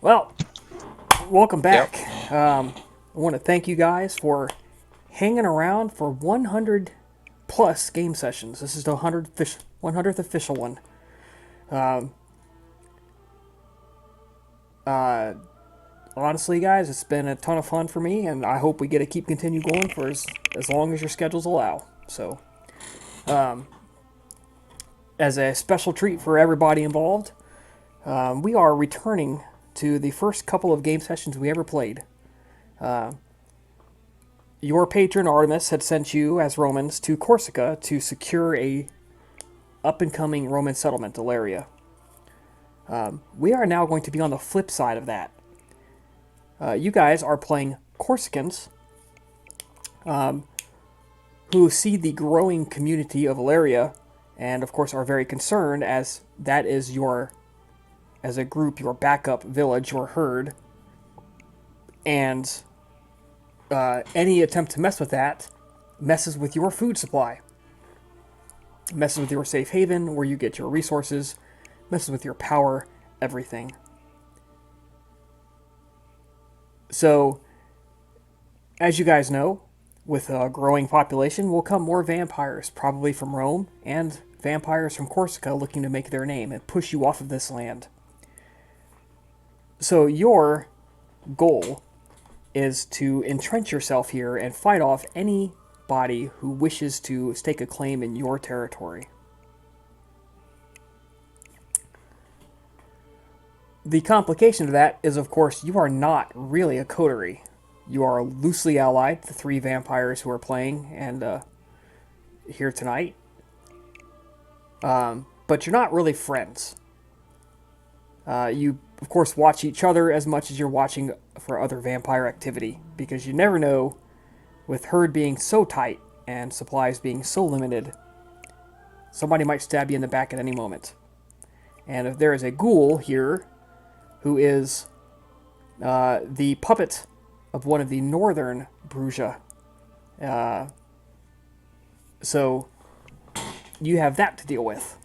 Well, welcome Yep. back. I want to thank you guys for hanging around for 100 plus game sessions. This is the 100th official one. Um, uh, Honestly, guys, it's been a ton of fun for me, and I hope we get to keep continue going for as long as your schedules allow. So, um, as a special treat for everybody involved, we are returning to the first couple of game sessions we ever played. Uh, Your patron Artemis had sent you as Romans to Corsica to secure a up and coming Roman settlement, Ilaria. We are now going to be on the flip side of that. You guys are playing Corsicans, who see the growing community of Ilaria, and of course are very concerned as that is your, as a group, your backup village, your herd, and any attempt to mess with that messes with your food supply, messes with your safe haven, where you get your resources, messes with your power, everything. So, as you guys know, with a growing population will come more vampires, probably from Rome, and vampires from Corsica looking to make their name and push you off of this land. So, your goal is to entrench yourself here and fight off anybody who wishes to stake a claim in your territory. The complication of that is, of course, you are not really a coterie. You are loosely allied, the three vampires who are playing and here tonight. But you're not really friends. You, of course, watch each other as much as you're watching for other vampire activity, because you never know, with herd being so tight and supplies being so limited, somebody might stab you in the back at any moment. And if there is a ghoul here who is the puppet of one of the northern Bruja. Uh, so you have that to deal with.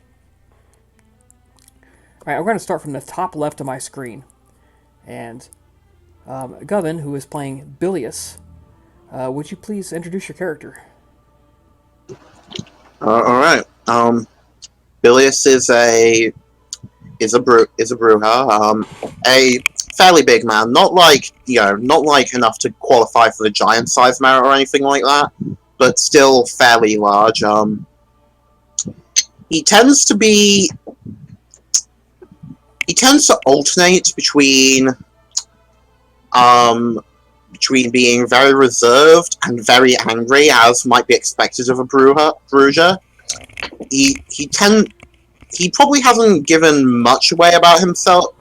Alright, I'm going to start from the top left of my screen. And Govin, who is playing Bilius, would you please introduce your character? All right. Bilius is a Bruja. A fairly big man. Not like enough to qualify for the giant size merit or anything like that, but still fairly large. He tends to be. He tends to alternate between being very reserved and very angry, as might be expected of a Bruja. He tend he probably hasn't given too much away about himself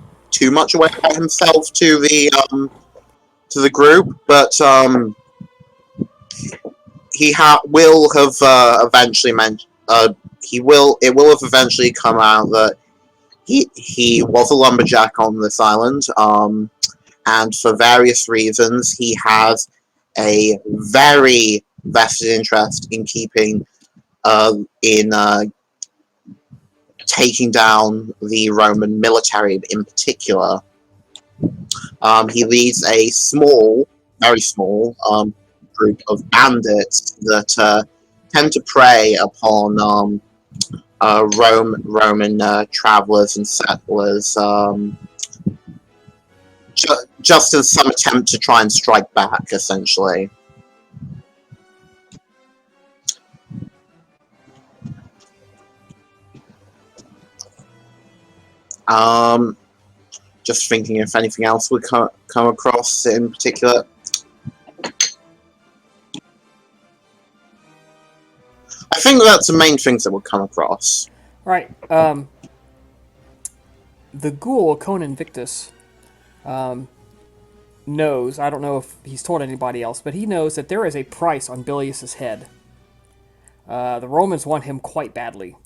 to the group, but will have eventually mentioned. It will have eventually come out that he was a lumberjack on this island, and for various reasons he has a very vested interest in keeping in taking down the Roman military in particular. He leads a very small group of bandits that tend to prey upon Roman travelers and settlers, just as some attempt to try and strike back, essentially. Um, just thinking if anything else would come across in particular. I think that's the main things that would come across. Alright, the ghoul, Conan Victus, um, knows, I don't know if he's told anybody else, but he knows that there is a price on Bilius's head. The Romans want him quite badly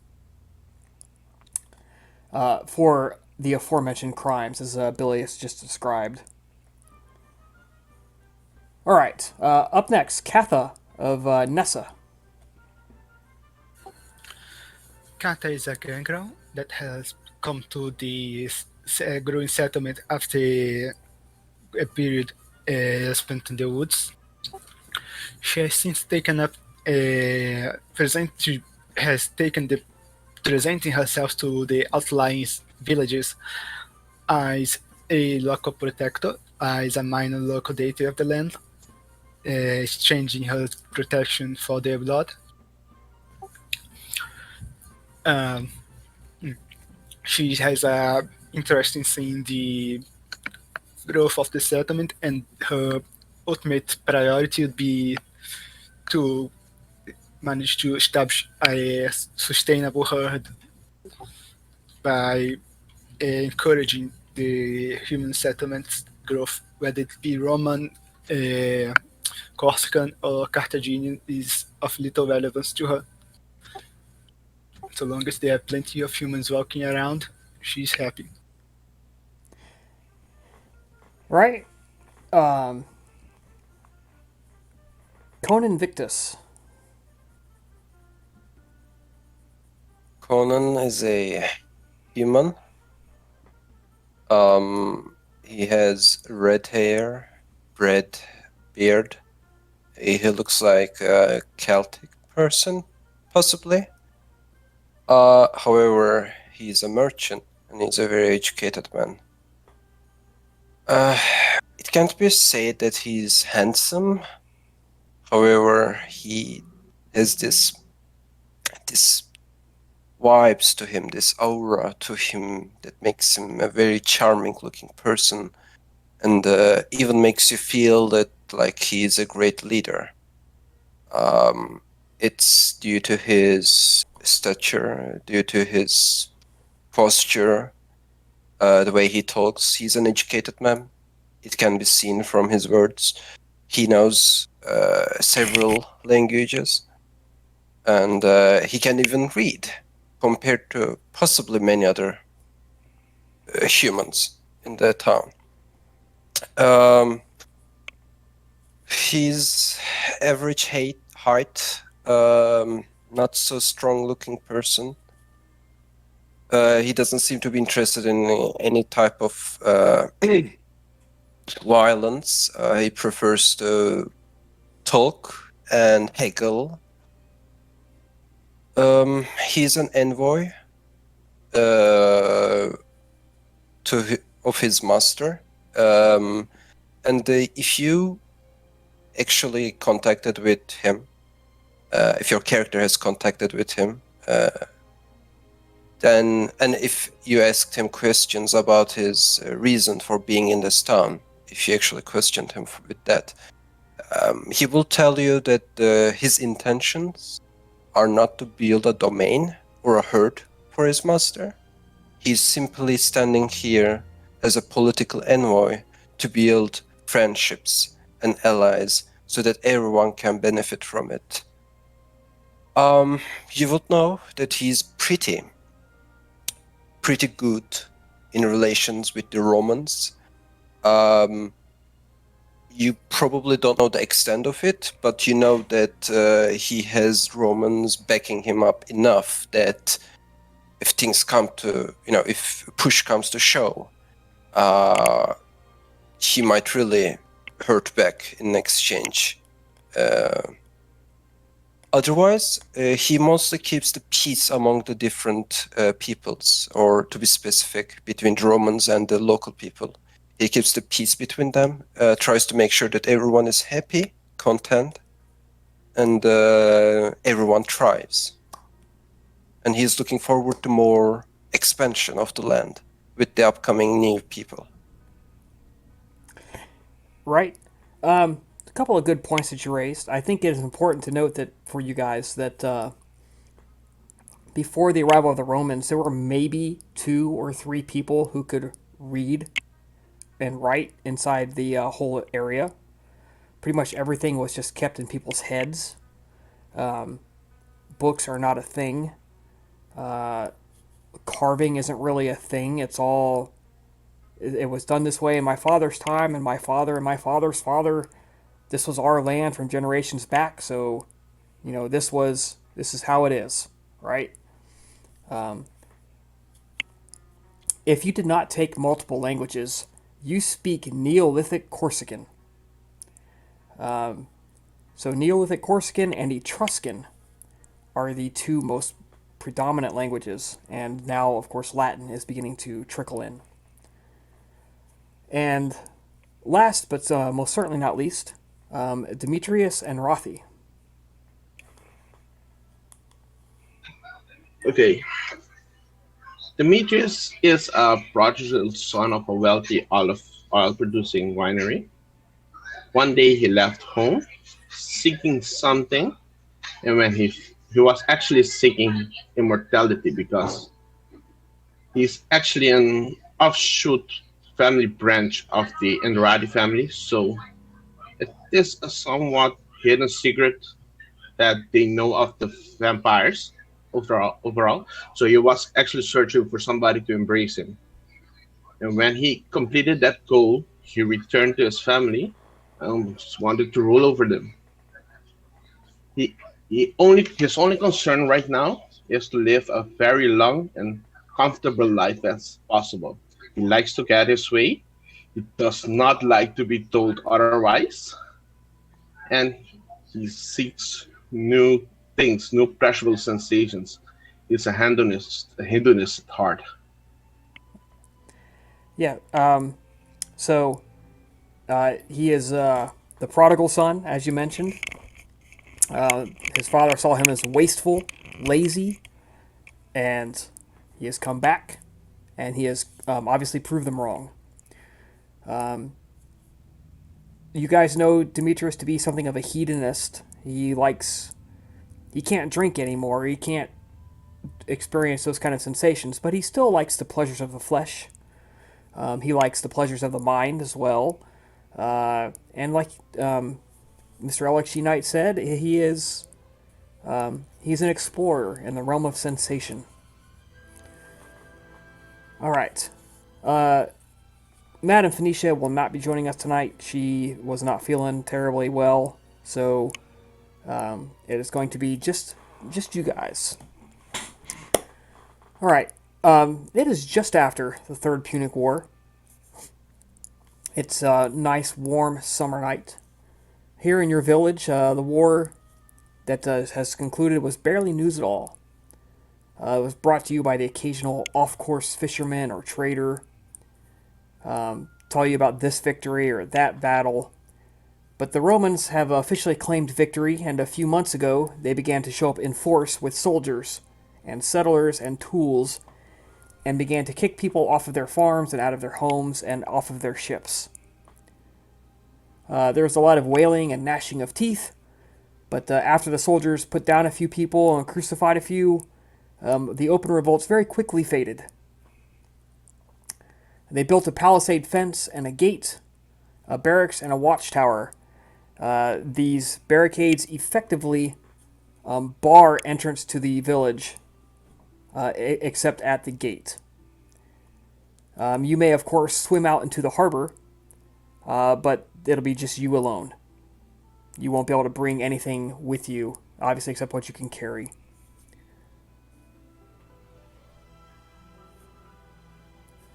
for the aforementioned crimes, as Bilius just described. Alright, up next, Catha of Nessa. Kata is a girl that has come to the growing settlement after a period spent in the woods. She has since taken up has taken the presenting herself to the outlying villages as a local protector, as a minor local deity of the land, exchanging her protection for their blood. Um, she has a interest in seeing the growth of the settlement, and her ultimate priority would be to manage to establish a sustainable herd by encouraging the human settlements growth, whether it be Roman, uh, Corsican, or Carthaginian, is of little relevance to her. So long as there are plenty of humans walking around, she's happy. Right? Um, Conan Victus. Conan is a human. He has red hair, red beard. He looks like a Celtic person, possibly. However, he's a merchant and he's a very educated man. It can't be said that he's handsome. However, he has this vibes to him, this aura to him that makes him a very charming looking person, and even makes you feel that like he is a great leader. It's due to his stature, due to his posture, the way he talks. He's an educated man. It can be seen from his words. He knows several languages, and he can even read, compared to possibly many other humans in the town. He's average height, not so strong looking person. He doesn't seem to be interested in any type of violence. He prefers to talk and haggle. He's an envoy of his master. And if you actually contacted with him, if your character has contacted with him, then, and if you asked him questions about his reason for being in this town, if you actually questioned him with that, he will tell you that his intentions are not to build a domain or a herd for his master. He's simply standing here as a political envoy to build friendships and allies so that everyone can benefit from it. You would know that he's pretty good in relations with the Romans. You probably don't know the extent of it, but you know that he has Romans backing him up enough that if things come to, if push comes to shove, he might really hurt back in exchange. Otherwise, he mostly keeps the peace among the different peoples, or to be specific, between the Romans and the local people. He keeps the peace between them, tries to make sure that everyone is happy, content, and everyone thrives. And he's looking forward to more expansion of the land with the upcoming new people. Right. A couple of good points that you raised. I think it is important to note that for you guys that before the arrival of the Romans, there were maybe 2 or 3 people who could read and write inside the whole area. Pretty much everything was just kept in people's heads. Books are not a thing. Carving isn't really a thing. It's all. It was done this way in my father's time, and my father and my father's father. This was our land from generations back. So, this is how it is, right? if you did not take multiple languages, you speak Neolithic Corsican. So Neolithic Corsican and Etruscan are the two most predominant languages, and now, of course, Latin is beginning to trickle in. And last, but most certainly not least, Demetrius and Rothy. Okay. Demetrius is a prodigal son of a wealthy olive oil producing winery. One day he left home seeking something, and when he was actually seeking immortality because he's actually an offshoot family branch of the Andrade family, so it is a somewhat hidden secret that they know of the vampires overall. So he was actually searching for somebody to embrace him. And when he completed that goal, he returned to his family and just wanted to rule over them. He, his only concern right now is to live a very long and comfortable life as possible. He likes to get his way. He does not like to be told otherwise, and he seeks new things, new pleasurable sensations. He's a hedonist at heart. Yeah. So he is the prodigal son, as you mentioned. His father saw him as wasteful, lazy, and he has come back, and he has obviously proved them wrong. You guys know Demetrius to be something of a hedonist. He can't drink anymore. He can't experience those kind of sensations, but he still likes the pleasures of the flesh. He likes the pleasures of the mind as well. And like Mr. Alex G. Knight said, he's an explorer in the realm of sensation. All right. Madame Phoenicia will not be joining us tonight. She was not feeling terribly well, so it is going to be just you guys. All right. It is just after the Third Punic War. It's a nice, warm summer night. Here in your village, the war that has concluded was barely news at all. It was brought to you by the occasional off-course fisherman or trader. Tell you about this victory or that battle. But the Romans have officially claimed victory, and a few months ago they began to show up in force with soldiers and settlers and tools, and began to kick people off of their farms and out of their homes and off of their ships. There was a lot of wailing and gnashing of teeth, but after the soldiers put down a few people and crucified a few, the open revolts very quickly faded. They built a palisade fence and a gate, a barracks, and a watchtower. These barricades effectively bar entrance to the village, except at the gate. You may, of course, swim out into the harbor, but it'll be just you alone. You won't be able to bring anything with you, obviously, except what you can carry.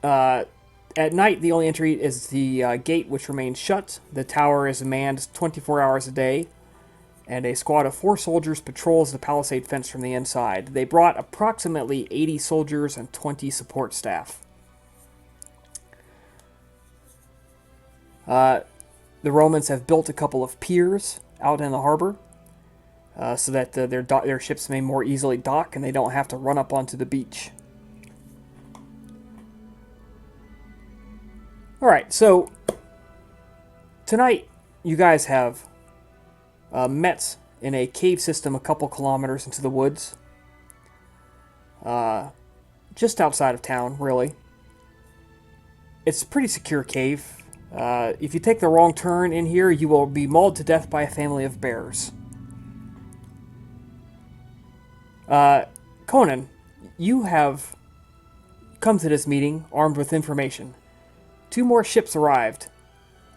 At night, the only entry is the gate, which remains shut. The tower is manned 24 hours a day, and a squad of 4 soldiers patrols the palisade fence from the inside. They brought approximately 80 soldiers and 20 support staff. The Romans have built a couple of piers out in the harbor, so that their ships may more easily dock and they don't have to run up onto the beach. Alright, so tonight you guys have met in a cave system a couple kilometers into the woods. Just outside of town, really. It's a pretty secure cave. If you take the wrong turn in here, you will be mauled to death by a family of bears. Conan, you have come to this meeting armed with information. 2 more ships arrived,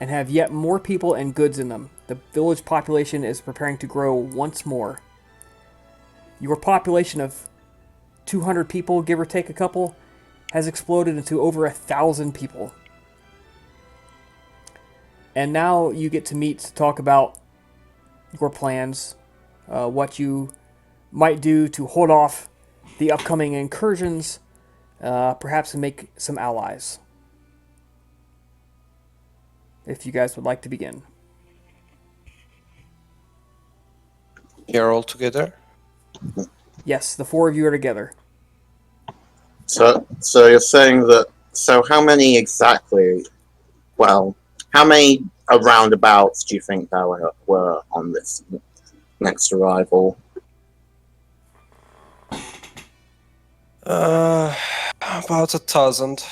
and have yet more people and goods in them. The village population is preparing to grow once more. Your population of 200 people, give or take a couple, has exploded into over 1,000 people. And now you get to meet to talk about your plans, what you might do to hold off the upcoming incursions, perhaps make some allies. If you guys would like to begin. You're all together? Yes, the four of you are together. So you're saying that. So how many exactly? Well, how many roundabouts do you think there were on this next arrival? About 1,000.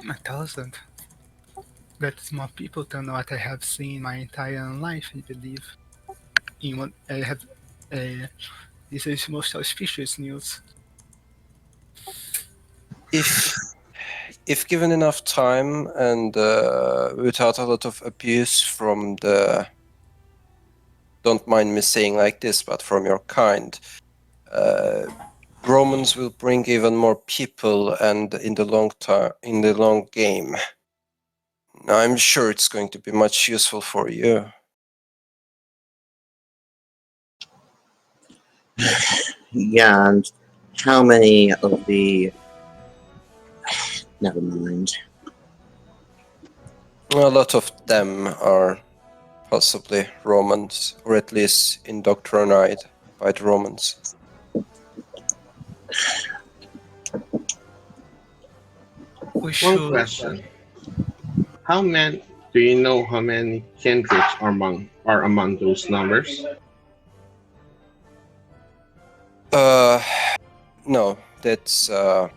A thousand. That's more people than what I have seen my entire life, I believe. I have. This is most auspicious news. If given enough time and without a lot of abuse from the, don't mind me saying like this, but from your kind, Romans will bring even more people, and in the long game, I'm sure it's going to be much useful for you. Yeah, and how many of the... Never mind. A lot of them are possibly Romans, or at least indoctrinated by the Romans. One question. Do you know how many kindreds are among those numbers? No, that's the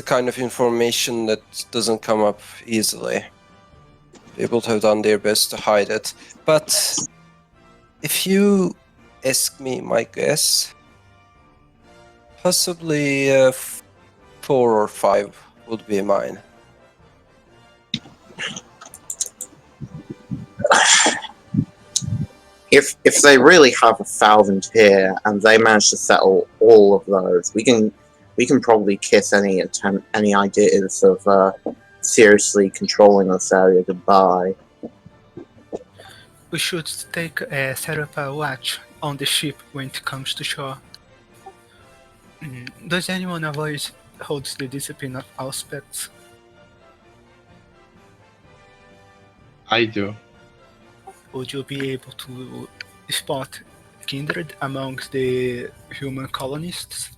kind of information that doesn't come up easily. People have done their best to hide it. But if you ask me my guess, possibly 4 or 5 would be mine. If they really have 1,000 here and they manage to settle all of those, we can probably kiss any ideas of seriously controlling this area goodbye. We should set up a watch on the ship when it comes to shore. Does anyone avoid holds the discipline of aspects? I do. Would you be able to spot kindred amongst the human colonists?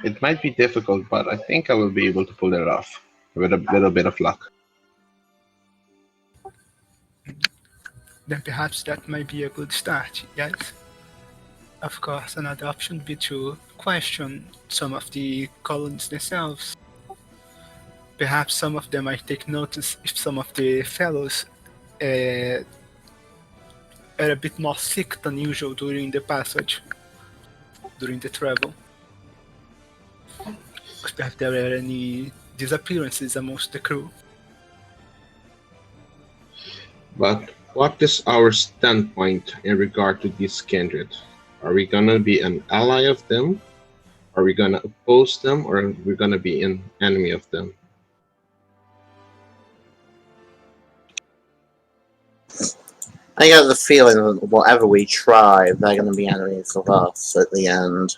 It might be difficult, but I think I will be able to pull it off with a little bit of luck. Then perhaps that might be a good start, yes? Of course, another option would be to question some of the colonists themselves. Perhaps some of them might take notice if some of the fellows are a bit more sick than usual during the passage, during the travel. If there are any disappearances amongst the crew. But what is our standpoint in regard to this kindred? Are we gonna be an ally of them? Are we gonna oppose them? Or are we gonna be an enemy of them? I get the feeling that whatever we try, they're going to be enemies of us at the end.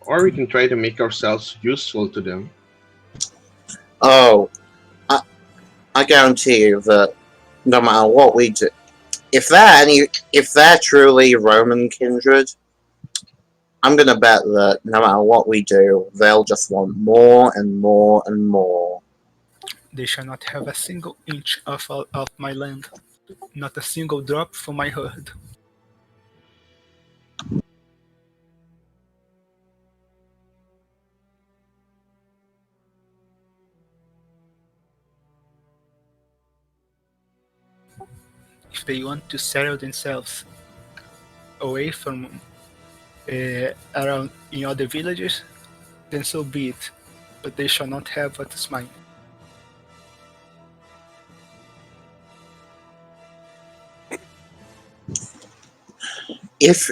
Or we can try to make ourselves useful to them. Oh, I guarantee you that no matter what we do, if they're truly Roman kindred, I'm gonna bet that no matter what we do, they'll just want more and more and more. They shall not have a single inch of my land, not a single drop from my herd. If they want to settle themselves away from around in other villages, then so be it. but they shall not have what is mine. If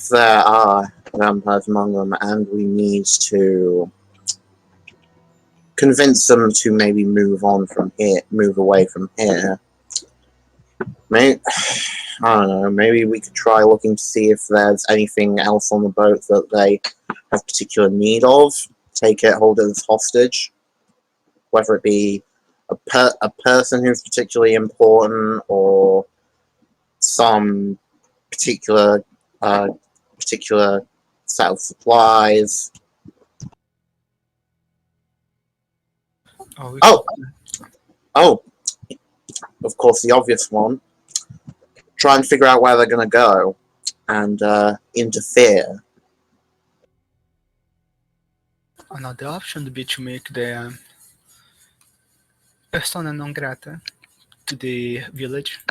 there are vampires among them, and we need to convince them to maybe move away from here. Maybe, I don't know. Maybe we could try looking to see if there's anything else on the boat that they have particular need of. Hold it as hostage, whether it be a person who's particularly important or some particular set of supplies. Oh, of course, the obvious one. Try and figure out where they're going to go and interfere. Another option would be to make the persona non grata to the village.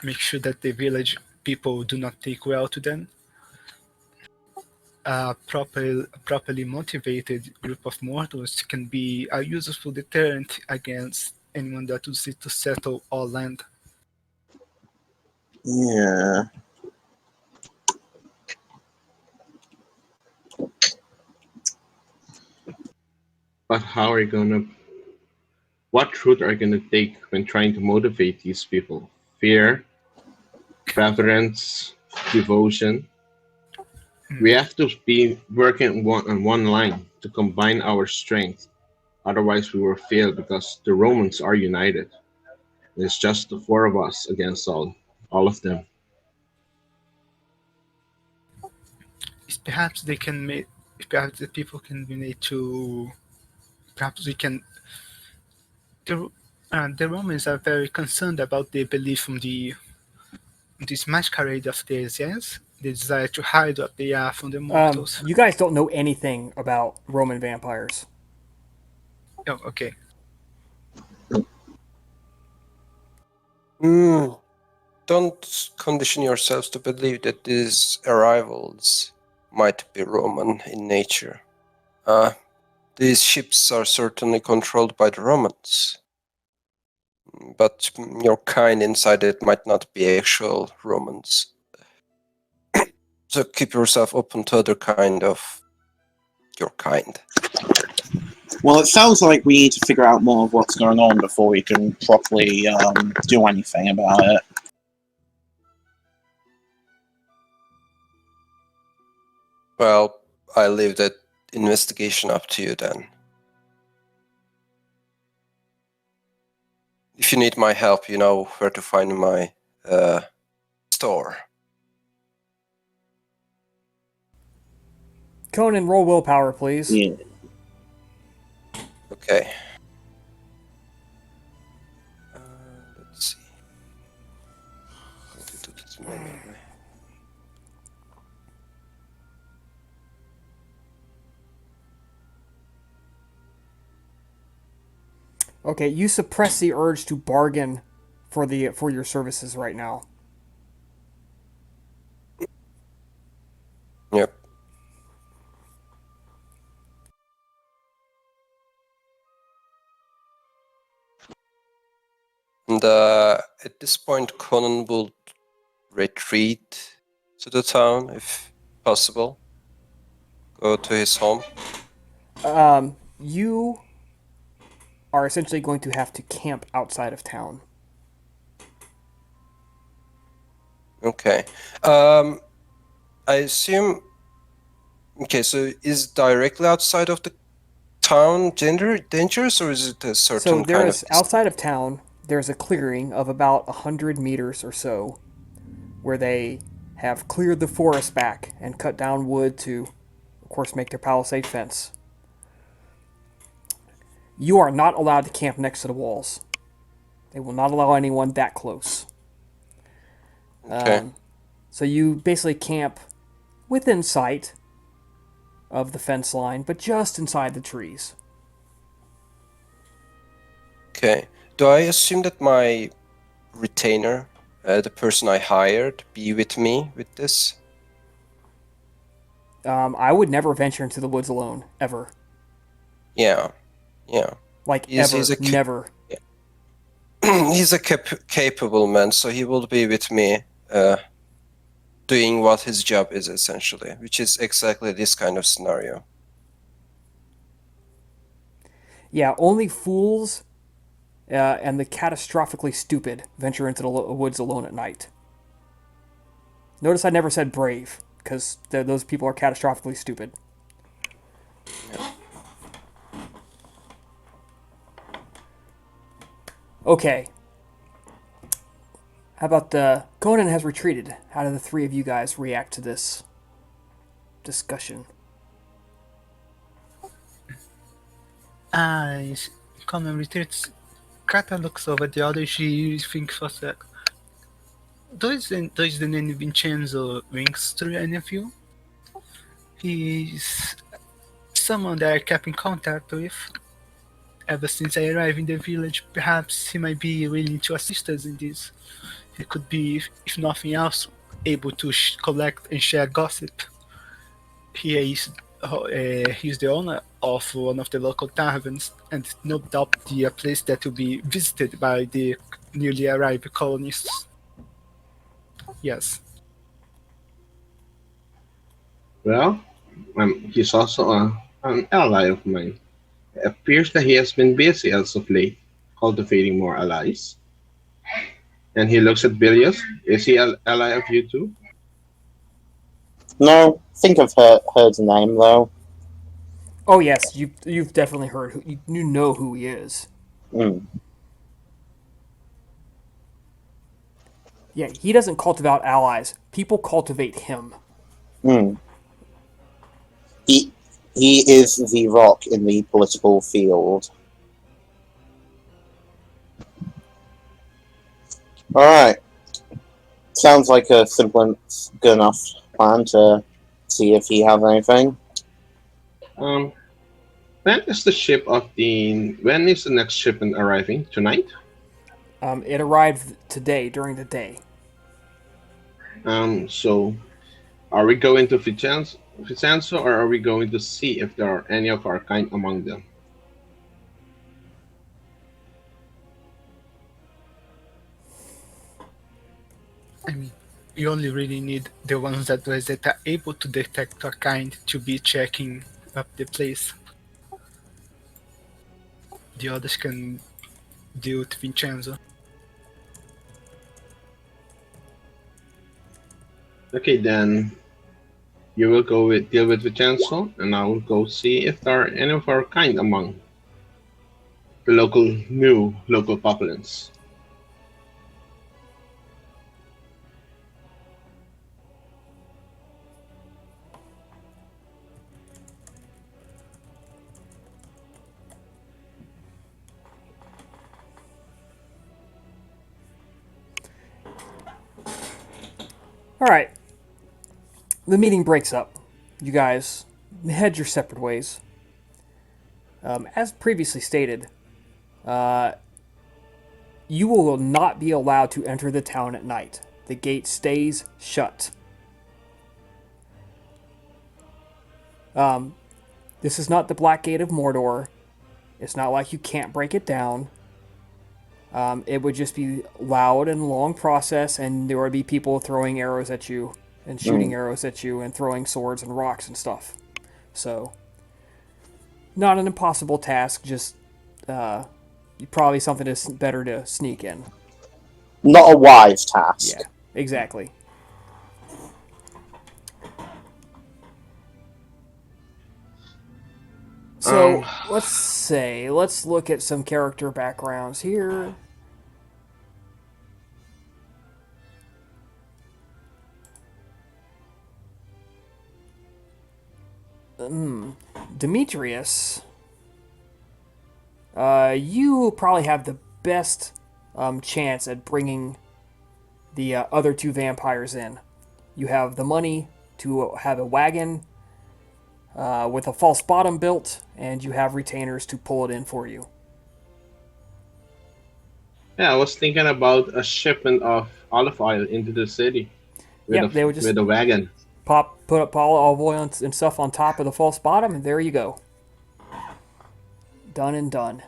Make sure that the village people do not take well to them. A properly motivated group of mortals can be a useful deterrent against anyone that would seek to settle our land. Yeah. But how are you gonna? What route are you gonna take when trying to motivate these people? Fear, preference, devotion. We have to be working on one line to combine our strength. Otherwise, we will fail because the Romans are united. It's just the four of us against all of them. Perhaps they can make. Perhaps the people can be made to. Perhaps we can. The Romans are very concerned about their belief from this masquerade of theirs. Yes, they desire to hide what they are from the mortals. You guys don't know anything about Roman vampires. Oh, okay. Don't condition yourselves to believe that these arrivals might be Roman in nature. These ships are certainly controlled by the Romans, but your kind inside it might not be actual Romans. So keep yourself open to other kind of your kind. Well, it sounds like we need to figure out more of what's going on before we can properly do anything about it. Well, I leave that investigation up to you then. If you need my help, you know where to find my store. Conan, roll willpower, please. Yeah. Okay. Let's see. I'm going to do this manually. Okay, you suppress the urge to bargain for your services right now. Yep. And at this point, Conan will retreat to the town, if possible. Go to his home. You are essentially going to have to camp outside of town. Okay. I assume... Okay, so is directly outside of the town dangerous, or is it a certain So there kind is, of... outside of town, there's a clearing of about 100 meters or so, where they have cleared the forest back and cut down wood to, of course, make their palisade fence. You are not allowed to camp next to the walls. They will not allow anyone that close. Okay. So you basically camp within sight of the fence line, but just inside the trees. Okay. Do I assume that my retainer, the person I hired, be with me with this? I would never venture into the woods alone, ever. Yeah. Like He's ever, never. He's a capable man, so he will be with me, doing what his job is essentially, which is exactly this kind of scenario. Yeah, only fools and the catastrophically stupid venture into the woods alone at night. Notice I never said brave, because those people are catastrophically stupid. Okay. How about Conan has retreated. How do the three of you guys react to this discussion? Common retreats. Kata looks over the other. She thinks for a sec. Does the name Vincenzo rings through any of you? He's someone that I kept in contact with ever since I arrived in the village. Perhaps he might be willing to assist us in this. He could be, if nothing else, able to collect and share gossip. He's the owner of one of the local taverns, and no doubt a place that will be visited by the newly arrived colonists. Yes. Well, he's also an ally of mine. It appears that he has been busy as of late, cultivating more allies. And he looks at Bilius. Is he an ally of you too? No, think I've heard the name though. Oh yes, you've definitely heard. You know who he is. Mm. Yeah, he doesn't cultivate allies. People cultivate him. Mm. He is the rock in the political field. Alright. Sounds like a simple and good enough plan to see if he has anything. When is the next shipment arriving? Tonight? It arrived today during the day. So are we going to Vicenzo, or are we going to see if there are any of our kind among them? I mean, you only really need the ones that are able to detect our kind to be checking up the place. The others can deal with Vincenzo. Okay, then you will deal with Vincenzo, and I will go see if there are any of our kind among the local populace. All right. The meeting breaks up. You guys head your separate ways. As previously stated, you will not be allowed to enter the town at night. The gate stays shut. This is not the Black Gate of Mordor. It's not like you can't break it down. It would just be loud and long process, and there would be people throwing arrows at you and shooting arrows at you and throwing swords and rocks and stuff. So, not an impossible task, just probably something that's better to sneak in. Not a wise task. Yeah, exactly. So, let's look at some character backgrounds here. Demetrius, you probably have the best chance at bringing the other two vampires in. You have the money to have a wagon with a false bottom built, and you have retainers to pull it in for you. Yeah, I was thinking about a shipment of olive oil into the city with a wagon. Put up olive oil and stuff on top of the false bottom, and there you go. Done and done.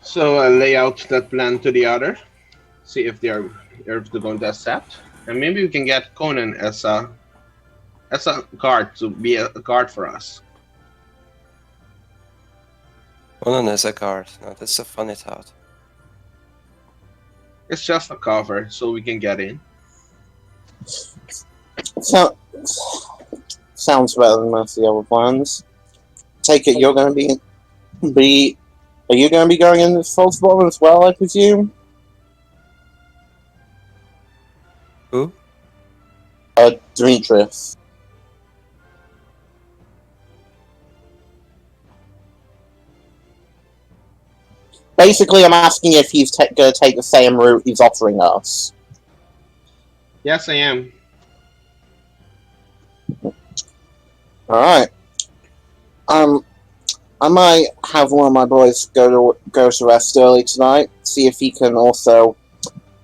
So lay out that plan to the other, see if they're going to accept, and maybe we can get Conan as a guard to be a guard for us. Conan as a guard. Now that's a funny thought. It's just a cover so we can get in. So, sounds better than most of the other plans. Take it you're going to be. Are you going to be going in this false bottom as well, I presume? Who? Demetrius. Basically, I'm asking if he's going to take the same route he's offering us. Yes, I am. Alright. I might have one of my boys go to rest early tonight, see if he can also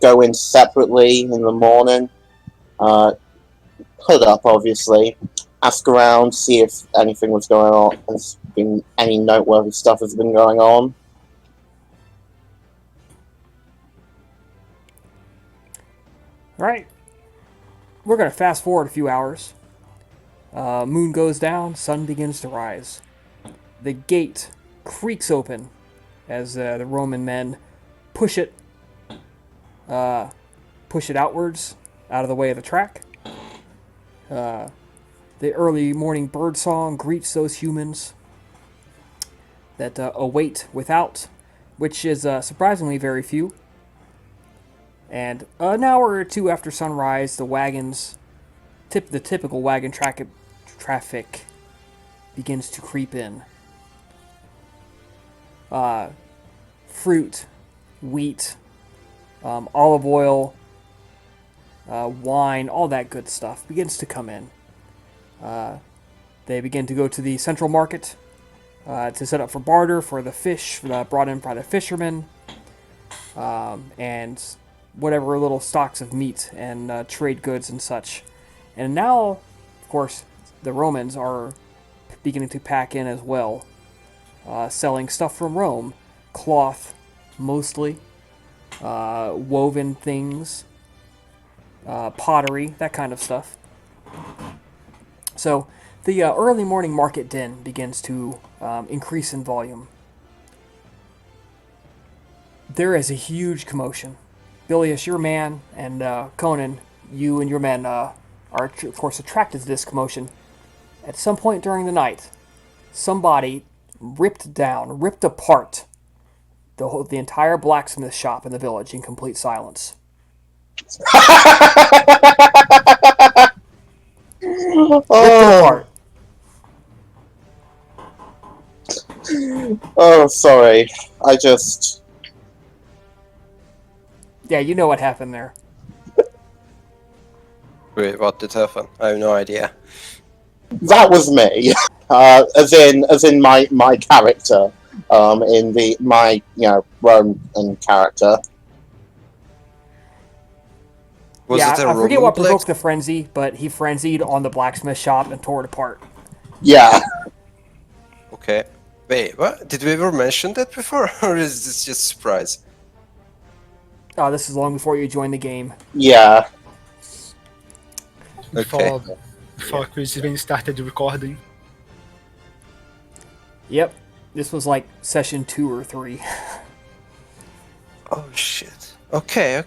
go in separately in the morning. Put up, obviously. Ask around, see if anything was going on, if any noteworthy stuff has been going on. Alright. We're going to fast forward a few hours. Moon goes down, sun begins to rise. The gate creaks open as the Roman men push it outwards, out of the way of the track. The early morning birdsong greets those humans that await without, which is surprisingly very few. And an hour or two after sunrise, the wagons, the typical wagon traffic begins to creep in. Fruit, wheat, olive oil, wine, all that good stuff begins to come in. They begin to go to the central market to set up for barter for the fish brought in by the fishermen, and whatever little stocks of meat and trade goods and such. And now, of course, the Romans are beginning to pack in as well, selling stuff from Rome, cloth mostly, woven things, pottery, that kind of stuff. So the early morning market din begins to increase in volume. There is a huge commotion. Bilius, your man, and Conan, you and your men are, of course, attracted to this commotion. At some point during the night, somebody ripped apart the entire blacksmith shop in the village in complete silence. Ripped it apart. Oh, sorry. Yeah, you know what happened there. Wait, what did happen? I have no idea. That was me. As in my character. In my Roman character. Was yeah, it a I forget Roman what provoked the frenzy, but he frenzied on the blacksmith shop and tore it apart. Yeah. Okay. Wait, what? Did we ever mention that before? Or is this just a surprise? This is long before you joined the game. Yeah. Before Chris even started recording. Yep. This was like session 2 or 3. Oh shit. Okay.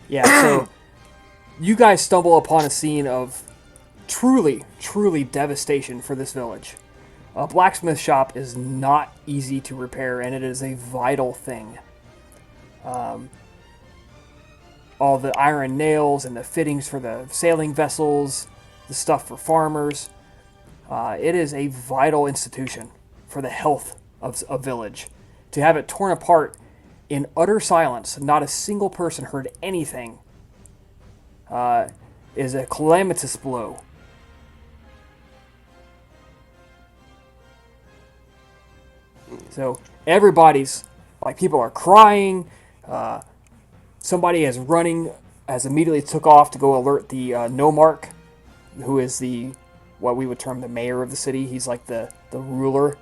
Yeah, so you guys stumble upon a scene of truly devastation for this village. A blacksmith shop is not easy to repair, and it is a vital thing. All the iron nails and the fittings for the sailing vessels, the stuff for farmers. It is a vital institution for the health of a village. To have it torn apart in utter silence, not a single person heard anything, is a calamitous blow. So everybody's, people are crying. Somebody has immediately took off to go alert the nomarch, who is the what we would term the mayor of the city. He's like the ruler.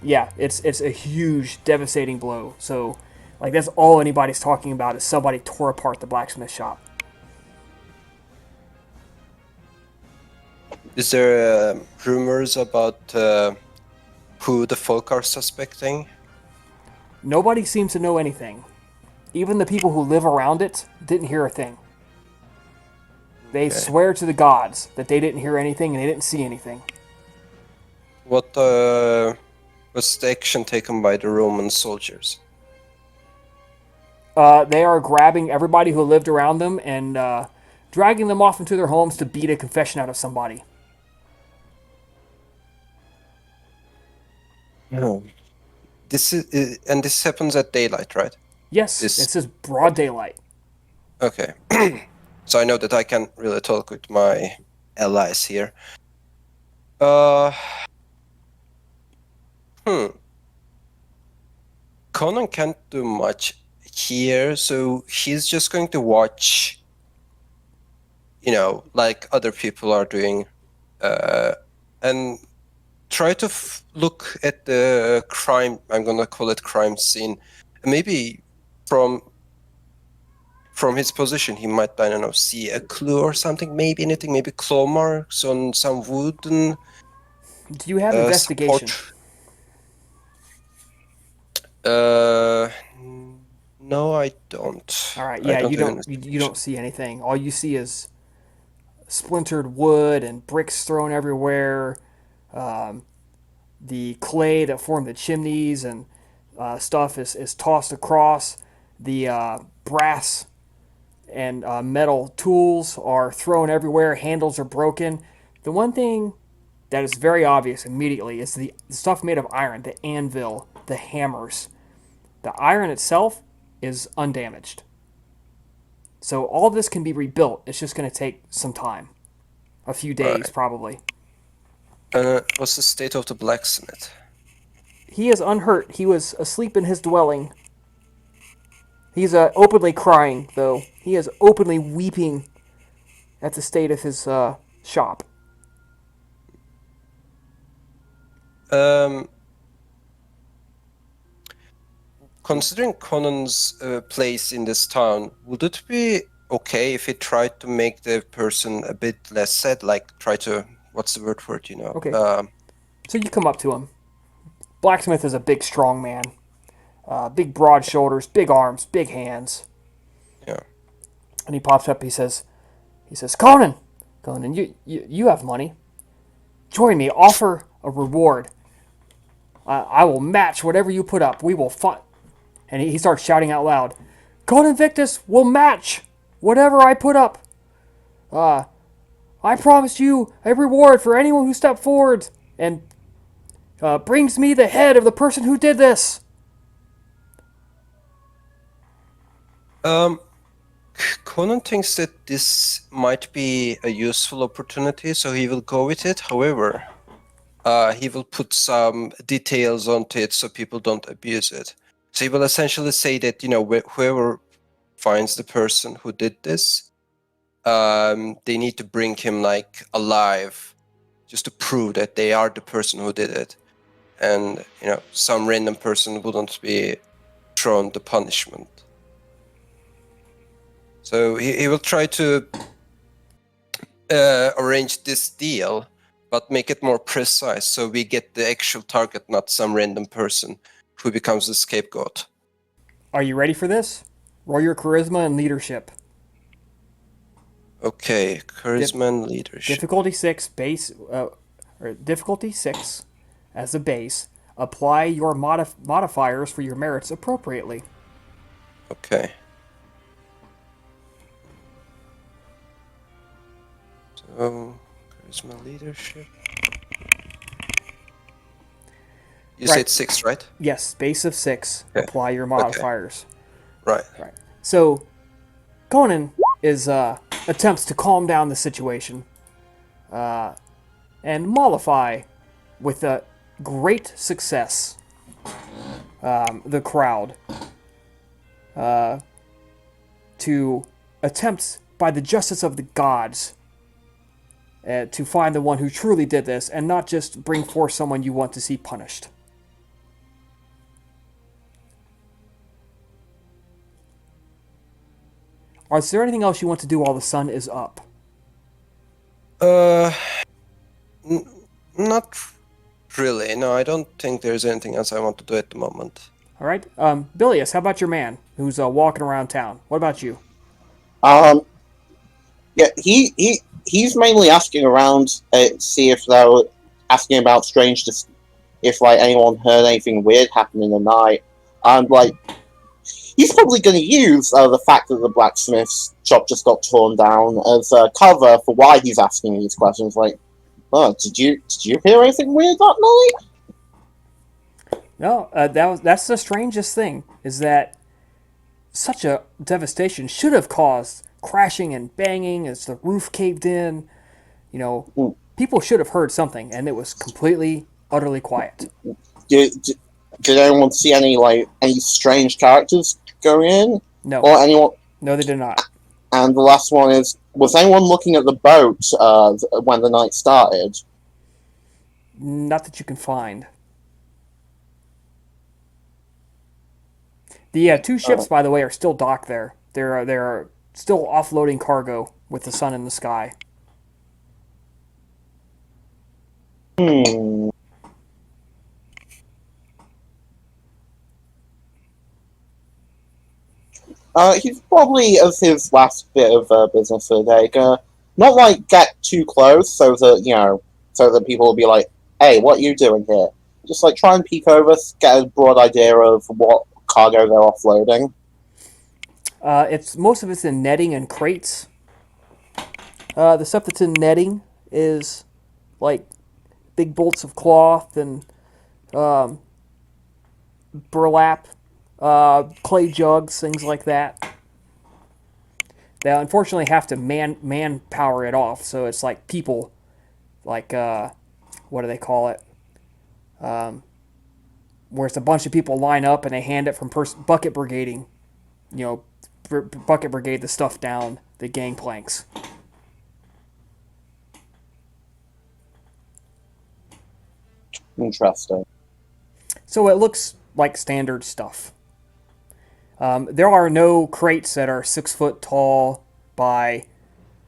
Yeah, it's a huge, devastating blow. So, like, that's all anybody's talking about is somebody tore apart the blacksmith shop. Is there rumors about who the folk are suspecting? Nobody seems to know anything. Even the people who live around it didn't hear a thing. They swear to the gods that they didn't hear anything and they didn't see anything. What was the action taken by the Roman soldiers? They are grabbing everybody who lived around them and dragging them off into their homes to beat a confession out of somebody. No. This happens at daylight, right? Yes, this is broad daylight. Okay. So I know that I can really talk with my allies here. Conan can't do much here, so he's just going to watch, like other people are doing, and try to look at the crime, I'm gonna call it crime scene. Maybe from his position, he might, I don't know, see a clue or something, maybe anything, maybe claw marks on some wooden Do you have investigation? No, I don't. All right, yeah, you don't see anything. All you see is splintered wood and bricks thrown everywhere. The clay that formed the chimneys and stuff is tossed across. The brass and metal tools are thrown everywhere. Handles are broken. The one thing that is very obvious immediately is the stuff made of iron, the anvil, the hammers. The iron itself is undamaged. So all of this can be rebuilt. It's just going to take some time. A few days, probably. What's the state of the blacksmith? He is unhurt. He was asleep in his dwelling. He's openly crying, though. He is openly weeping at the state of his shop. Considering Conan's place in this town, would it be okay if he tried to make the person a bit less sad, like try to, what's the word for it, Okay. So you come up to him. Blacksmith is a big, strong man. Big, broad shoulders, big arms, big hands. Yeah. And he pops up. He says, Conan, you have money. Join me. Offer a reward. I will match whatever you put up. We will fight. And he starts shouting out loud, Conan Victus will match whatever I put up. I promise you a reward for anyone who stepped forward and brings me the head of the person who did this. Conan thinks that this might be a useful opportunity, so he will go with it. However, he will put some details onto it so people don't abuse it. So he will essentially say that, whoever finds the person who did this, they need to bring him alive, just to prove that they are the person who did it. And, some random person wouldn't be thrown the punishment. So he will try to arrange this deal, but make it more precise so we get the actual target, not some random person who becomes the scapegoat. Are you ready for this? Roll your charisma and leadership. Okay, charisma and leadership. Difficulty 6 base, or difficulty 6 as a base. Apply your modifiers for your merits appropriately. Okay. So, charisma, leadership. You said 6, right? Yes, base of 6. Okay. Apply your modifiers. Right. So, Conan attempts to calm down the situation and mollify with great success the crowd to attempt by the justice of the gods to find the one who truly did this, and not just bring forth someone you want to see punished. Is there anything else you want to do while the sun is up? Not really. No, I don't think there's anything else I want to do at the moment. All right. Bilius, how about your man who's walking around town? What about you? Yeah, he's mainly asking around, see if they're asking about if like anyone heard anything weird happen in the night, and like he's probably going to use the fact that the blacksmith's shop just got torn down as a cover for why he's asking these questions. Like, oh, did you hear anything weird that night? No, that's the strangest thing, is that such a devastation should have caused crashing and banging as the roof caved in. You know, people should have heard something, and it was completely, utterly quiet. Did anyone see any strange characters going in? No. Or anyone? No, they did not. And the last one is, was anyone looking at the boat when the night started? Not that you can find. The two ships, by the way, are still docked there. They're still offloading cargo with the sun in the sky. He's probably, as his last bit of business for the day, not get too close so that people will be like, "Hey, what are you doing here?" Just try and peek over, get a broad idea of what cargo they're offloading. Most of it's in netting and crates. The stuff that's in netting is big bolts of cloth and burlap, clay jugs, things like that. They unfortunately have to man power it off, so it's people, what do they call it? Where it's a bunch of people line up and they hand it from bucket brigading. Bucket brigade the stuff down the gangplanks. Interesting. So it looks like standard stuff. There are no crates that are 6 foot tall by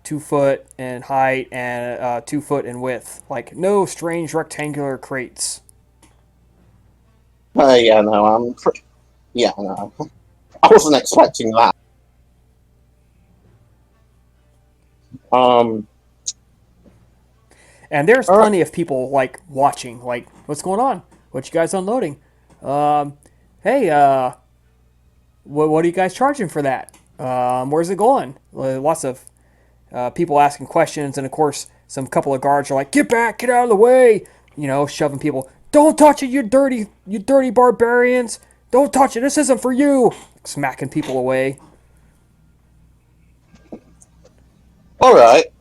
2 foot in height and 2 foot in width. No strange rectangular crates. Yeah, no, no. I wasn't expecting that. And there's plenty of people watching. What's going on? What you guys unloading? Hey, what are you guys charging for that? Where's it going? Lots of people asking questions, and of course, some couple of guards are like, "Get back, get out of the way!" Shoving people. "Don't touch it, you dirty barbarians! Don't touch it. This isn't for you!" Smacking people away. All right.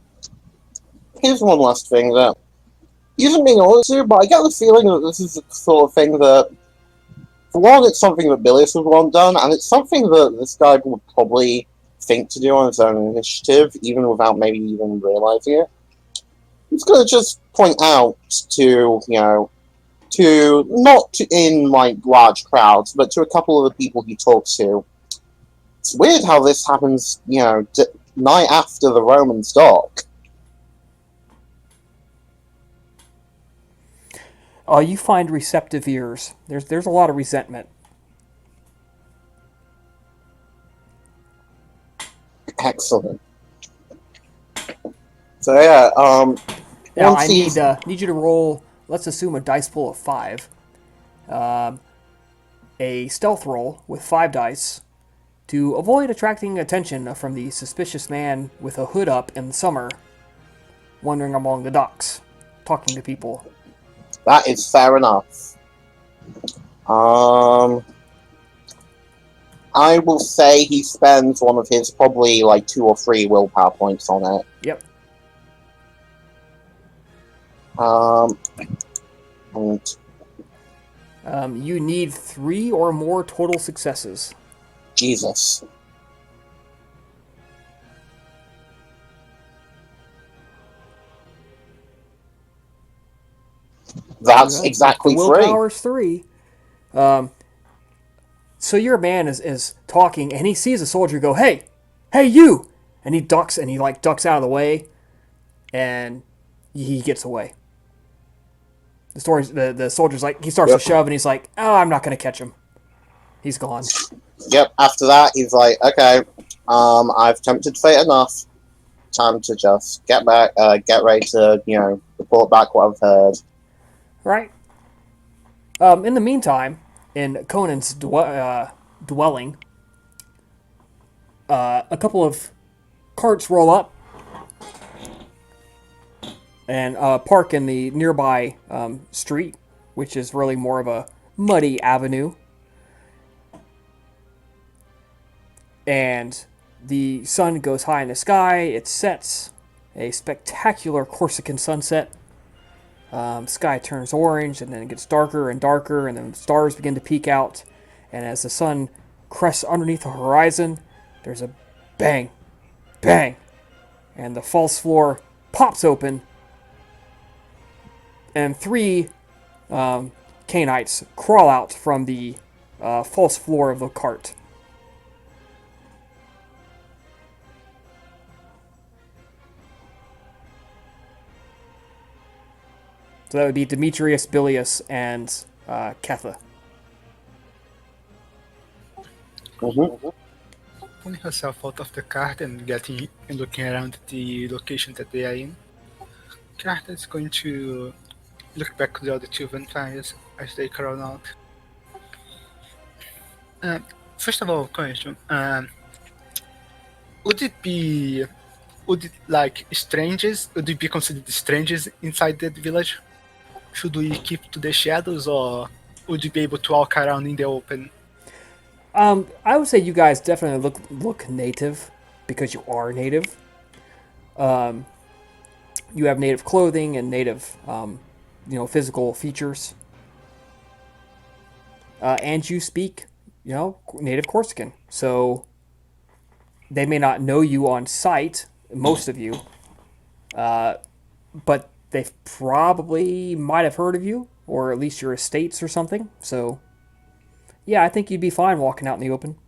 Here's one last thing that isn't being honest here, but I get the feeling that this is the sort of thing that, for one, it's something that Bilius would want done, and it's something that this guy would probably think to do on his own initiative, even without maybe even realizing it. He's going to just point out to not in large crowds, but to a couple of the people he talks to. It's weird how this happens, night after the Romans dock. You find receptive ears. There's a lot of resentment. Excellent. So yeah, Now I need you to roll. Let's assume a dice pool of 5. A stealth roll with 5 dice to avoid attracting attention from the suspicious man with a hood up in the summer, wandering along the docks, talking to people. That is fair enough. I will say he spends one of his probably 2 or 3 willpower points on it. Yep. You need 3 or more total successes. Jesus. That's Well, exactly the 3. willpower's 3. So your man is talking, and he sees a soldier go, "Hey, hey, you!" And he ducks, and he like ducks out of the way, and he gets away. The soldier's like, he starts to shove, and he's like, "Oh, I'm not gonna catch him. He's gone." Yep. After that, he's like, "Okay, I've tempted fate enough. Time to just get back, get ready to, report back what I've heard." Right. In the meantime, in Conan's dwelling, a couple of carts roll up and park in the nearby street, which is really more of a muddy avenue. And the sun goes high in the sky. It sets a spectacular Corsican sunset. Sky turns orange, and then it gets darker and darker, and then stars begin to peek out. And as the sun crests underneath the horizon, there's a bang, bang, and the false floor pops open, and 3 Canaanites crawl out from the false floor of the cart. So that would be Demetrius, Bilius, and Ketha. Pulling herself out of the cart and getting and looking around the location that they are in, Carter is going to look back to the other 2 vampires as they crawl out. First of all, question: would it be strangers? Would it be considered strangers inside that village? Should we keep to the shadows, or would you be able to walk around in the open? I would say you guys definitely look native because you are native. You have native clothing and native, physical features, and you speak, native Corsican. So they may not know you on sight, most of you, but they probably might have heard of you, or at least your estates or something. So, yeah, I think you'd be fine walking out in the open.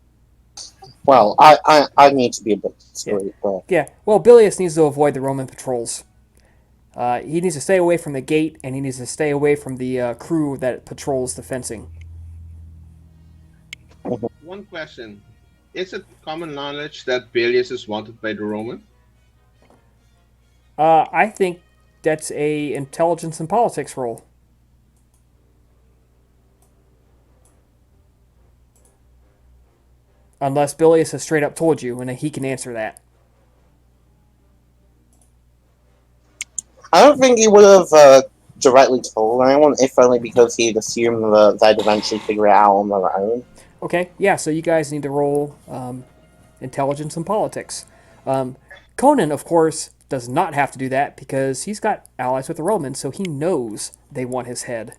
Well, I need to be a bit discreet, but Yeah, well, Bilius needs to avoid the Roman patrols. He needs to stay away from the gate, and he needs to stay away from the crew that patrols the fencing. One question. Is it common knowledge that Bilius is wanted by the Roman? I think that's a intelligence and politics role. Unless Bilius has straight up told you, and he can answer that. I don't think he would have directly told anyone, if only because he'd assumed that they'd eventually figure it out on their own. Okay, yeah, so you guys need to roll intelligence and politics. Conan, of course, does not have to do that because he's got allies with the Romans, so he knows they want his head.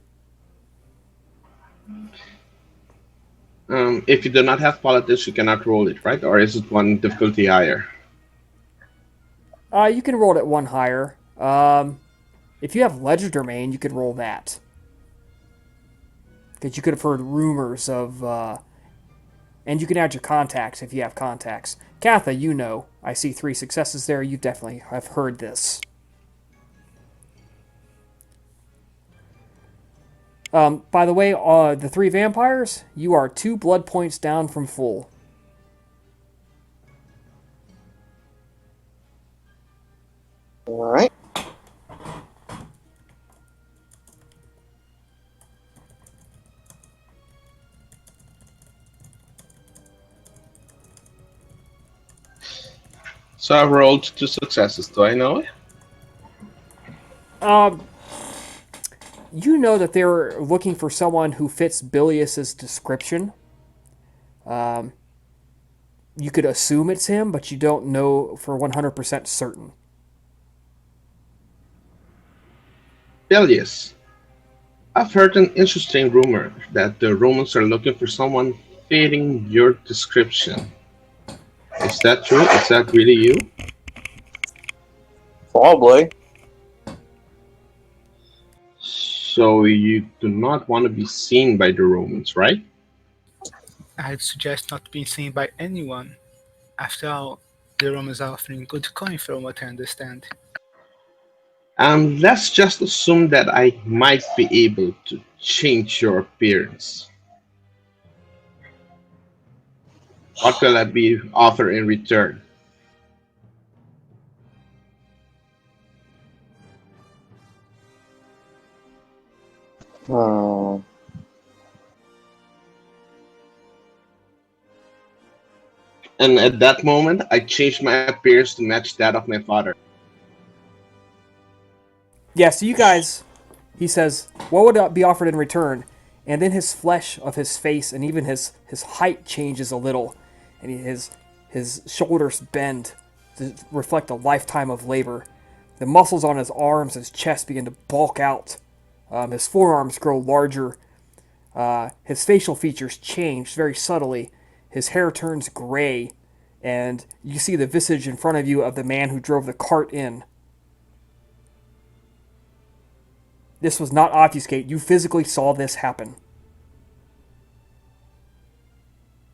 If you do not have politics, you cannot roll it, right? Or is it one difficulty higher? You can roll it at 1 higher. If you have legerdemain, you could roll that. Because you could have heard rumors of... and you can add your contacts if you have contacts. Katha, you know. I see 3 successes there. You definitely have heard this. By the way, the 3 vampires, you are 2 blood points down from full. Alright. So I've rolled 2 successes. Do I know it? You know that they're looking for someone who fits Bilius's description. You could assume it's him, but you don't know for 100% certain. Bilius. I've heard an interesting rumor that the Romans are looking for someone fitting your description. Is that true? Is that really you? Probably. So you do not want to be seen by the Romans, right? I'd suggest not being seen by anyone. After all, the Romans are offering good coin from what I understand. Let's just assume that I might be able to change your appearance. What will I be offered in return? Oh. And at that moment, I changed my appearance to match that of my father. Yeah, so you guys, he says, what would be offered in return? And then his flesh of his face and even his height changes a little. And his shoulders bend to reflect a lifetime of labor. The muscles on his arms, his chest begin to bulk out. His forearms grow larger. His facial features change very subtly. His hair turns gray. And you see the visage in front of you of the man who drove the cart in. This was not obfuscate. You physically saw this happen.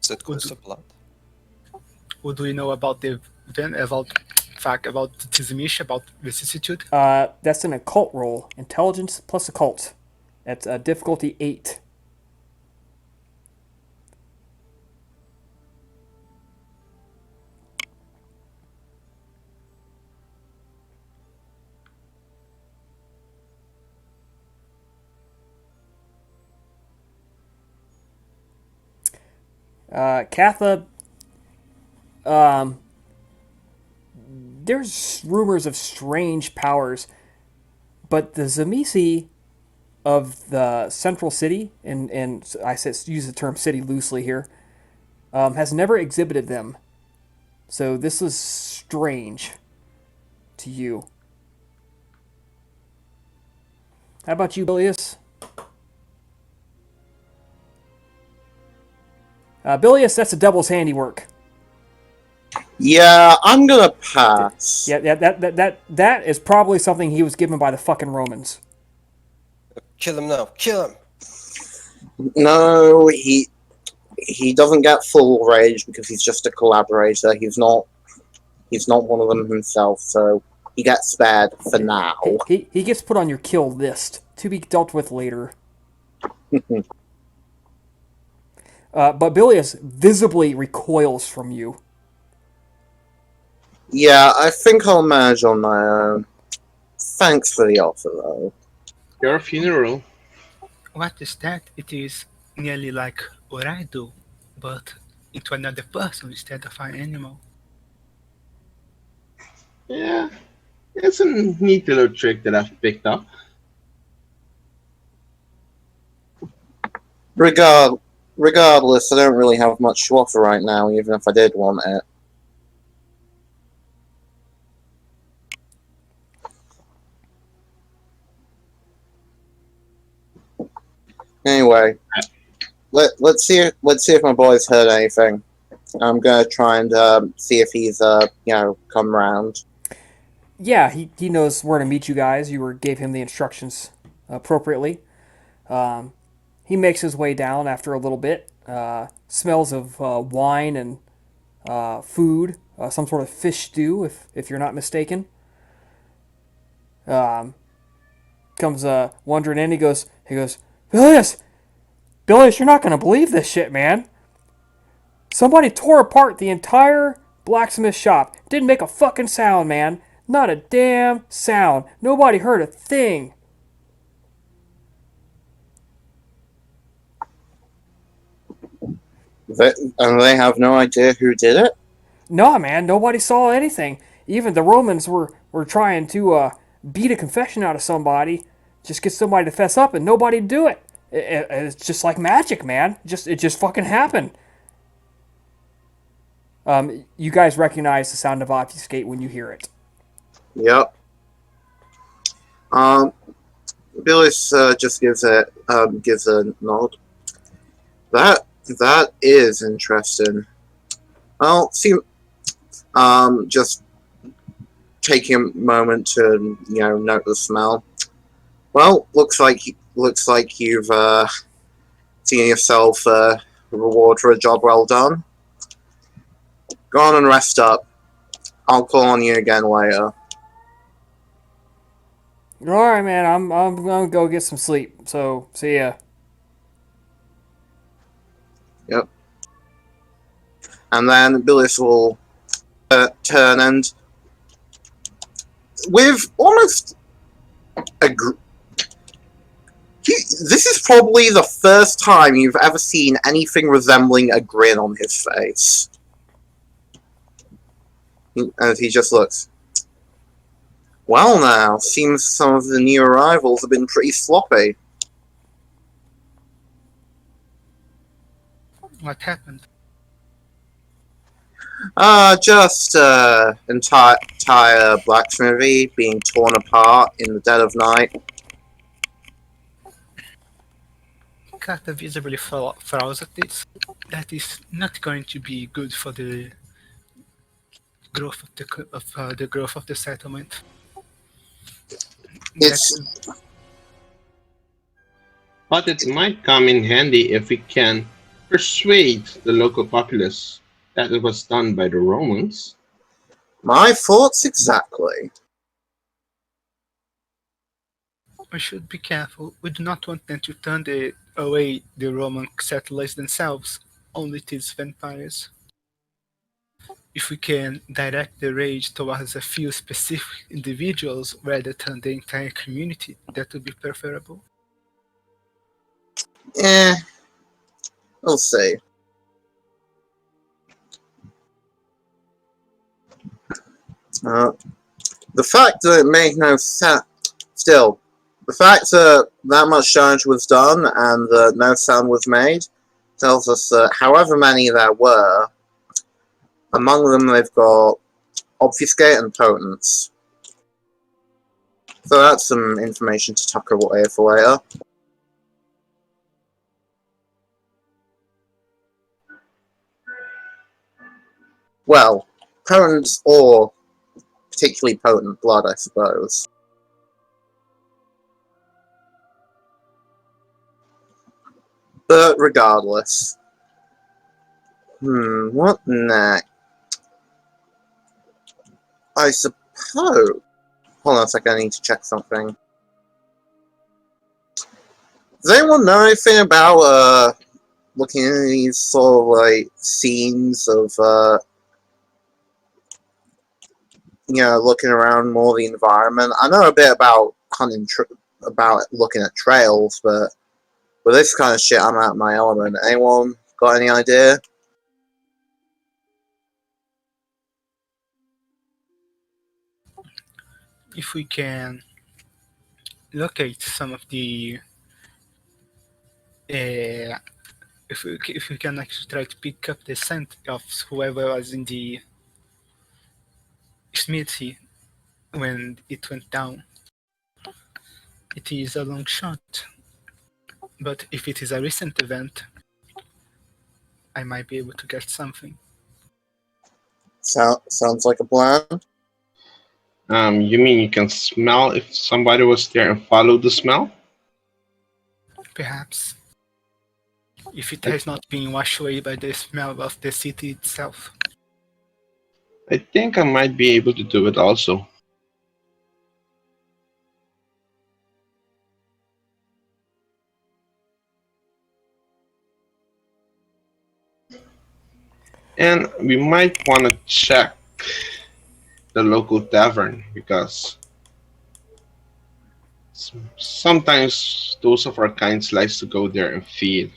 Is it close to blood? What do we know about the event, about the Tizimish, about vicissitude? That's an occult roll. Intelligence plus occult. That's difficulty 8. Katha, there's rumors of strange powers, but the Zamisi of the central city, and use the term city loosely here, has never exhibited them. So this is strange to you. How about you, Bilius? Bilius, that's a devil's handiwork. Yeah, I'm gonna pass. Yeah, that is probably something he was given by the fucking Romans. Kill him now. Kill him. No, he doesn't get full rage because he's just a collaborator. He's not one of them himself, so he gets spared for now. He gets put on your kill list to be dealt with later. But Bilius visibly recoils from you. Yeah, I think I'll manage on my own. Thanks for the offer, though. Your funeral. What is that? It is nearly like what I do, but into another person instead of an animal. Yeah, it's a neat little trick that I've picked up. Regardless, I don't really have much to offer right now, even if I did want it. Anyway, let's see if my boy's heard anything. I'm gonna try and see if he's come round. Yeah, he knows where to meet you guys. You gave him the instructions appropriately. He makes his way down after a little bit. Smells of wine and food, some sort of fish stew, if you're not mistaken. Comes wandering in. He goes, Bilius, you're not gonna believe this shit, man. Somebody tore apart the entire blacksmith shop. Didn't make a fucking sound, man. Not a damn sound. Nobody heard a thing. And they have no idea who did it? No, man, nobody saw anything. Even the Romans were trying to beat a confession out of somebody, just get somebody to fess up, and nobody do it. It's just like magic, man. It just fucking happened. You guys recognize the sound of obfuscate when you hear it. Yep. Bilius just gives a nod. That is interesting. Well, see, just taking a moment to note the smell. Well, looks like looks like you've seen yourself a reward for a job well done. Go on and rest up. I'll call on you again later. Alright, man, I'm gonna go get some sleep. So, see ya. Yep. And then Bilius will turn and, with almost this is probably the first time you've ever seen anything resembling a grin on his face. And he just looks. Well now, seems some of the new arrivals have been pretty sloppy. What happened? Just entire blacksmithy being torn apart in the dead of night. Kata visibly frowns at this. That is not going to be good for the growth of the growth of the settlement. But it might come in handy if we can persuade the local populace that it was done by the Romans. My thoughts exactly. We should be careful. We do not want them to turn away the Roman settlers themselves, only these vampires. If we can direct the rage towards a few specific individuals rather than the entire community, that would be preferable. We'll see. The fact that it made no sense. Still, the fact that that much damage was done and that no sound was made tells us that however many there were, among them they've got Obfuscate and Potence. So that's some information to tuck away for later. Well, Potence or particularly potent blood, I suppose. But regardless. What next? I suppose... Hold on a second, I need to check something. Does anyone know anything about, looking at these sort of, like, scenes of, looking around more the environment? I know a bit about hunting, about looking at trails, but with this kind of shit, I'm out of my element. Anyone got any idea? If we can locate some of the if we can actually try to pick up the scent of whoever was in the smithy when it went down, it is a long shot. But if it is a recent event, I might be able to get something. Sounds like a plan. You mean you can smell if somebody was there and follow the smell? Perhaps. If it has not been washed away by the smell of the city itself. I think I might be able to do it also. And we might want to check the local tavern because sometimes those of our kinds likes to go there and feed.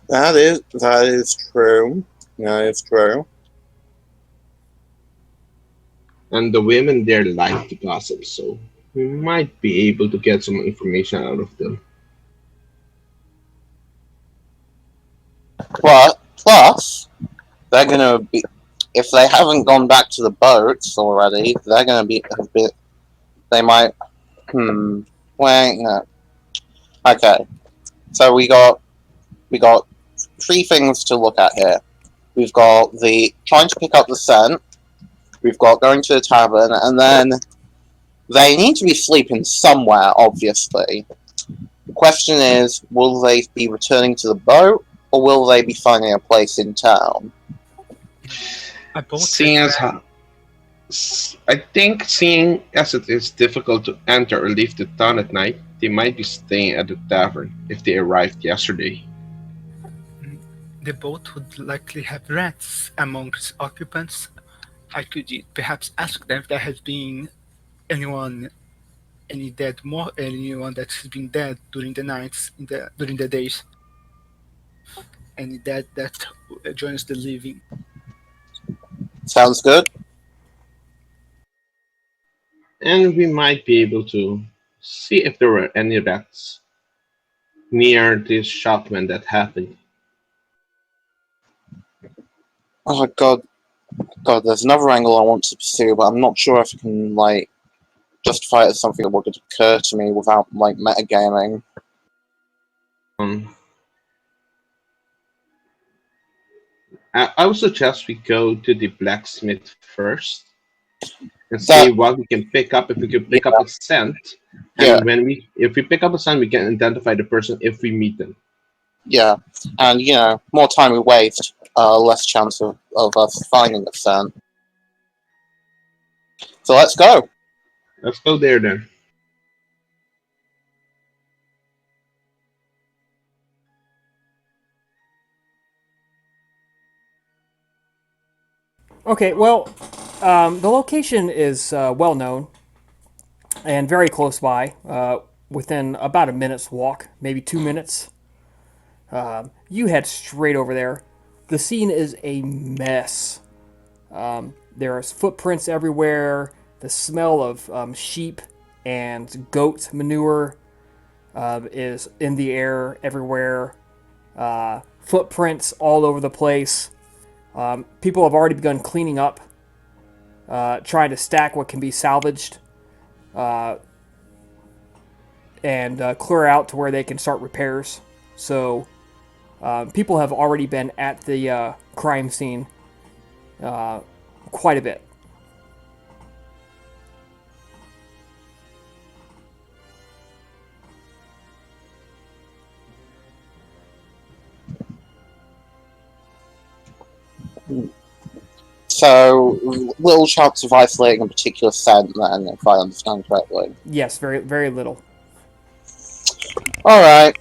That is true. That is true. And the women there like to gossip, so we might be able to get some information out of them. Plus, they're gonna be, if they haven't gone back to the boats already, they're gonna be a bit. They might. Wait, no. Okay, so we got three things to look at here. We've got the trying to pick up the scent. We've got going to the tavern, and then They need to be sleeping somewhere, obviously. The question is, will they be returning to the boat, or will they be finding a place in town? A boat Seeing that as how, I think, seeing as it is difficult to enter or leave the town at night, they might be staying at the tavern if they arrived yesterday. the boat would likely have rats among its occupants. I could perhaps ask them if there has been anyone, anyone that has been dead during the nights, during the days, any dead that joins the living. Sounds good? And we might be able to see if there were any rats near this shop when that happened. Oh god, there's another angle I want to pursue, but I'm not sure if I can, like, justify it as something that would occur to me without, like, metagaming. Um, I would suggest we go to the blacksmith first and see what we can pick up. If we can pick up a scent, and if we pick up a scent, we can identify the person if we meet them. Yeah, and, you know, more time we waste, less chance of us finding the scent. So let's go! Let's go there then. Okay, well, the location is well known and very close by, within about a minute's walk, maybe 2 minutes. You head straight over there. The scene is a mess. There's footprints everywhere. The smell of sheep and goat manure is in the air everywhere. Footprints all over the place. People have already begun cleaning up, trying to stack what can be salvaged, and clear out to where they can start repairs. So people have already been at the crime scene quite a bit. So, little chance of isolating a particular scent, then, if I understand correctly. Yes, very, very little. Alright.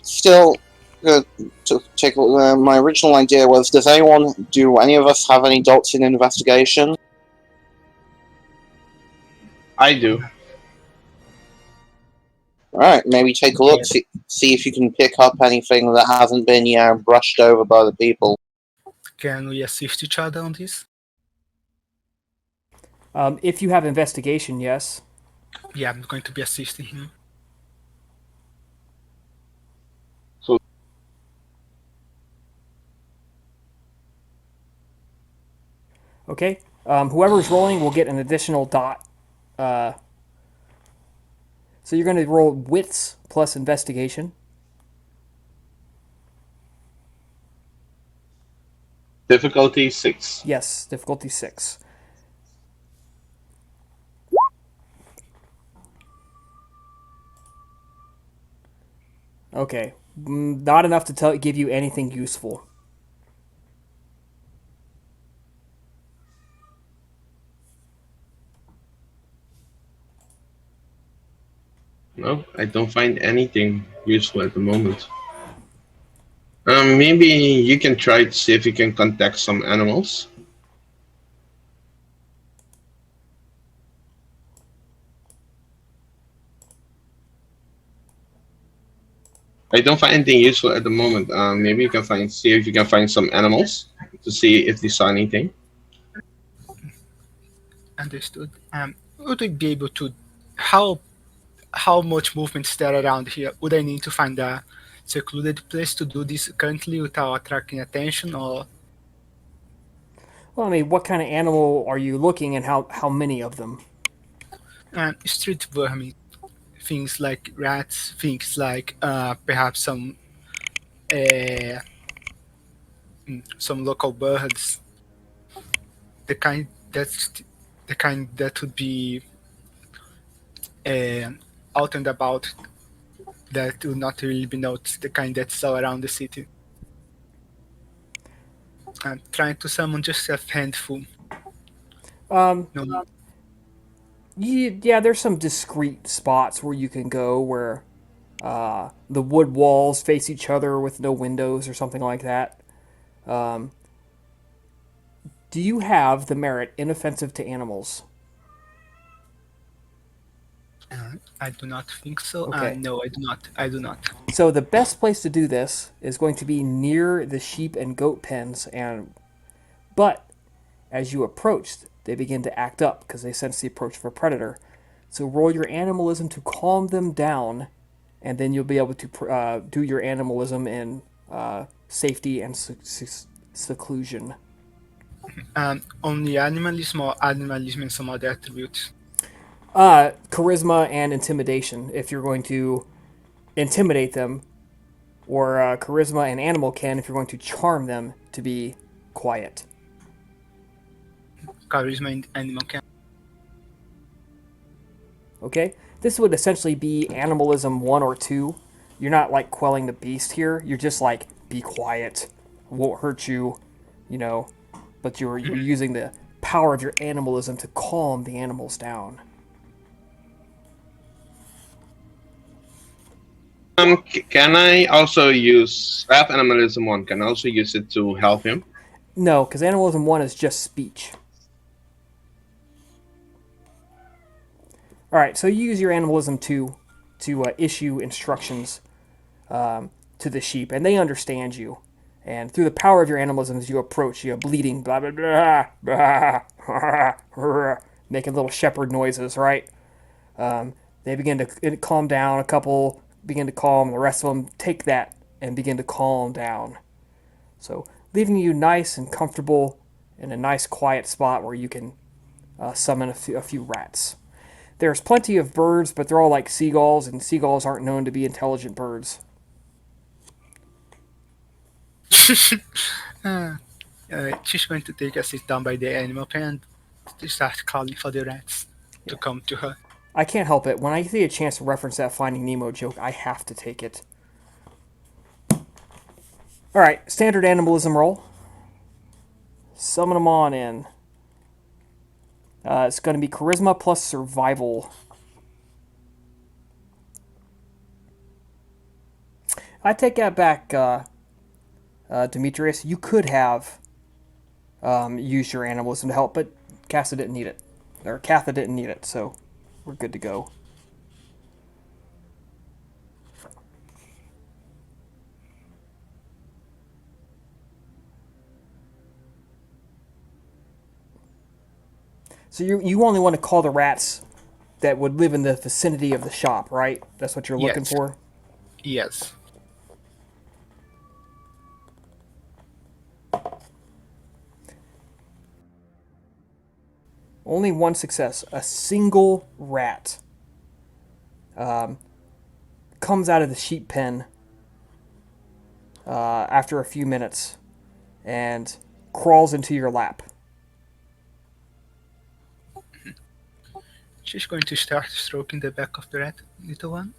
Still, to take a look, my original idea was, do any of us have any dots in investigation? I do. Alright, maybe take a look, see if you can pick up anything that hasn't been, you know, brushed over by the people. Can we assist each other on this? If you have investigation, yes. Yeah, I'm going to be assisting him. Okay. Whoever's rolling will get an additional dot. So you're going to roll wits plus investigation. Difficulty 6. Yes, difficulty 6. Okay. Not enough to give you anything useful. No, I don't find anything useful at the moment. Maybe you can try to see if you can contact some animals. I don't find anything useful at the moment. Maybe you can see if you can find some animals to see if they saw anything. Understood. Would we be able to how much movement is there around here? Would I need to find a secluded place to do this currently without attracting attention, or? Well, I mean, what kind of animal are you looking, and how many of them? Street vermin, things like rats, things like perhaps some local birds, the kind that would be out and about that will not really be noticed, the kind that's all around the city. I'm trying to summon just a handful. Um, No, yeah, there's some discrete spots where you can go where the wood walls face each other with no windows or something like that. Um, do you have the merit inoffensive to animals? I do not think so. Okay. No, I do not. I do not. So the best place to do this is going to be near the sheep and goat pens, but as you approach, they begin to act up because they sense the approach of a predator. So roll your animalism to calm them down, and then you'll be able to do your animalism in safety and seclusion. Only animalism or animalism and some other attributes. Charisma and intimidation. If you're going to intimidate them, or charisma and animal ken if you're going to charm them to be quiet. Charisma and animal can. Okay? This would essentially be animalism 1 or 2. You're not like quelling the beast here. You're just like, be quiet. Won't hurt you, but you're using the power of your animalism to calm the animals down. Can I also use that animalism one? Can I also use it to help him? No, because animalism 1 is just speech. Alright, so you use your animalism 2 to issue instructions to the sheep, and they understand you. And through the power of your animalism, as you approach, bleating, blah, blah, blah, blah, making little shepherd noises, right? They begin to calm down. A couple begin to calm. The rest of them take that and begin to calm down. So leaving you nice and comfortable in a nice quiet spot where you can summon a few rats. There's plenty of birds, but they're all like seagulls, and seagulls aren't known to be intelligent birds. She's going to take a sit down by the animal pen and to start calling for the rats to come to her. I can't help it. When I see a chance to reference that Finding Nemo joke, I have to take it. Alright, standard animalism roll. Summon them on in. It's going to be charisma plus survival. I take that back, Demetrius. You could have used your animalism to help, but Katha didn't need it, so we're good to go. So you only want to call the rats that would live in the vicinity of the shop, right? That's what you're looking for? Yes. Only one success. A single rat comes out of the sheep pen after a few minutes and crawls into your lap. She's going to start stroking the back of the rat. Little one,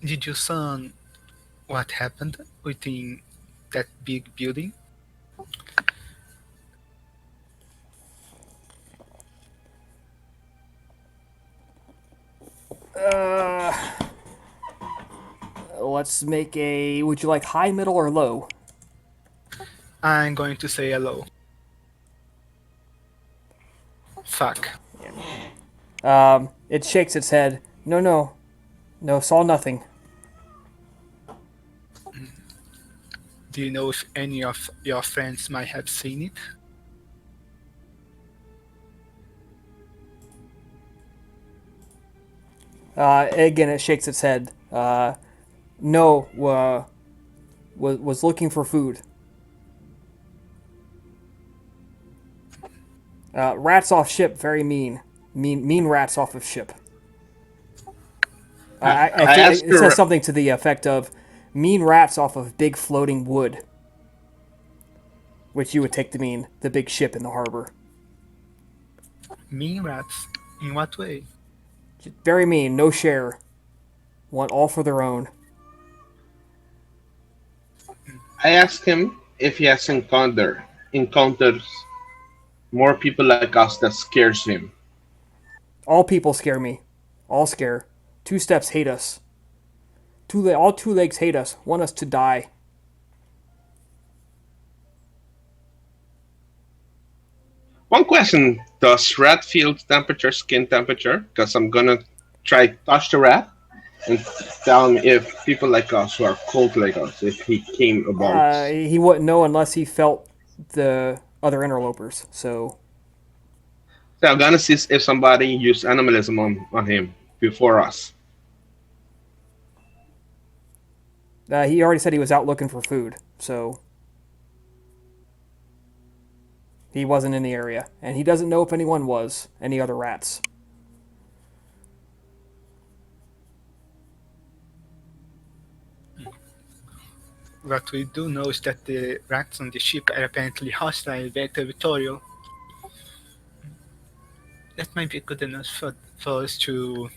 did you son what happened within that big building? Let's make a... Would you like high, middle, or low? I'm going to say hello. Fuck. It shakes its head. No, saw nothing. Do you know if any of your friends might have seen it? Again, it shakes its head. No, was looking for food. Rats off ship, very mean. Mean rats off of ship. It says something to the effect of mean rats off of big floating wood, which you would take to mean the big ship in the harbor. Mean rats? In what way? Very mean. No share. Want all for their own. I asked him if he has encounters more people like us that scares him. All people scare me. All scare. Two steps hate us. All two legs hate us. Want us to die. One question: does rat feel temperature, skin temperature? Because I'm gonna try touch the rat and tell him if people like us who are cold like us, if he came about. He wouldn't know unless he felt the other interlopers. So So I'm gonna see if somebody used animalism on him before us. he already said he was out looking for food. So he wasn't in the area, and he doesn't know if anyone was any other rats. What we do know is that the rats on the ship are apparently hostile, very territorial. That might be good enough for us to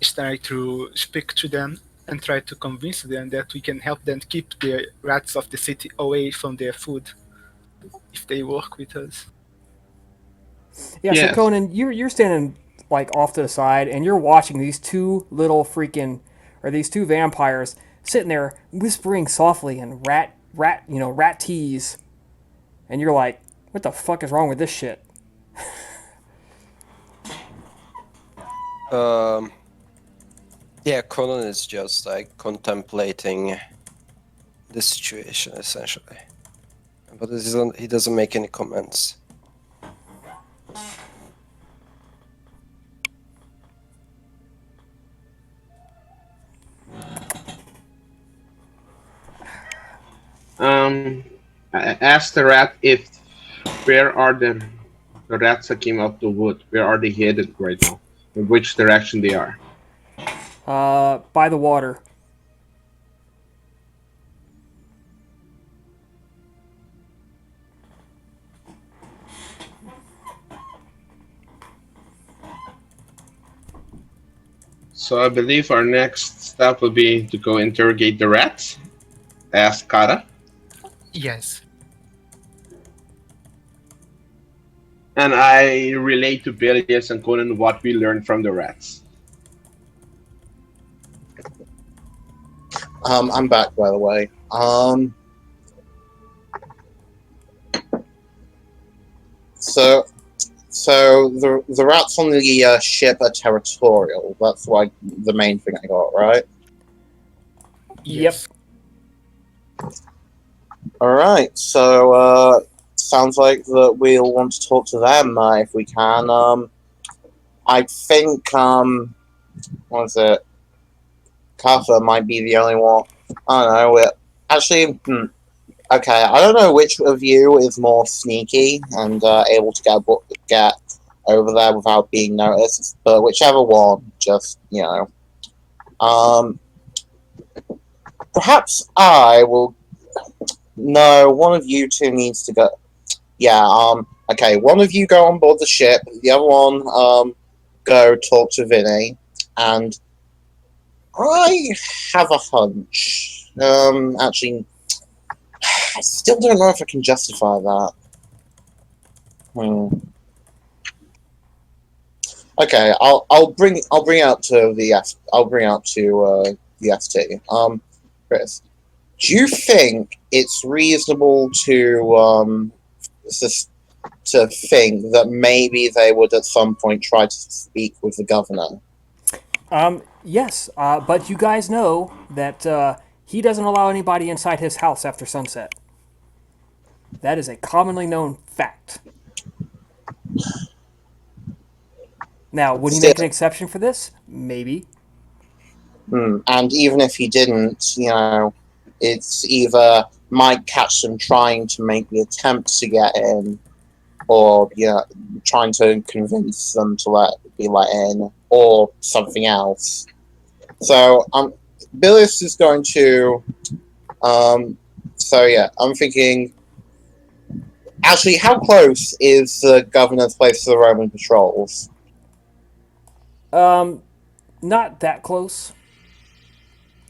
try to speak to them and try to convince them that we can help them keep the rats of the city away from their food if they work with us. Yeah, so Yes. Conan, you're standing like off to the side, and you're watching these two little freaking, or these two vampires sitting there whispering softly and rat tease, and you're like, what the fuck is wrong with this shit? Yeah, Conan is just like contemplating the situation essentially, but he doesn't make any comments. I asked the rat if where are the rats that came out the wood? Where are they headed right now? In which direction they are? By the water. So I believe our next step will be to go interrogate the rats. Ask Kara. Yes. And I relate to Bilius and Conan what we learned from the rats. I'm back, by the way. So the rats on the ship are territorial. That's like the main thing I got, right? Yes. All right. So sounds like that we'll want to talk to them if we can. I think what is it? Kaffa might be the only one. I don't know. Actually, okay. I don't know which of you is more sneaky and able to get over there without being noticed, but whichever one, just perhaps I will. No, one of you two needs to go. Yeah. Okay. One of you go on board the ship. The other one go talk to Vinny, and I have a hunch. Actually, I still don't know if I can justify that. Okay, I'll bring out to the FT. Chris, do you think it's reasonable to think that maybe they would at some point try to speak with the governor? Yes, but you guys know that he doesn't allow anybody inside his house after sunset. That is a commonly known fact. Now, would he make an exception for this? Maybe. And even if he didn't, it's either might catch them trying to make the attempt to get in, or trying to convince them to be let in, or something else. So Bilius is going to. I'm thinking. Actually, how close is the governor's place to the Roman patrols? Not that close.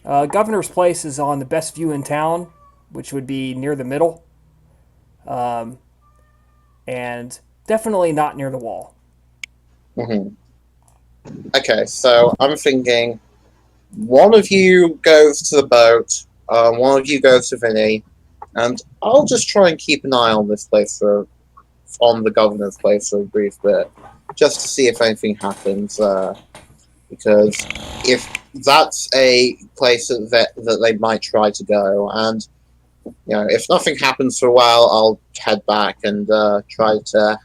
Governor's Place is on the best view in town, which would be near the middle, and definitely not near the wall. Hmm. Okay, so I'm thinking one of you goes to the boat, one of you goes to Vinny, and I'll just try and keep an eye on this place on the governor's place for a brief bit, just to see if anything happens. Because if that's a place that they might try to go, and if nothing happens for a while, I'll head back and try to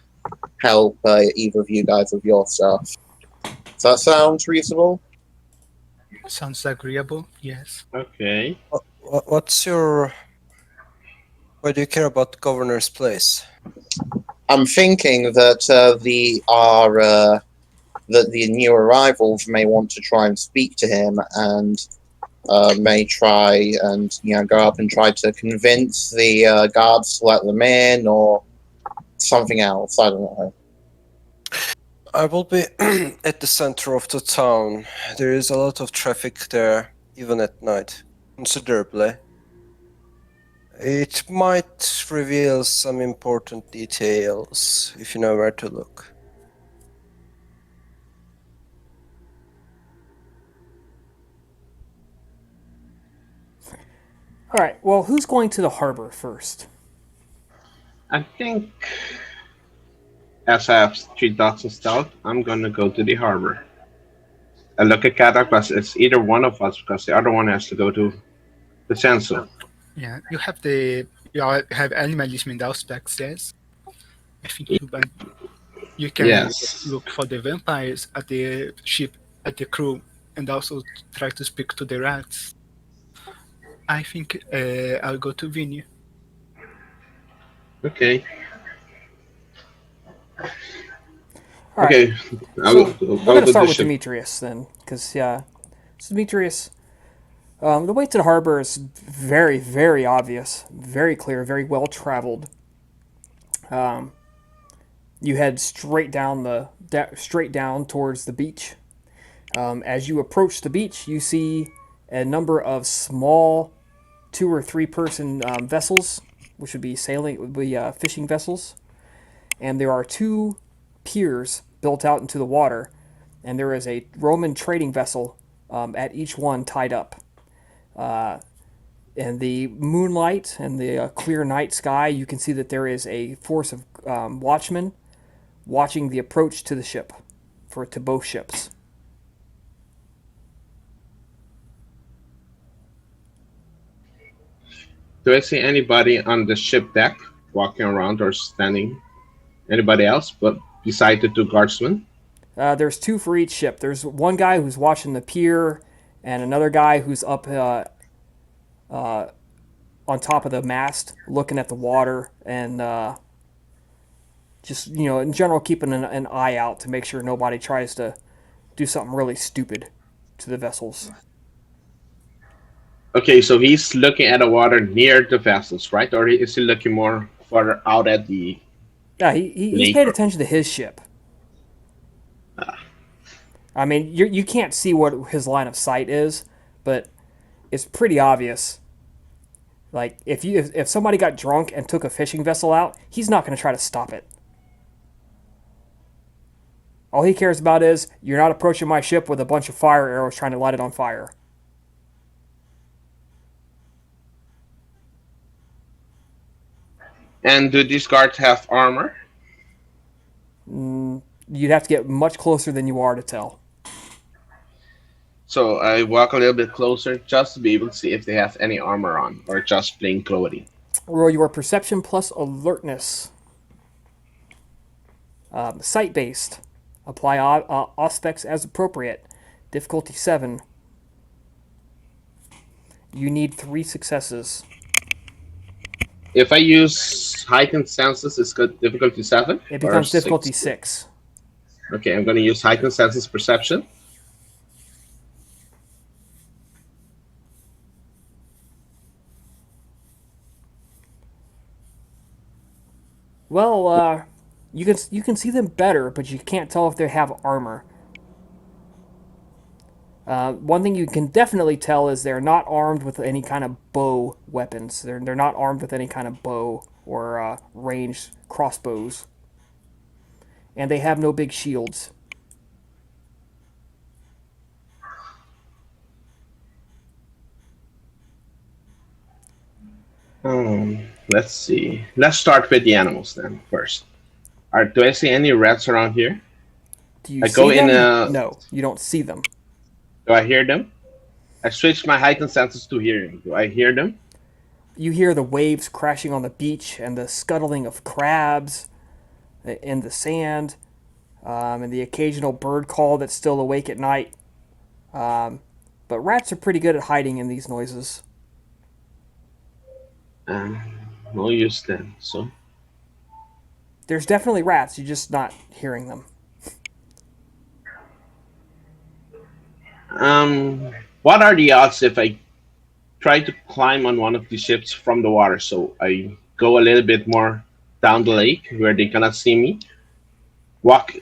help either of you guys with your stuff. Does that sound reasonable? Sounds agreeable, yes. Okay. What's your... Why do you care about Governor's Place? I'm thinking that that the new arrivals may want to try and speak to him, and may try and go up and try to convince the guards to let them in, or something else. I don't know. I will be at the center of the town. There is a lot of traffic there, even at night, considerably. It might reveal some important details if you know where to look. All right. Well, who's going to the harbor first? I think, as I have 3 dots of stealth, I'm gonna go to the harbor. I look at Kata because it's either one of us, because the other one has to go to the chancel. Yeah, you have animalism in the aspects, yes. I think you can Yes. look for the vampires at the ship, at the crew, and also try to speak to the rats. I think I'll go to Vinny. Okay. All right. Okay. So we're going to go start to with ship. Demetrius then, because so Demetrius, the way to the harbor is very, very obvious, very clear, very well traveled. You head straight down towards the beach. As you approach the beach, you see a number of small 2 or 3 person vessels, which would be fishing vessels, and there are 2 piers built out into the water, and there is a Roman trading vessel at each one tied up. In the moonlight and the clear night sky, you can see that there is a force of watchmen watching the approach to the ship, to both ships. Do I see anybody on the ship deck walking around or standing? Anybody else but beside the 2 guardsmen? There's 2 for each ship. There's one guy who's watching the pier, and another guy who's up on top of the mast, looking at the water, and just in general, keeping an eye out to make sure nobody tries to do something really stupid to the vessels. Okay, so he's looking at the water near the vessels, right? Or is he looking more further out at the Yeah, he's lake? paid attention to his ship. I mean, you can't see what his line of sight is, but it's pretty obvious. Like if somebody got drunk and took a fishing vessel out, he's not going to try to stop it. All he cares about is you're not approaching my ship with a bunch of fire arrows trying to light it on fire. And do these guards have armor? You'd have to get much closer than you are to tell. So I walk a little bit closer just to be able to see if they have any armor on or just plain clothing. Roll your perception plus alertness. Sight-based. Apply aspects as appropriate. Difficulty 7. You need 3 successes. If I use heightened senses, it's got difficulty 7? It or becomes 6? difficulty 6. Okay, I'm going to use heightened senses perception. Well, you can see them better, but you can't tell if they have armor. One thing you can definitely tell is they're not armed with any kind of bow weapons. They're not armed with any kind of bow or ranged crossbows. And they have no big shields. Let's see. Let's start with the animals then first. Do I see any rats around here? Do you I see go them? in a- No, you don't see them. Do I hear them? I switched my heightened senses to hearing. Do I hear them? You hear the waves crashing on the beach and the scuttling of crabs in the sand, and the occasional bird call that's still awake at night. But rats are pretty good at hiding in these noises. No use then. So There's definitely rats, you're just not hearing them. what are the odds if I try to climb on one of the ships from the water? So I go a little bit more down the lake where they cannot see me, walk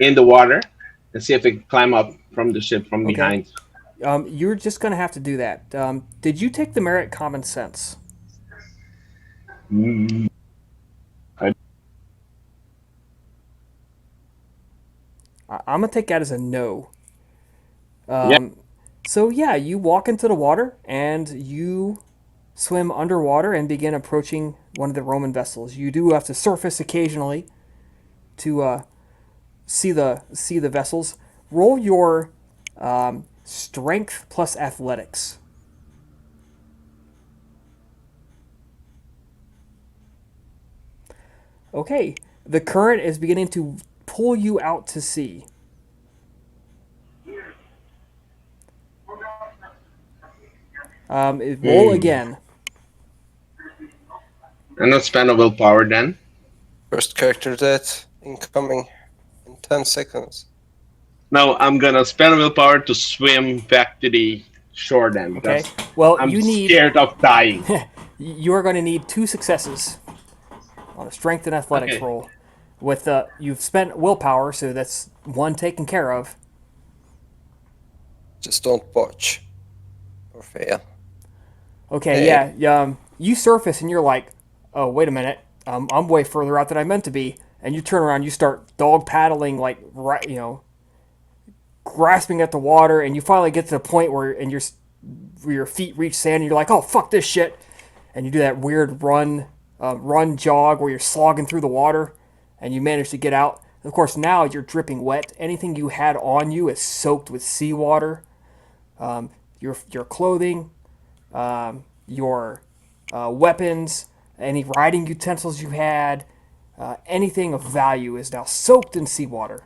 in the water, and see if I can climb up from the ship from Okay. behind. You're just going to have to do that. Did you take the merit common sense? Mm, I- I'm going to take that as a no. Yeah. So, yeah, you walk into the water and you swim underwater and begin approaching one of the Roman vessels. You do have to surface occasionally to see the vessels. Roll your strength plus athletics. Okay, the current is beginning to pull you out to sea. Roll again. I'm not spend a willpower then. First character death incoming in 10 seconds. No, I'm gonna spend willpower to swim back to the shore then. Okay. Because Well, I'm you need scared of dying. you are going to need 2 successes on a strength and athletics Okay. roll. With you've spent willpower, so that's 1 taken care of. Just don't botch or fail. Okay, Hey. yeah. You surface and you're like, oh, wait a minute. I'm way further out than I meant to be. And you turn around, you start dog paddling, like, right, grasping at the water, and you finally get to the point where your feet reach sand, and you're like, oh, fuck this shit. And you do that weird run jog where you're slogging through the water, and you manage to get out. Of course, now you're dripping wet. Anything you had on you is soaked with seawater. Your clothing, your weapons, any riding utensils you had, anything of value is now soaked in seawater.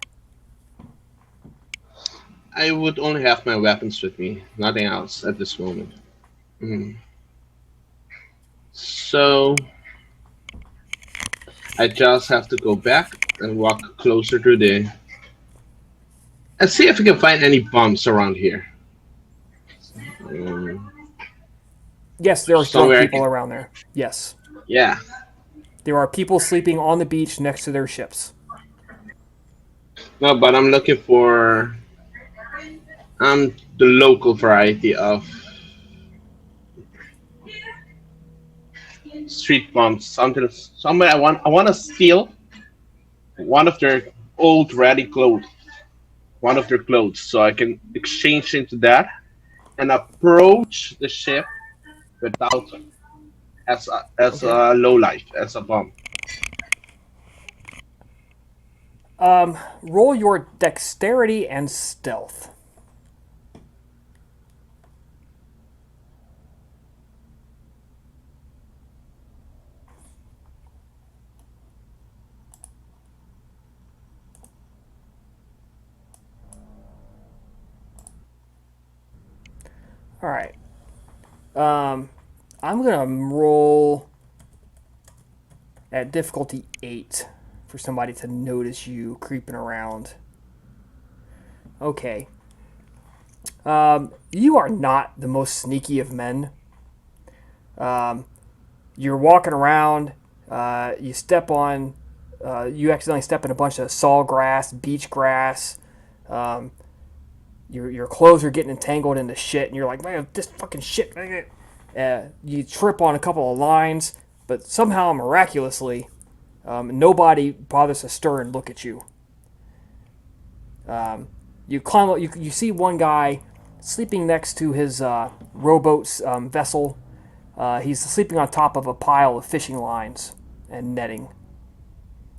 I would only have my weapons with me, nothing else at this moment. So I just have to go back and walk closer to the and see if we can find any bumps around here. Yes, there are drunk Somewhere I people can- around there. Yes. Yeah. There are people sleeping on the beach next to their ships. No, but I'm looking for the local variety of street bumps. Somewhere I want to steal one of their old ratty clothes, one of their clothes, so I can exchange into that and approach the ship without as a low life as a bum. Roll your dexterity and stealth. All right. I'm gonna roll at difficulty 8 for somebody to notice you creeping around. Okay. You are not the most sneaky of men. You're walking around. You step on. You accidentally step in a bunch of sawgrass, beach grass. your clothes are getting entangled into shit, and you're like, man, this fucking shit. You trip on a couple of lines, but somehow miraculously, nobody bothers to stir and look at you. You climb up. You see one guy sleeping next to his rowboat's vessel. He's sleeping on top of a pile of fishing lines and netting.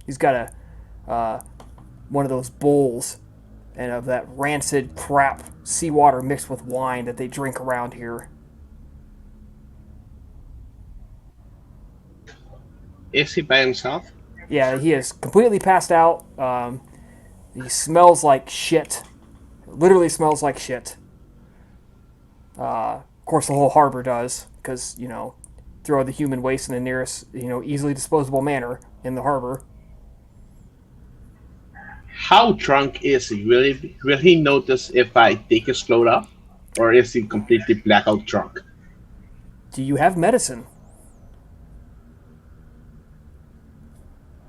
He's got one of those bowls and of that rancid crap seawater mixed with wine that they drink around here. Is he by himself? Yeah, he is completely passed out. He smells like shit. Literally smells like shit. Of course, the whole harbor does, because, throw the human waste in the nearest, easily disposable manner in the harbor. How drunk is he? Will he notice if I take his clothes off? Or is he completely blackout drunk? Do you have medicine?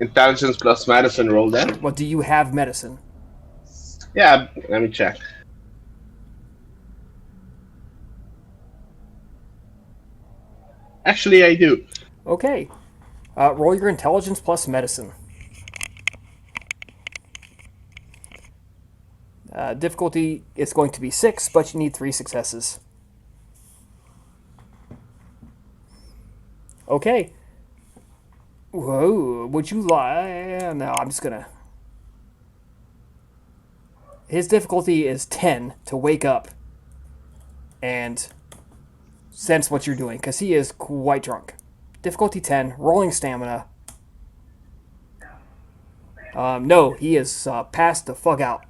Intelligence plus medicine roll then? Well, do you have medicine? Yeah, let me check. Actually, I do. Okay. Roll your intelligence plus medicine. Difficulty is going to be 6, but you need 3 successes. Okay. Whoa, would you lie? No, I'm just gonna... His difficulty is 10 to wake up and sense what you're doing, because he is quite drunk. Difficulty 10, rolling stamina. No, he is passed the fuck out.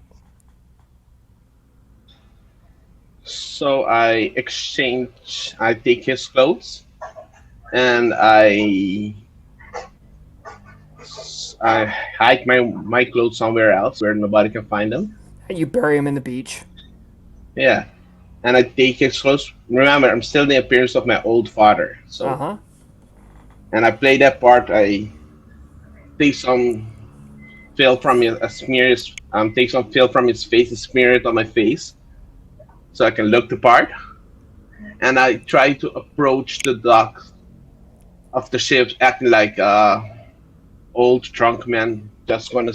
So I take his clothes, and I hide my clothes somewhere else where nobody can find them. And you bury him in the beach. Yeah, and I take his clothes. Remember, I'm still the appearance of my old father. So, and I play that part. I take some fill from take some fill from his face, and smear it on my face, so I can look the part. And I try to approach the dock of the ship, acting like old drunk man just gonna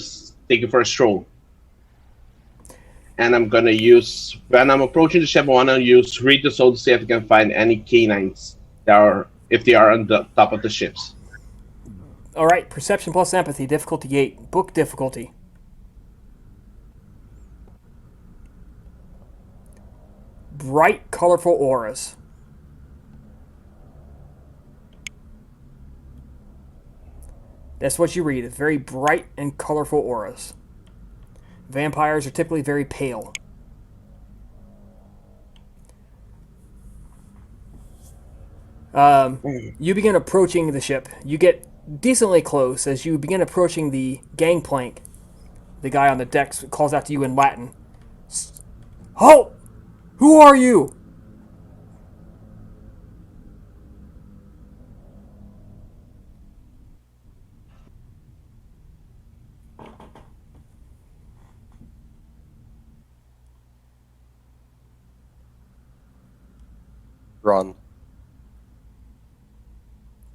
take it for a stroll. And I'm gonna use, when I'm approaching the ship, I wanna use read the soul to see if I can find any canines if they are on the top of the ships. All right, perception plus empathy, difficulty 8, book difficulty. Bright, colorful auras. That's what you read. Very bright and colorful auras. Vampires are typically very pale. You begin approaching the ship. You get decently close as you begin approaching the gangplank. The guy on the deck calls out to you in Latin. Halt! Who are you? Run.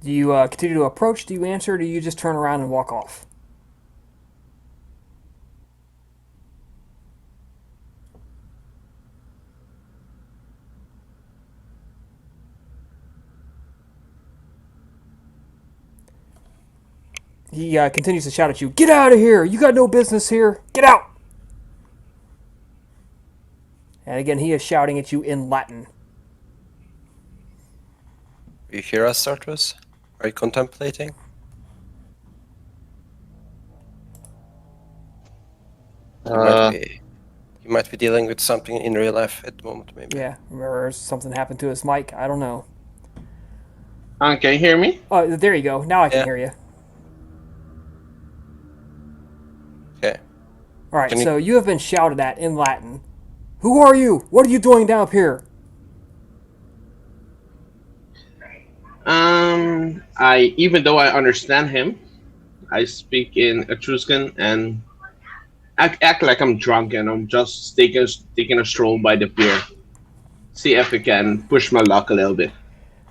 Do you continue to approach? Do you answer? Or do you just turn around and walk off? He continues to shout at you, "Get out of here! You got no business here! Get out!" And again, he is shouting at you in Latin. You hear us, Sartros? Are you contemplating? You might be dealing with something in real life at the moment, maybe. Yeah, or something happened to his mic. I don't know. Can you hear me? Oh, there you go. Now I can hear you. Okay. All right, so you have been shouted at in Latin. Who are you? What are you doing down up here? Even though I understand him, I speak in Etruscan, and Act like I'm drunk and I'm just taking a stroll by the pier. See if we can push my luck a little bit.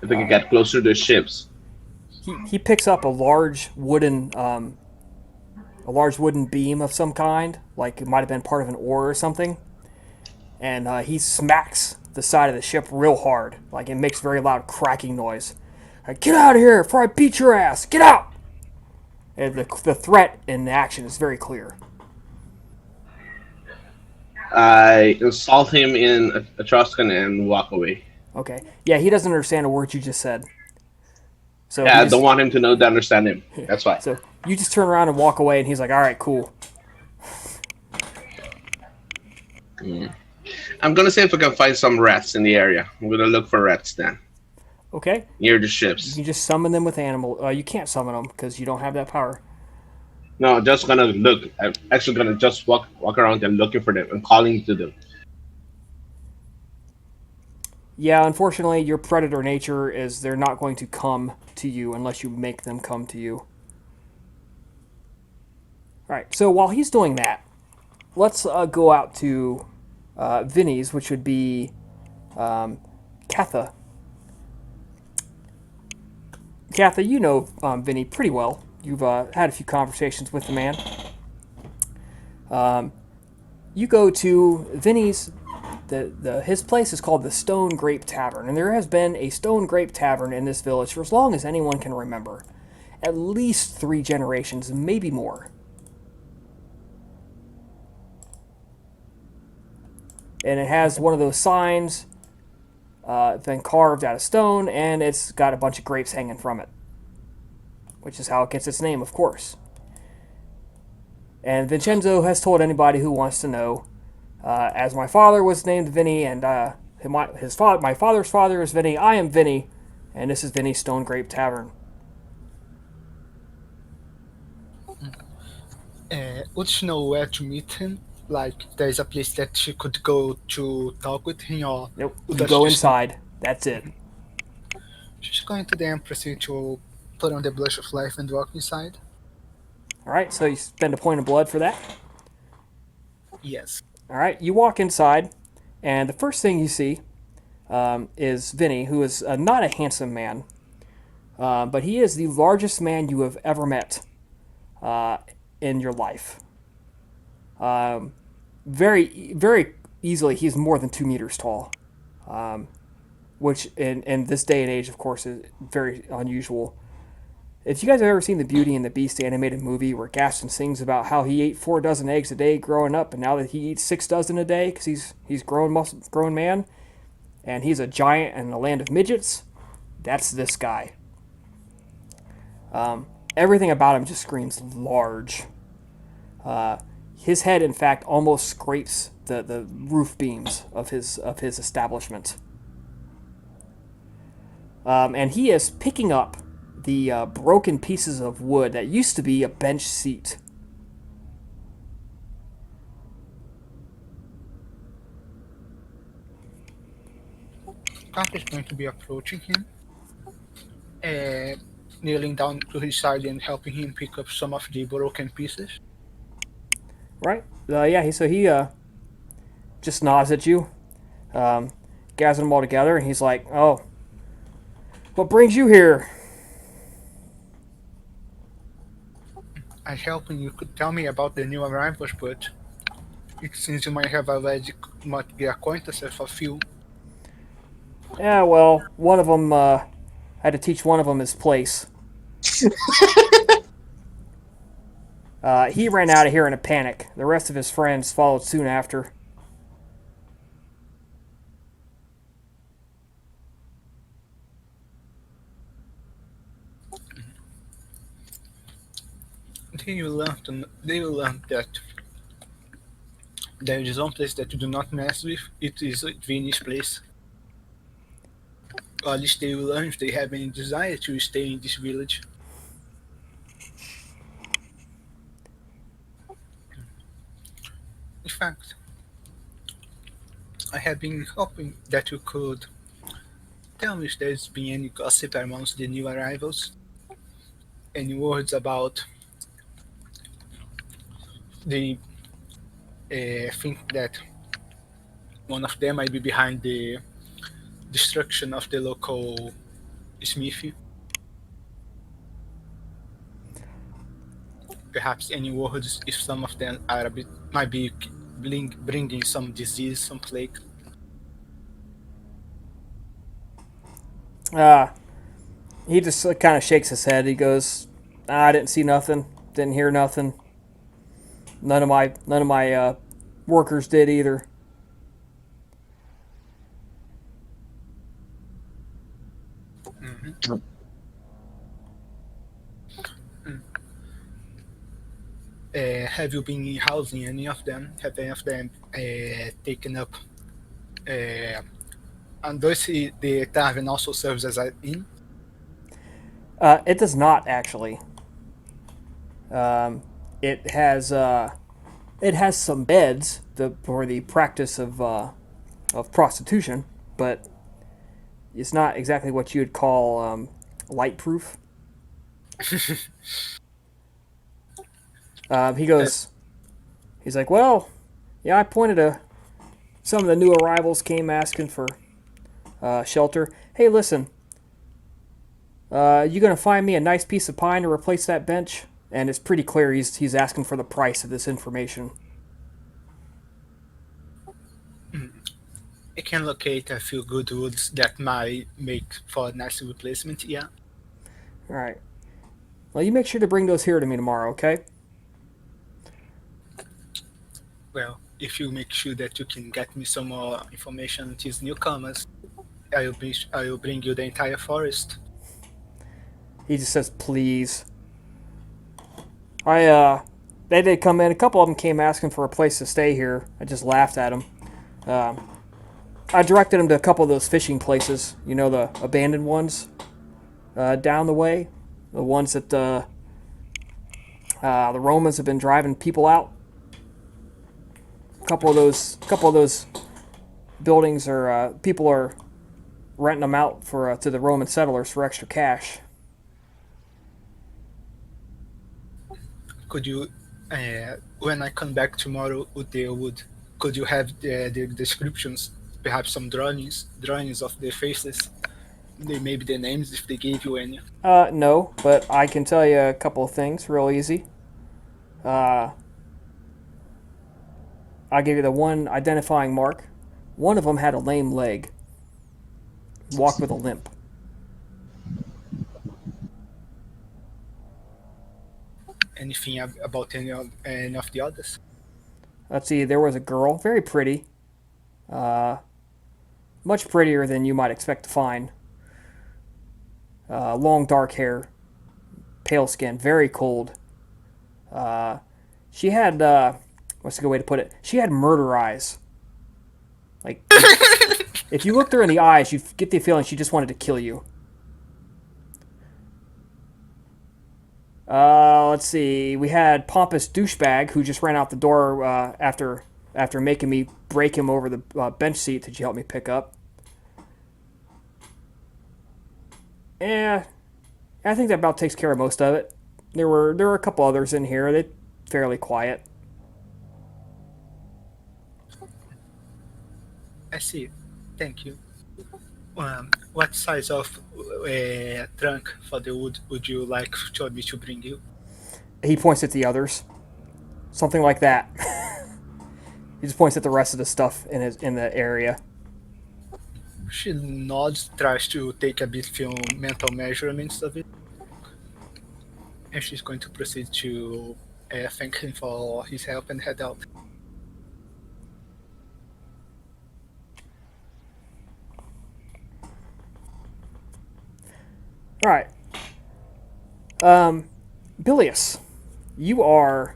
If we can get closer to the ships. He picks up a large wooden beam of some kind, like it might have been part of an oar or something, and he smacks the side of the ship real hard, like it makes very loud cracking noise. Like, get out of here before I beat your ass! Get out! And the threat in action is very clear. I insult him in Etruscan and walk away. Okay, yeah, he doesn't understand a word you just said. So Yeah, he I just, don't want him to know to understand him. That's why. so you just turn around and walk away, and he's like, "All right, cool." I'm gonna see if I can find some rats in the area. I'm gonna look for rats then Okay, near the you ships. can just summon them with animal. You can't summon them because you don't have that power. No, I'm just gonna look. I'm actually gonna just walk around and looking for them and calling to them. Yeah, unfortunately, your predator nature is they're not going to come to you unless you make them come to you. All right, so while he's doing that, let's go out to Vinny's, which would be Katha. Katha, you know Vinny pretty well. You've had a few conversations with the man. You go to Vinny's. His place is called the Stone Grape Tavern, and there has been a Stone Grape Tavern in this village for as long as anyone can remember. At least 3 generations, maybe more. And it has one of those signs, been carved out of stone, and it's got a bunch of grapes hanging from it, which is how it gets its name, of course. And Vincenzo has told anybody who wants to know, as my father was named Vinny, and my father's father is Vinny, I am Vinny, and this is Vinny's Stone Grape Tavern. Would she know where to meet him? Like, there's a place that she could go to talk with him, or Nope, would you she go just- inside. That's it. She's going to then proceed to put on the blush of life and walk inside. All right, so you spend a point of blood for that. Yes. All right, you walk inside, and the first thing you see is Vinny, who is not a handsome man, but he is the largest man you have ever met in your life. Very, very easily, he's more than 2 meters tall, which in this day and age, of course, is very unusual. If you guys have ever seen the Beauty and the Beast animated movie where Gaston sings about how he ate 4 dozen eggs a day growing up, and now that he eats 6 dozen a day because he's grown man, and he's a giant in the land of midgets, that's this guy. Everything about him just screams large. His head, in fact, almost scrapes the roof beams of his establishment. And he is picking up the broken pieces of wood that used to be a bench seat. Kat is going to be approaching him, kneeling down to his side and helping him pick up some of the broken pieces. Right? So he just nods at you, gathers them all together, and he's like, "Oh, what brings you here?" I helping you could tell me about the new arrivals, but it seems you might have already got the acquaintance of a few. Yeah, well, one of them, I had to teach one of them his place. He ran out of here in a panic. The rest of his friends followed soon after. They will learn that there is one place that you do not mess with. It is Vinny's place. Or at least they will learn if they have any desire to stay in this village. In fact, I have been hoping that you could tell me if there's been any gossip amongst the new arrivals. Any words about the think that one of them might be behind the destruction of the local smithy. Perhaps any words if some of them are a bit might be bringing some disease, some plague. He just kind of shakes his head. He goes, "I didn't see nothing. Didn't hear nothing. None of my workers did either." Have you been housing any of them? Have any of them taken up? And does the tavern also serves as an inn? It does not actually. It has some beds for the practice of prostitution, but it's not exactly what you'd call light proof. He's like, well, yeah, I pointed to some of the new arrivals came asking for shelter. Hey, listen, you gonna find me a nice piece of pine to replace that bench? And it's pretty clear he's asking for the price of this information. I can locate a few good woods that might make for a nice replacement. Yeah. All right. Well, you make sure to bring those here to me tomorrow, okay? Well, if you make sure that you can get me some more information on these newcomers, I will bring you the entire forest. He just says, please. They did come in. A couple of them came asking for a place to stay here. I just laughed at them. I directed them to a couple of those fishing places. You know, the abandoned ones down the way. The ones that the Romans have been driving people out. A couple of those buildings are people are renting them out for to the Roman settlers for extra cash. Could you, when I come back tomorrow with the wood, could you have the descriptions, perhaps some drawings of the faces, maybe the names if they gave you any? No, but I can tell you a couple of things real easy. I'll give you the one identifying mark. One of them had a lame leg. Walked with a limp. Anything about any of the others? Let's see, there was a girl, very pretty. Much prettier than you might expect to find. Long dark hair, pale skin, very cold. She had, what's a good way to put it? She had murder eyes. Like, if you looked her in the eyes, you get the feeling she just wanted to kill you. Let's see. We had pompous douchebag who just ran out the door after making me break him over the bench seat that you helped me pick up. Yeah, I think that about takes care of most of it. There were a couple others in here. They're fairly quiet. I see. Thank you. What size of trunk for the wood would you like me to bring you? He points at the others. Something like that. He just points at the rest of the stuff in the area. She nods, tries to take a bit few mental measurements of it, and she's going to proceed to thank him for his help and head out. All right. Bilius, you are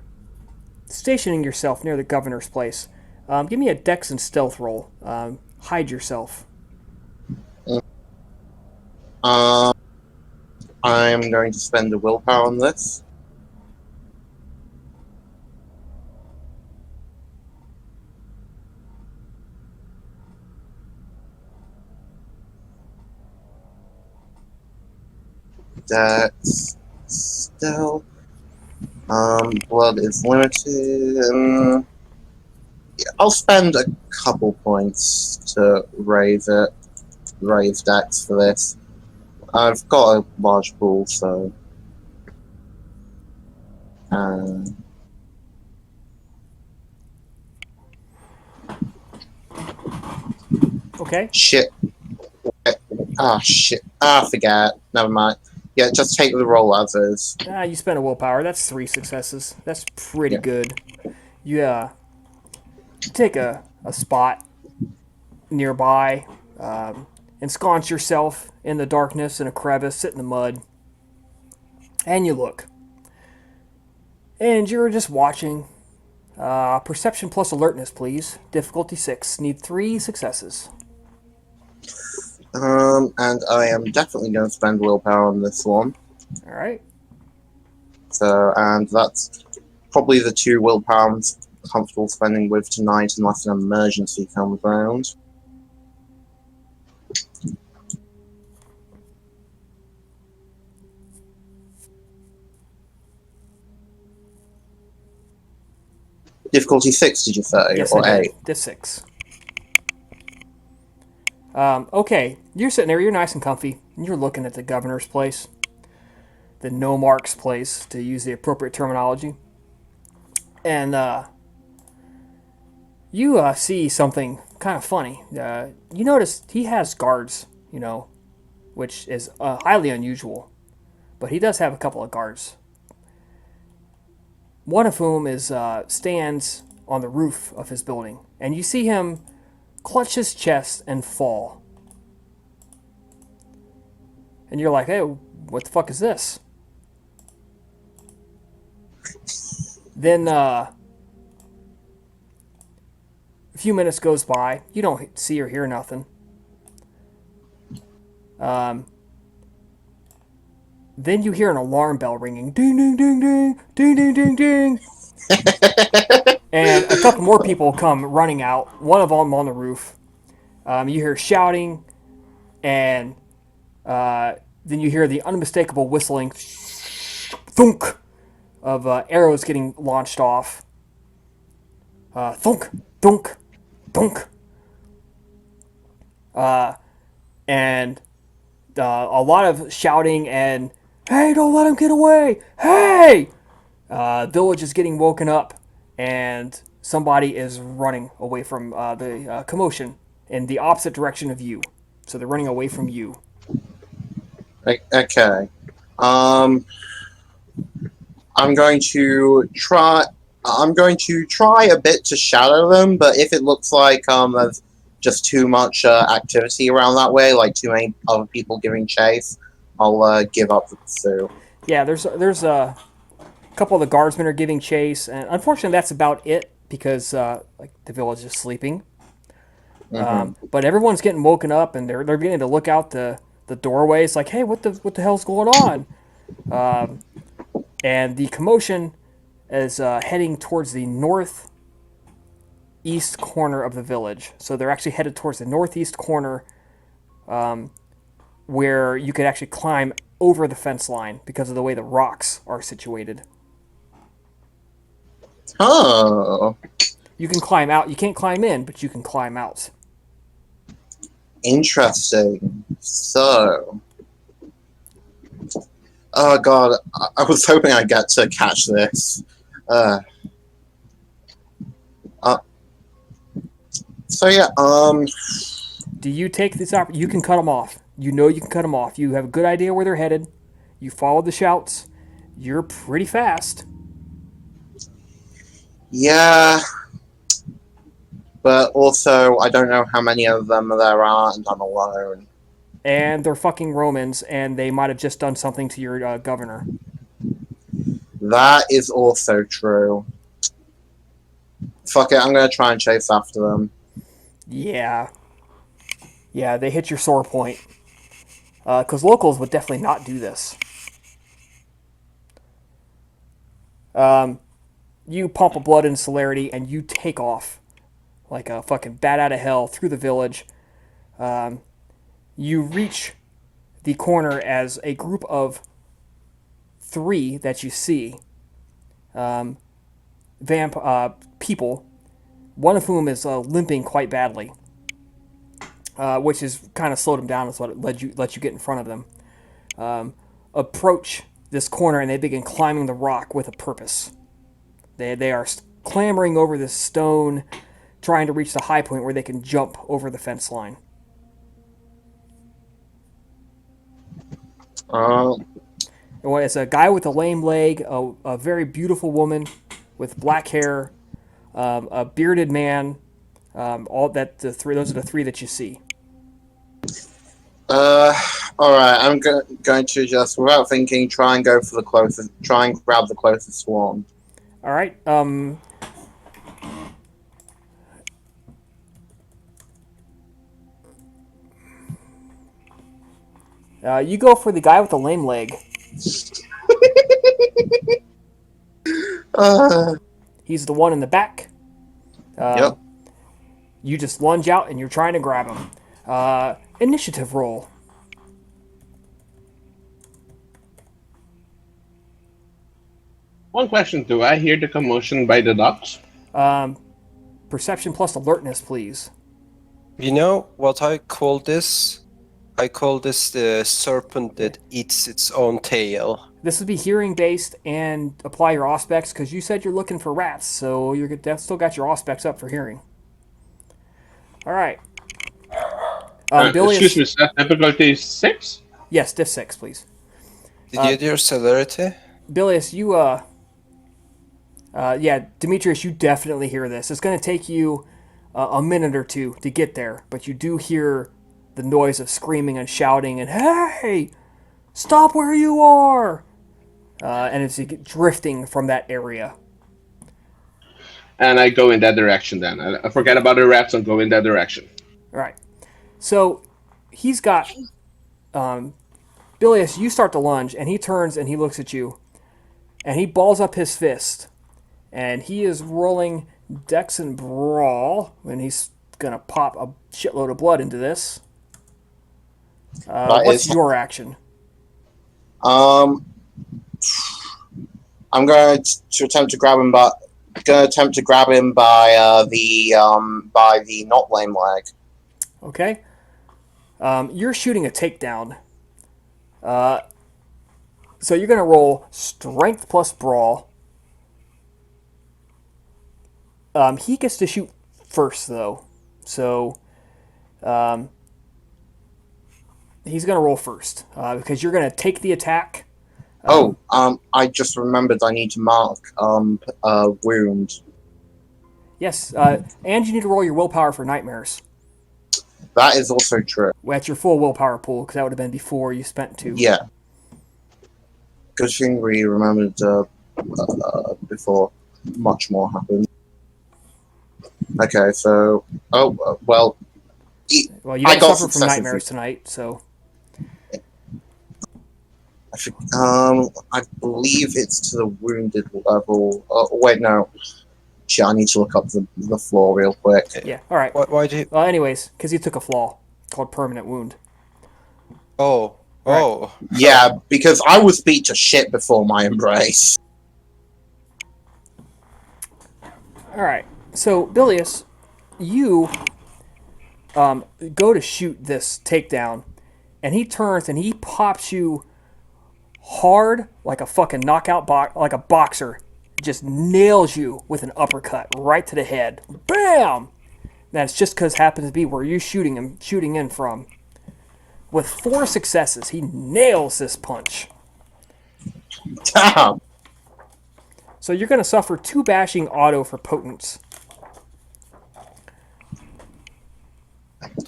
stationing yourself near the governor's place. Give me a dex and stealth roll. Hide yourself. I'm going to spend a willpower on this. That's stealth. Blood is limited. I'll spend a couple points to raise Dex for this. I've got a large pool, so. Okay. Shit. Shit. Forget. Never mind. Yeah, just take the roll as is. You spent a willpower. That's 3 successes. That's pretty good. You take a spot nearby, ensconce yourself in the darkness in a crevice, sit in the mud, and you look. And you're just watching. Perception plus alertness, please. Difficulty 6. Need 3 successes. And I am definitely going to spend willpower on this one. All right. So, and that's probably the 2 willpower I'm comfortable spending with tonight, unless an emergency comes around. Difficulty 6, did you say? Yes, or I 8? did. Diff 6. Okay, you're sitting there, you're nice and comfy, and you're looking at the governor's place. The nomarch's place, to use the appropriate terminology. And you see something kind of funny. You notice he has guards, which is highly unusual. But he does have a couple of guards. One of whom stands on the roof of his building. And you see him clutch his chest and fall. And you're like, hey, what the fuck is this? Then a few minutes goes by. You don't see or hear nothing. Then you hear an alarm bell ringing. Ding, ding, ding, ding. Ding, ding, ding, ding. And a couple more people come running out. One of them on the roof. You hear shouting. And then you hear the unmistakable whistling. Thunk. Of arrows getting launched off. Thunk. Thunk. Thunk. And a lot of shouting and, hey, don't let him get away! Hey! Village is getting woken up, and somebody is running away from the commotion in the opposite direction of you. So they're running away from you. Okay. I'm going to try a bit to shadow them, but if it looks like there's just too much activity around that way, like too many other people giving chase, I'll give up the pursuit. Yeah, there's a couple of the guardsmen are giving chase, and unfortunately that's about it because the village is sleeping. Mm-hmm. But everyone's getting woken up, and they're beginning to look out the doorway. It's like, hey, what the hell's going on? And the commotion is heading towards the northeast corner of the village. So they're actually headed towards the northeast corner, where you could actually climb over the fence line because of the way the rocks are situated. Oh. You can climb out. You can't climb in, but you can climb out. Interesting. So. Oh god, I was hoping I'd get to catch this. So yeah, Do you take this opportunity? You can cut them off. You know you can cut them off. You have a good idea where they're headed. You follow the shouts. You're pretty fast. yeah. But also, I don't know how many of them there are, and I'm alone. And they're fucking Romans, and they might have just done something to your governor. That is also true. Fuck it, I'm gonna try and chase after them. Yeah. Yeah, they hit your sore point. Because locals would definitely not do this. You pump a blood in celerity, and you take off like a fucking bat out of hell through the village. You reach the corner as a group of 3 that you see. People one of whom is limping quite badly, which is kind of slowed him down. Is what it let you get in front of them. Approach this corner, and they begin climbing the rock with a purpose. They are clambering over this stone, trying to reach the high point where they can jump over the fence line. It's a guy with a lame leg, a very beautiful woman with black hair, a bearded man. Those are the three that you see. All right. I'm going to just, without thinking, try and grab the closest one. All right. You go for the guy with the lame leg. He's the one in the back. Yep. You just lunge out and you're trying to grab him. Initiative roll. One question: do I hear the commotion by the docks? Perception plus alertness, please. You know what I call this? I call this the serpent that eats its own tail. This would be hearing based and apply your auspex because you said you're looking for rats, so you've still got your auspex up for hearing. All right. Bilius, Excuse me, sir. Difficulty 6? Yes, diff 6, please. Did you do your celerity? Bilius, you Demetrius, you definitely hear this. It's going to take you a minute or two to get there, but you do hear the noise of screaming and shouting and, hey, stop where you are! And it's drifting from that area. And I go in that direction then. I forget about the rats and go in that direction. All right. So he's got... Bilius, you start to lunge, and he turns and he looks at you, and he balls up his fist, and he is rolling Dex and Brawl, and he's going to pop a shitload of blood into this. What's your action? I'm going to attempt to grab him, but by the not lame leg. Okay. You're shooting a takedown. So you're going to roll Strength plus Brawl. He gets to shoot first, though. So he's going to roll first because you're going to take the attack. I just remembered I need to mark wound. Yes, and you need to roll your willpower for nightmares. That is also true. Well, that's your full willpower pool because that would have been before you spent 2. Yeah. Good thing we remembered before much more happened. Okay, so... well, you don't suffer from nightmares tonight, so... I believe it's to the wounded level. Wait, no. Shit, I need to look up the floor real quick. Yeah, alright. Why do you... Well, anyways, because he took a flaw called permanent wound. Oh. Yeah, because I was beat to shit before my embrace. Alright, so, Bilius, you go to shoot this takedown, and he turns and he pops you hard like a fucking knockout like a boxer. Just nails you with an uppercut right to the head. Bam! That's just because it happens to be where you're shooting in from. With 4 successes, he nails this punch. Damn! So you're going to suffer 2 bashing auto for potence.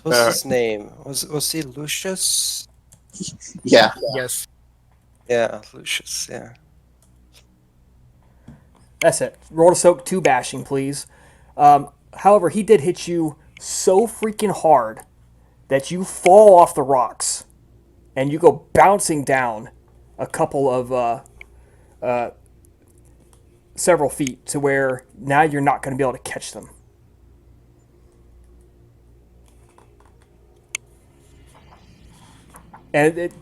What's his name? Was he Lucius? Yeah. Yes. Yeah, Lucius, yeah. That's it. Roll to soak 2 bashing, please. However, he did hit you so freaking hard that you fall off the rocks and you go bouncing down a couple of several feet to where now you're not going to be able to catch them. And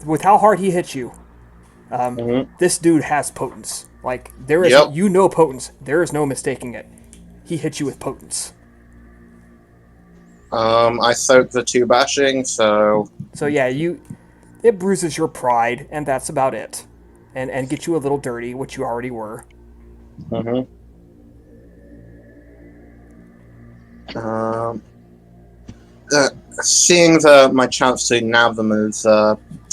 with how hard he hit you, this dude has potence. Like, there is, potence. There is no mistaking it. he hits you with potence. I soaked the 2 bashing, so So yeah, it bruises your pride, and that's about it, and gets you a little dirty, which you already were. mhm. Um, seeing that my chance to nab them has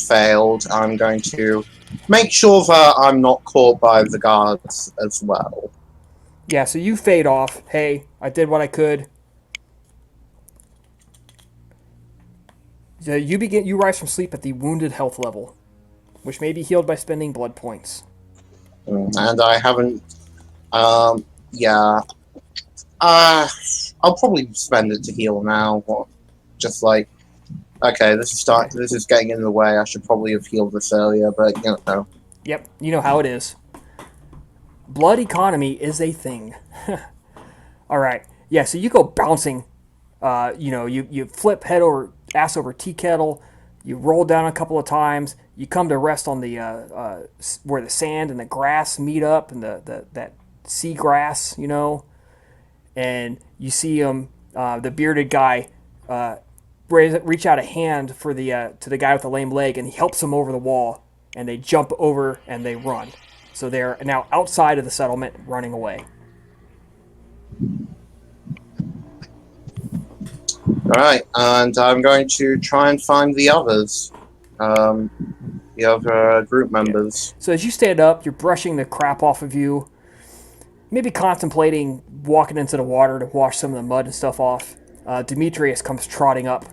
failed, I'm going to make sure that I'm not caught by the guards as well. Yeah, so you fade off. Hey, I did what I could. So you rise from sleep at the wounded health level, which may be healed by spending blood points. And I haven't. Yeah. I'll probably spend it to heal now. Just like, okay, this is getting in the way. I should probably have healed this earlier, but you know. Yep, you know how it is. Blood economy is a thing. All right. Yeah, so you go bouncing. You flip ass over tea kettle. You roll down a couple of times. You come to rest on the where the sand and the grass meet up, and that sea grass, and you see the bearded guy reach out a hand for to the guy with the lame leg, and he helps him over the wall, and they jump over and they run. So they're now outside of the settlement, running away. Alright, and I'm going to try and find the others. The other group members. So as you stand up, you're brushing the crap off of you, maybe contemplating walking into the water to wash some of the mud and stuff off. Demetrius comes trotting up.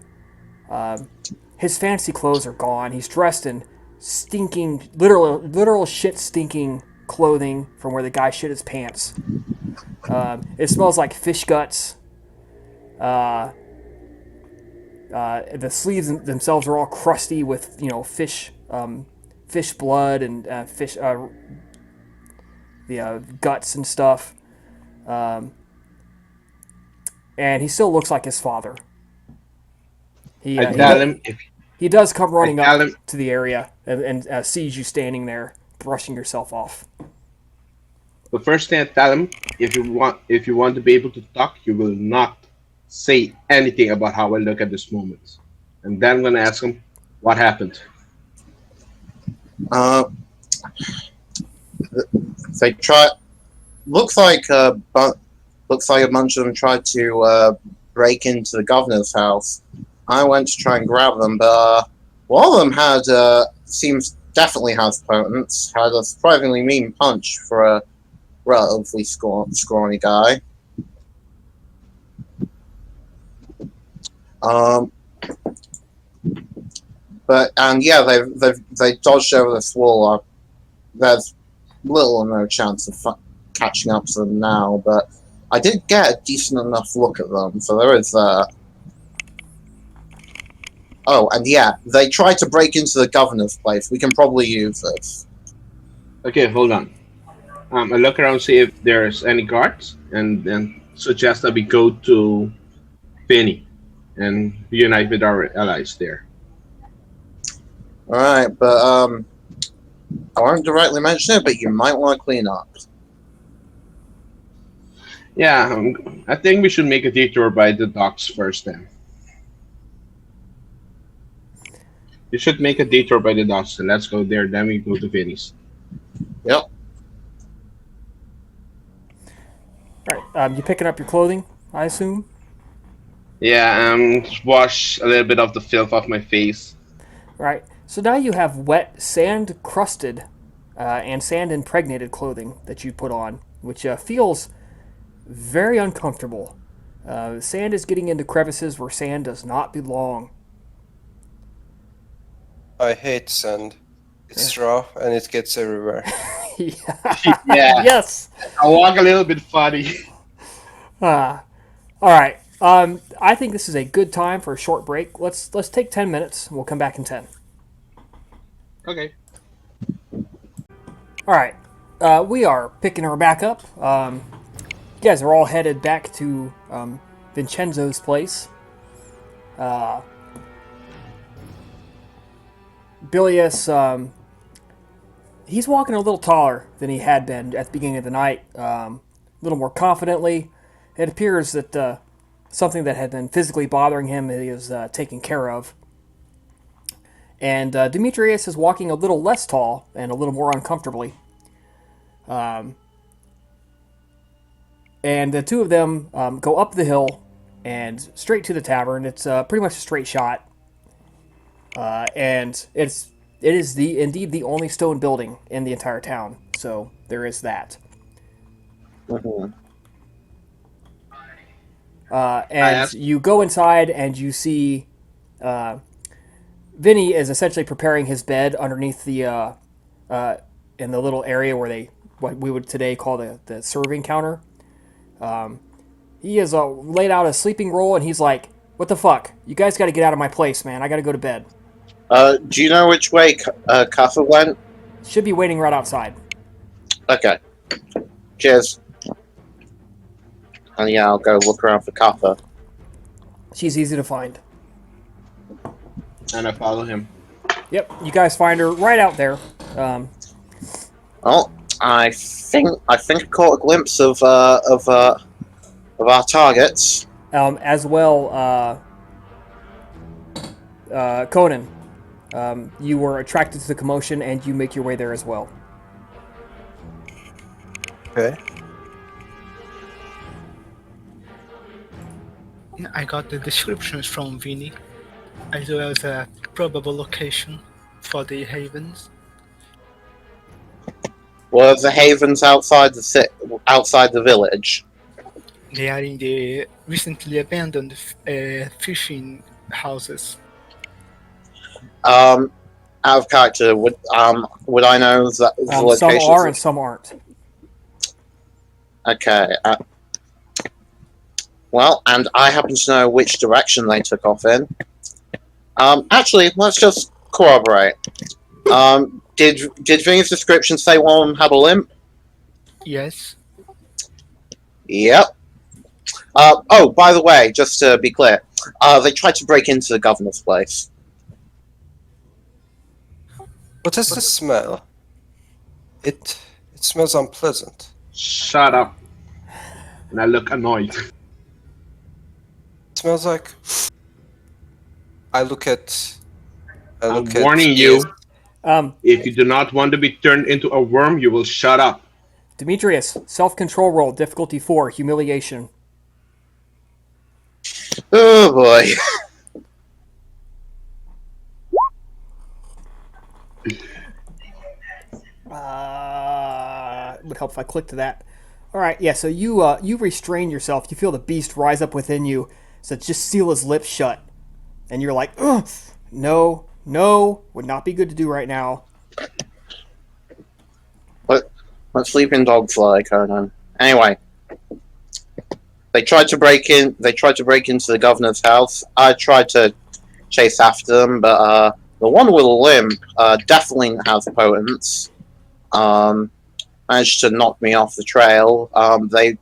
His fancy clothes are gone. He's dressed in stinking, literal shit stinking clothing from where the guy shit his pants. It smells like fish guts. The sleeves themselves are all crusty with fish blood and fish the guts and stuff. And he still looks like his father. He does come running up to the area and sees you standing there, brushing yourself off. The first thing I tell him, if you want to be able to talk, you will not say anything about how I look at this moment. And then I'm gonna ask him what happened. They try. Looks like a bunch of them tried to break into the governor's house. I went to try and grab them, but one of them definitely has potence. Had a surprisingly mean punch for a relatively scrawny guy. They dodged over this wall. There's little or no chance of catching up to them now, but I did get a decent enough look at them, so there is that. Oh, and yeah, they tried to break into the governor's place. We can probably use this. Okay, hold on. I look around, see if there's any guards, and then suggest that we go to Penny and unite with our allies there. Alright, but I won't directly mention it, but you might want to clean up. Yeah, I think we should make a detour by the docks first then. You should make a detour by the docks, and let's go there, then we go to Venice. Yep. Right, you picking up your clothing, I assume? Yeah, wash a little bit of the filth off my face. Right, so now you have wet, sand-crusted and sand-impregnated clothing that you put on, which feels very uncomfortable. Sand is getting into crevices where sand does not belong. I hate sand. It's raw and it gets everywhere. Yeah. Yes. I walk a little bit funny. All right. I think this is a good time for a short break. Let's take 10 minutes. We'll come back in 10. Okay. All right. We are picking her back up. You guys are all headed back to Vincenzo's place. Bilius, he's walking a little taller than he had been at the beginning of the night, a little more confidently, it appears that something that had been physically bothering him is taken care of. And Demetrius is walking a little less tall and a little more uncomfortably. And the two of them go up the hill and straight to the tavern. It's pretty much a straight shot. And it is indeed the only stone building in the entire town. So there is that. Mhm. And you go inside and you see Vinny is essentially preparing his bed underneath the in the little area where what we would today call the serving counter. He has laid out a sleeping roll and he's like, "What the fuck? You guys got to get out of my place, man. I got to go to bed." Do you know which way Kaffa went? Should be waiting right outside. Okay. Cheers. And yeah, I'll go look around for Kaffa. She's easy to find. And I follow him. Yep, you guys find her right out there. Well, I think I caught a glimpse of our targets. As well, Conan, you were attracted to the commotion and you make your way there as well. Okay. I got the descriptions from Vinny, as well as a probable location for the havens. Were the havens outside the village? They are in the recently abandoned fishing houses. Out of character, would I know that the Some locations? are and some aren't. Okay. Well, and I happen to know which direction they took off in. Actually, let's just corroborate. Did Vinny's description say one of them had a limp? Yes. Yep. Oh, by the way, just to be clear, they tried to break into the governor's place. What is the smell? It smells unpleasant. Shut up. And I look annoyed. It smells like. I look at. I'm warning you. Um, If you do not want to be turned into a worm, you will shut up. Demetrius, self-control roll, difficulty 4, humiliation. Oh boy. It would help if I clicked to that. All right, yeah. So you restrain yourself. You feel the beast rise up within you. So just seal his lips shut, and you're like, ugh, no, would not be good to do right now. Let sleeping dogs fly, Conan. Anyway, they tried to break in. They tried to break into the governor's house. I tried to chase after them, but the one with a limp definitely has potence. Managed to knock me off the trail. They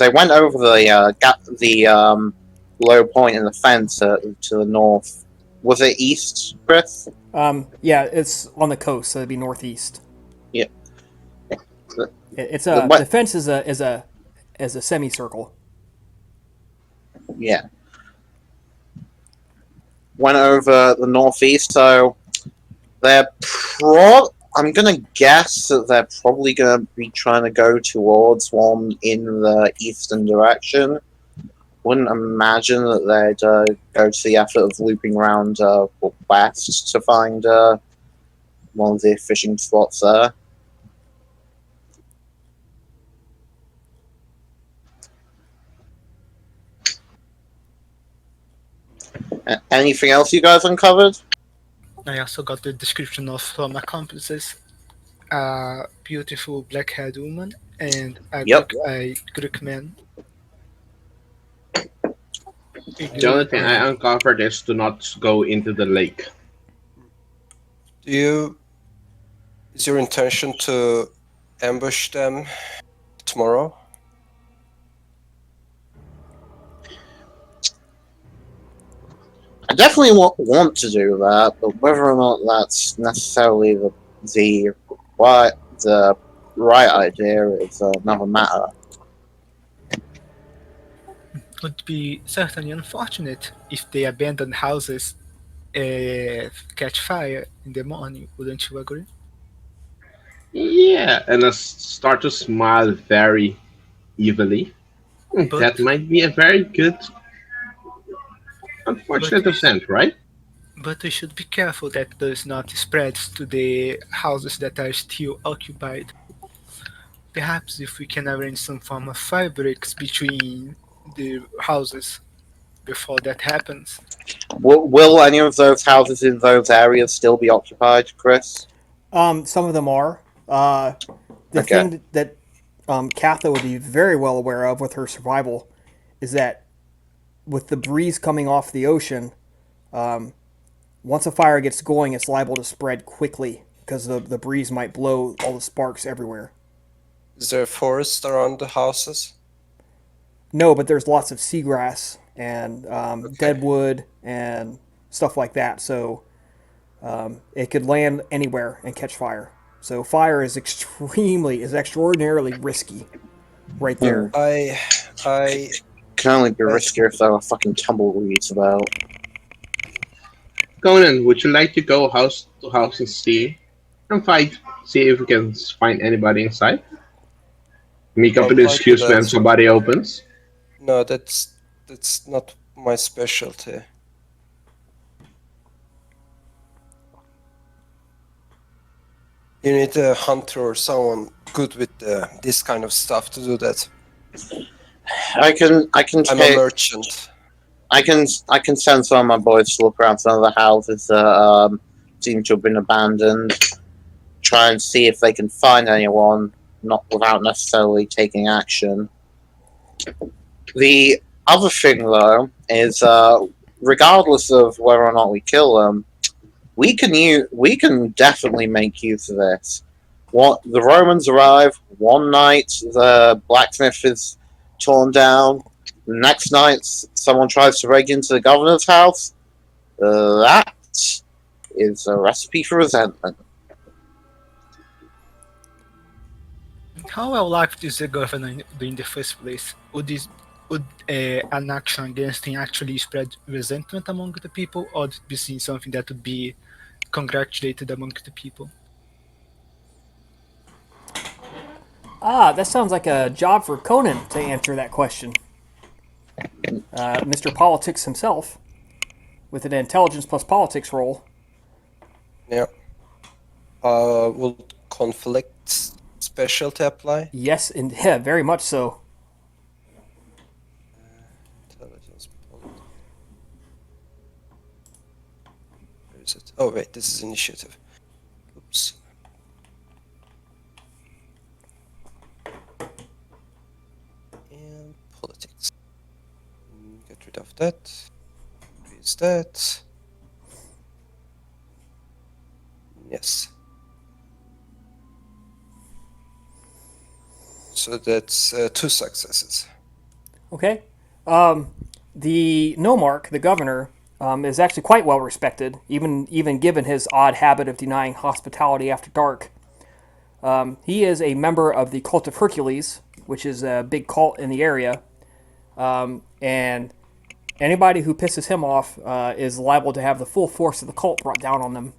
went over the low point in the fence to the north. Was it east, Chris? Yeah, it's on the coast, so it'd be northeast. Yeah. The fence is a semicircle. Yeah. Went over the northeast, so they're I'm gonna guess that they're probably gonna be trying to go towards one in the eastern direction. Wouldn't imagine that they'd go to the effort of looping around west to find one of the fishing spots there. Anything else you guys uncovered? I also got the description of some accomplices. A beautiful black-haired woman and a Greek man. The only thing I uncovered is to not go into the lake. Is your intention to ambush them tomorrow? I definitely want to do that, but whether or not that's necessarily the right idea is another matter. would be certainly unfortunate if the abandoned houses catch fire in the morning. Wouldn't you agree? Yeah, and I start to smile very evilly. But That might be a very good, but unfortunate we, event, right? but we should be careful that does not spread to the houses that are still occupied. Perhaps if we can arrange some form of fire breaks between the houses before that happens. Will any of those houses in those areas still be occupied, Chris? Some of them are. The Okay. thing that Katha would be very well aware of with her survival is that with the breeze coming off the ocean, once a fire gets going, it's liable to spread quickly because the breeze might blow all the sparks everywhere. Is there a forest around the houses? No, but there's lots of seagrass and dead wood and stuff like that. So it could land anywhere and catch fire. So fire is extraordinarily risky right there. I Can only be riskier if there are fucking tumbleweeds about. Conan, would you like to go house to house and see if we can find anybody inside? Make up I'll an try to excuse when that. somebody opens. No, that's not my specialty. You need a hunter or someone good with this kind of stuff to do that. I can I'm a merchant. I can send some of my boys to look around some of the houses that seem to have been abandoned. Try and see if they can find anyone, not without necessarily taking action. The other thing, though, is regardless of whether or not we kill them, we can definitely make use of this. What the Romans arrive one night, the blacksmith is torn down. The next night, someone tries to break into the governor's house. That is a recipe for resentment. How well likely is the governor in the first place? Would an action against him actually spread resentment among the people, or would it be seen something that would be congratulated among the people? That sounds like a job for Conan to answer that question. Mr. Politics himself, with an intelligence plus politics roll. Yeah. Will conflict specialty apply? Yes, and yeah, very much so. Intelligence. Where is it? Oh wait, this is initiative. Oops. And politics. Get rid of that. Increase that. Yes. So that's 2 successes. Okay. The Nomarch, the governor, is actually quite well respected, even given his odd habit of denying hospitality after dark. He is a member of the Cult of Hercules, which is a big cult in the area, and anybody who pisses him off is liable to have the full force of the cult brought down on them.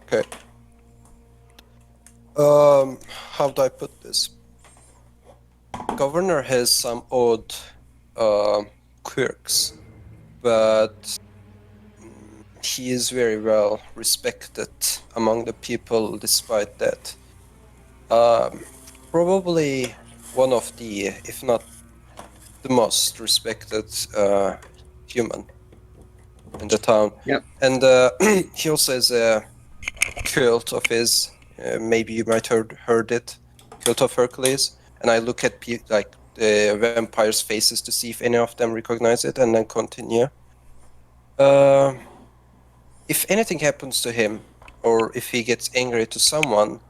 Okay. How do I put this? Governor has some odd quirks, but he is very well respected among the people despite that. Probably one of the, if not the most respected human in the town. Yep. And he also has a cult of his. Maybe you might heard it, Cult of Hercules. And I look at like the vampires' faces to see if any of them recognize it, and then continue. If anything happens to him, or if he gets angry to someone,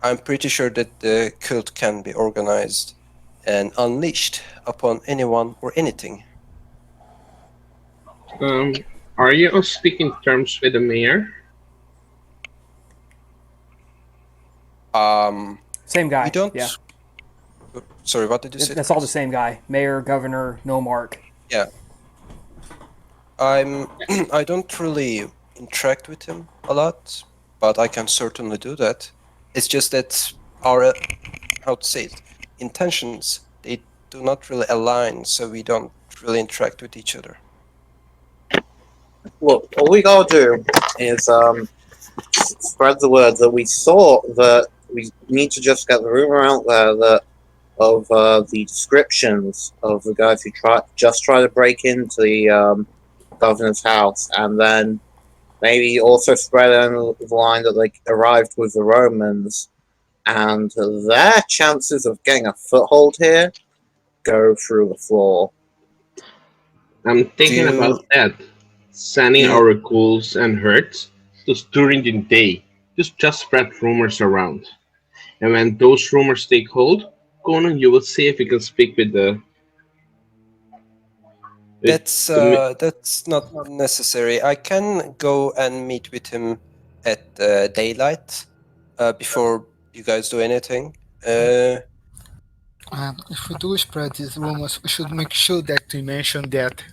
I'm pretty sure that the cult can be organized and unleashed upon anyone or anything. Are you on speaking terms with the mayor? Same guy. We don't. Yeah. Sorry, what did you say? That's all the same guy. Mayor, governor, no mark. Yeah. I don't really interact with him a lot, but I can certainly do that. It's just that our, how to say it, intentions, they do not really align, so we don't really interact with each other. Look, all we gotta do is spread the word that we saw that we need to just get the rumor out there that of the descriptions of the guys who try to break into the governor's house, and then maybe also spread on the line that they arrived with the Romans, and their chances of getting a foothold here go through the floor. I'm thinking Do you- about that. Sending you- our ghouls and herds during the day. Just spread rumors around. And when those rumors take hold, Conan, you will see if you can speak with the. That's not necessary. I can go and meet with him at daylight before you guys do anything. If we do spread these rumors, we should make sure that we mention that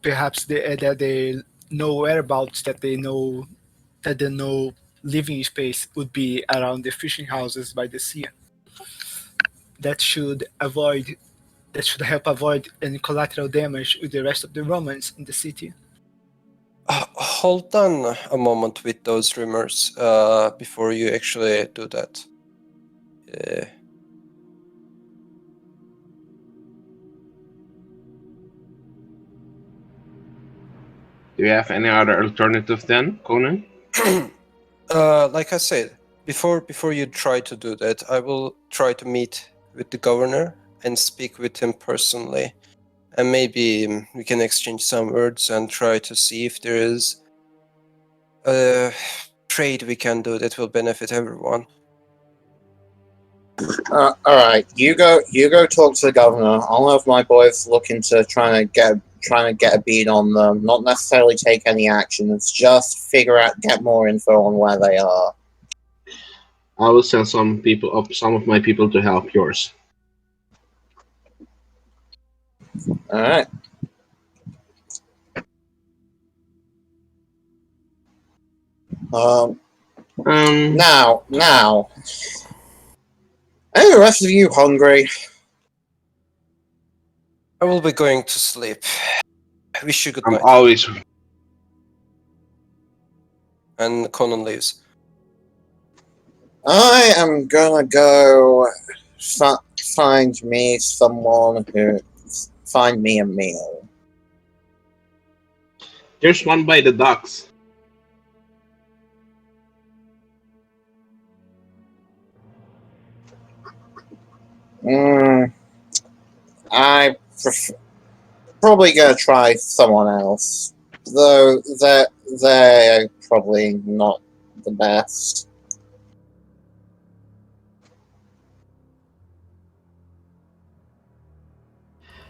perhaps that they know whereabouts, that they know living space would be around the fishing houses by the sea. That should help avoid any collateral damage with the rest of the Romans in the city. Hold on a moment with those rumors before you actually do that. Do you have any other alternative then, Conan? Like I said, before you try to do that, I will try to meet with the governor and speak with him personally, and maybe we can exchange some words and try to see if there is a trade we can do that will benefit everyone. All right, you go talk to the governor. I'll have my boys look into trying to get a bead on them. Not necessarily take any action. It's just get more info on where they are. I will send some of my people to help yours. All right. Now, are the rest of you hungry? I will be going to sleep. Wish you good I'm night. always. And Conan leaves. I am gonna go find me a meal. There's one by the docks. I probably gonna try someone else, though they're probably not the best.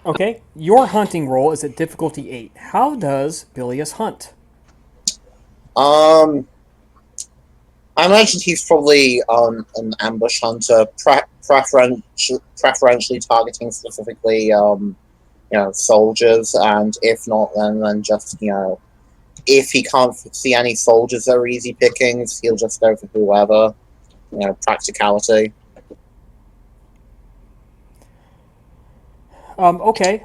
Okay, your hunting roll is at difficulty 8. How does Bilius hunt? I imagine he's probably an ambush hunter, preferentially targeting specifically soldiers, and if not, then just if he can't see any soldiers that are easy pickings, he'll just go for whoever. Practicality. Okay.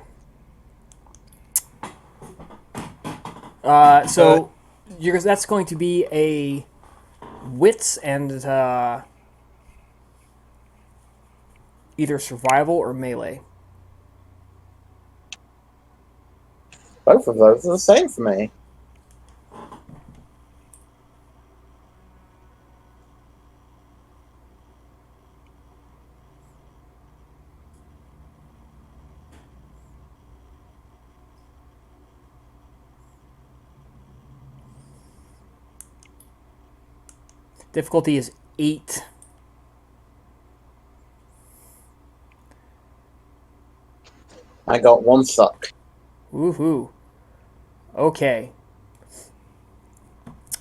So that's going to be a wits and either survival or melee. Both of those are the same for me. Difficulty is 8. I got one suck. Woohoo. Okay.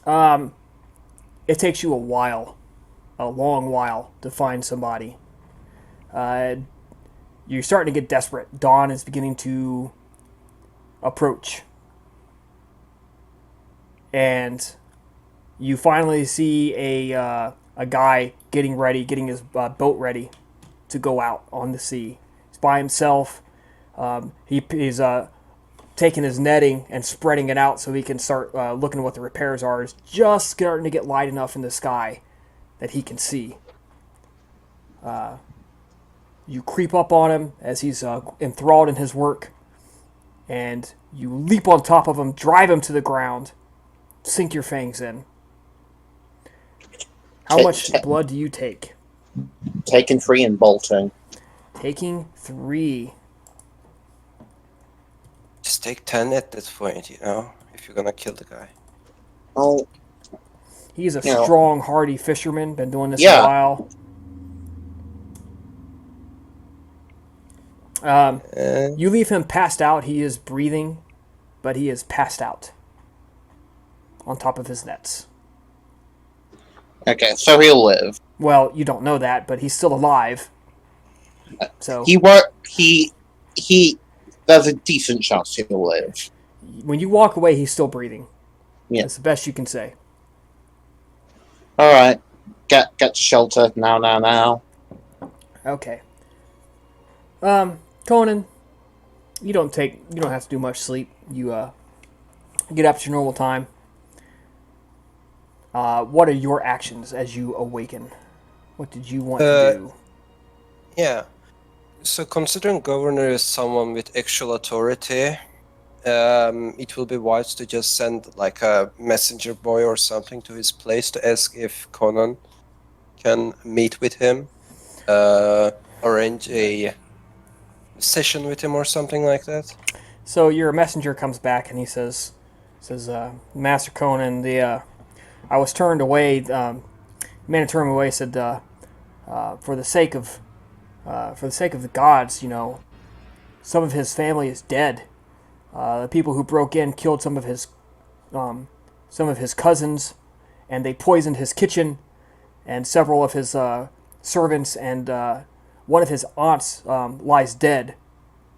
It takes you a long while, to find somebody. you're starting to get desperate. Dawn is beginning to approach. And you finally see a guy getting his boat ready to go out on the sea. He's by himself. He's taking his netting and spreading it out so he can start looking at what the repairs are. It's just starting to get light enough in the sky that he can see. You creep up on him as he's enthralled in his work, and you leap on top of him, drive him to the ground, sink your fangs in. How much blood do you take? Taking 3 and bolting. Taking 3. Just take 10 at this point, you know, if you're gonna kill the guy. Oh, He's a Yeah. strong, hardy fisherman, been doing this Yeah. a while. You leave him passed out. He is breathing, but he is passed out on top of his nets. okay, so he'll live. Well, you don't know that, but he's still alive. So He there's a decent chance he'll live. when you walk away, he's still breathing. Yeah. That's the best you can say. Alright. Get to shelter now. Okay. Conan, you don't have to do much sleep. You get up to your normal time. What are your actions as you awaken? What did you want to do? Yeah. So considering governor is someone with actual authority, it will be wise to just send like a messenger boy or something to his place to ask if Conan can meet with him, arrange a session with him or something like that. So your messenger comes back and he says, Master Conan, I was turned away. The man who turned me away said, for the sake of the gods, you know, some of his family is dead. The people who broke in killed some of his cousins, and they poisoned his kitchen, and several of his servants, and one of his aunts lies dead.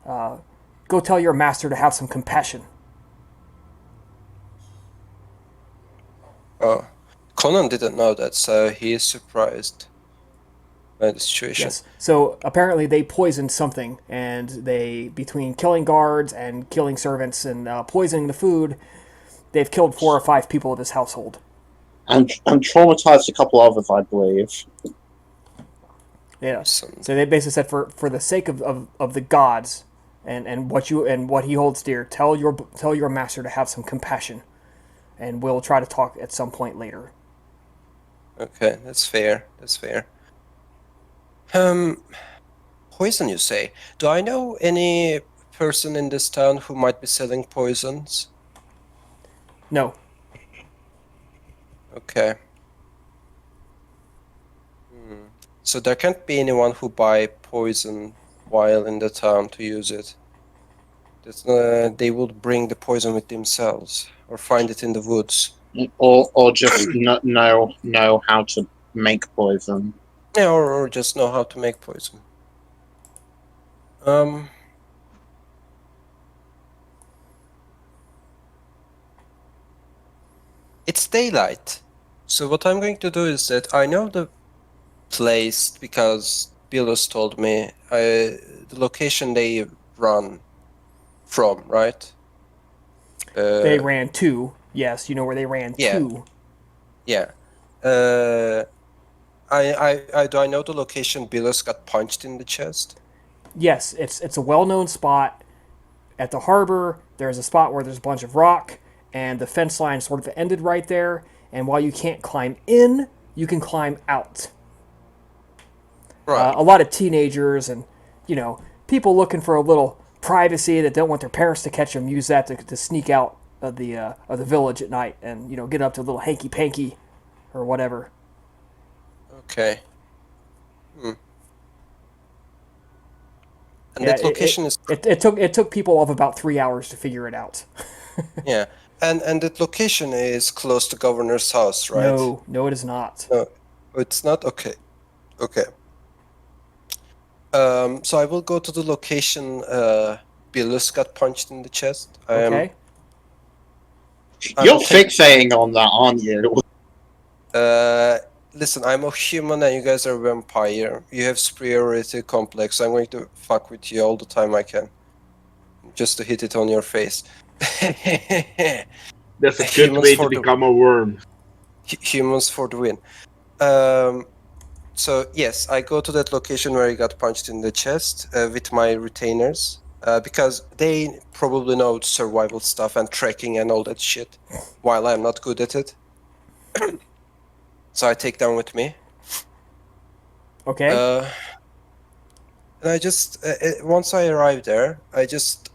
Go tell your master to have some compassion. Oh, Conan didn't know that, so he is surprised by the situation. Yes. So apparently they poisoned something, and between killing guards and killing servants and poisoning the food, they've killed 4 or 5 people of his household. And traumatized a couple others, I believe. Yeah. So they basically said for the sake of the gods and what he holds dear, tell your master to have some compassion, and we'll try to talk at some point later. Okay, that's fair. Poison, you say? Do I know any person in this town who might be selling poisons? No. Okay. So there can't be anyone who buy poison while in the town to use it. They would bring the poison with themselves or find it in the woods. Or just know how to make poison. Yeah, or just know how to make poison. It's daylight. So what I'm going to do is that I know the place because Bilius told me the location they run from, right? They ran to. Yes, you know where they ran to. Yeah. Do I know the location Bilius got punched in the chest? Yes, it's a well-known spot at the harbor. There's a spot where there's a bunch of rock, and the fence line sort of ended right there. And while you can't climb in, you can climb out. Right. A lot of teenagers and people looking for a little privacy that don't want their parents to catch them use that to sneak out of the village at night and get up to a little hanky panky or whatever. Okay. And Yeah, that location is it took people of about 3 hours to figure it out. yeah, and that location is close to Governor's house, right? No, it is not. No, it's not. Okay. So I will go to the location Bilius got punched in the chest. Okay. You're fixating on that, aren't you? Listen, I'm a human and you guys are a vampire. You have superiority complex. I'm going to fuck with you all the time I can. Just to hit it on your face. That's a good Humans way to for the- become a worm. Humans for the win. So yes, I go to that location where he got punched in the chest with my retainers because they probably know survival stuff and tracking and all that shit, while I'm not good at it. So I take them with me. Okay. And I just once I arrive there, I just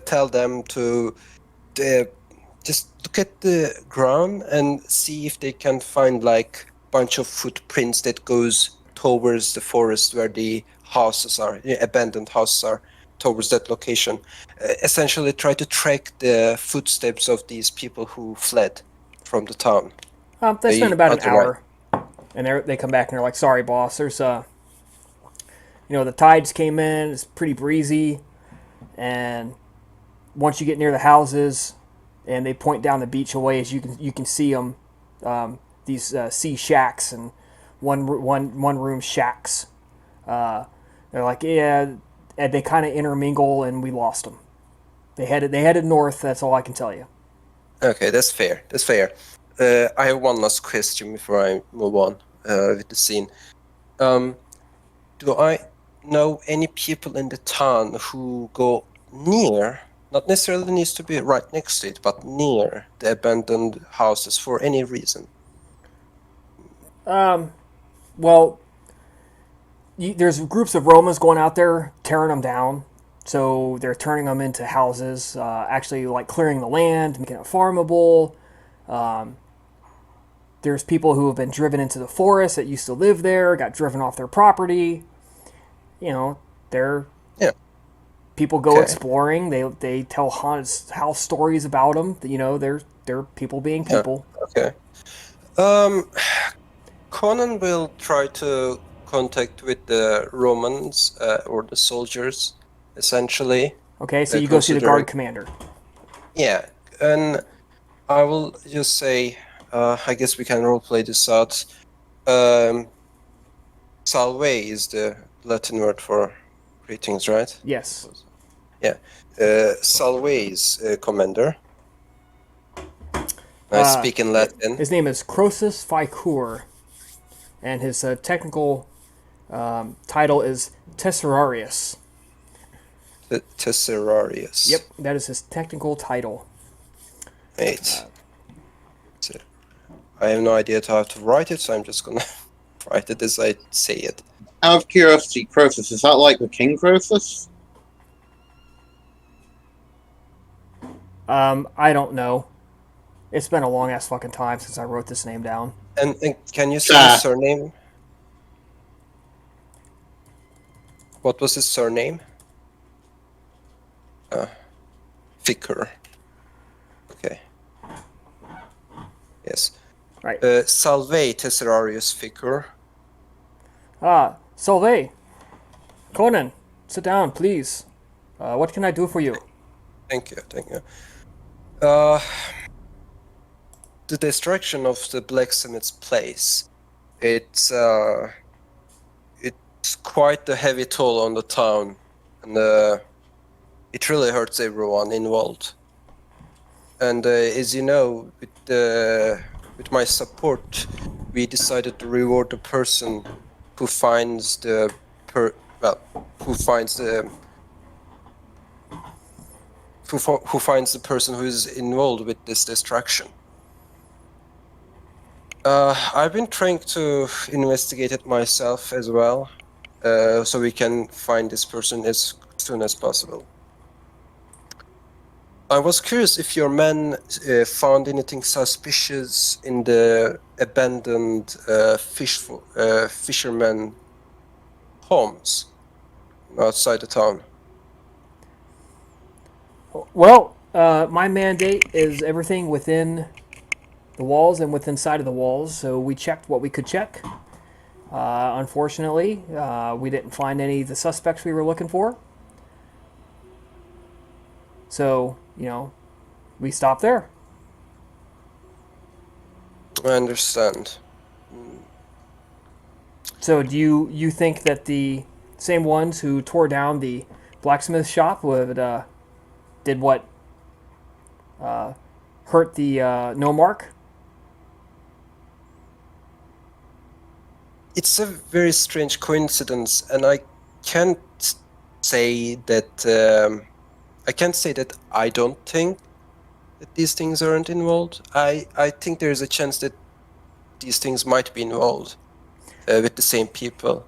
tell them to just look at the ground and see if they can find like bunch of footprints that goes towards the forest where the houses are, abandoned houses are, towards that location. Essentially try to track the footsteps of these people who fled from the town. They spend about an other hour, and they come back and they're like, "Sorry, boss. There's the tides came in. It's pretty breezy, and once you get near the houses, and they point down the beach a ways, you can see them. These sea shacks and one room shacks. They're like, yeah, and they kind of intermingle, and we lost them. They headed north. That's all I can tell you. Okay, that's fair. That's fair. I have one last question before I move on with the scene. Do I know any people in the town who go near, not necessarily needs to be right next to it, but near the abandoned houses for any reason? Well, there's groups of Romans going out there tearing them down. So they're turning them into houses, actually like clearing the land, making it farmable. There's people who have been driven into the forest that used to live there, got driven off their property. People go exploring. They tell haunted house stories about them. They're people being people. Okay. Conan will try to contact with the Romans or the soldiers, essentially. Okay, so you go see the guard commander. Yeah, and I will just say, I guess we can roleplay this out. Salve is the Latin word for greetings, right? Yes. Yeah. Salve is commander. I speak in Latin. His name is Croesus Ficur, and his technical title is Tesserarius. Tesserarius. Yep, that is his technical title. Wait. I have no idea how to write it, so I'm just gonna write it as I say it. Out of curiosity, Croesus, is that like the King Croesus? I don't know. It's been a long ass fucking time since I wrote this name down. And can you say his surname? What was his surname? Ficker. Okay. Yes. Right. Salve Tesserarius Ficker. Salve. Conan, sit down, please. What can I do for you? Thank you. The destruction of the blacksmith's place. It's quite a heavy toll on the town, and it really hurts everyone involved. And as you know, with my support, we decided to reward the person who finds the person who is involved with this destruction. I've been trying to investigate it myself as well, so we can find this person as soon as possible. I was curious if your men found anything suspicious in the abandoned fishermen homes outside the town. Well, my mandate is everything within the walls and within side of the walls, so we checked what we could check. Unfortunately, we didn't find any of the suspects we were looking for. So, we stopped there. I understand. So, do you think that the same ones who tore down the blacksmith shop did what hurt the no mark? It's a very strange coincidence, and can't say that I can't say that I don't think that these things aren't involved. I think there's a chance that these things might be involved with the same people.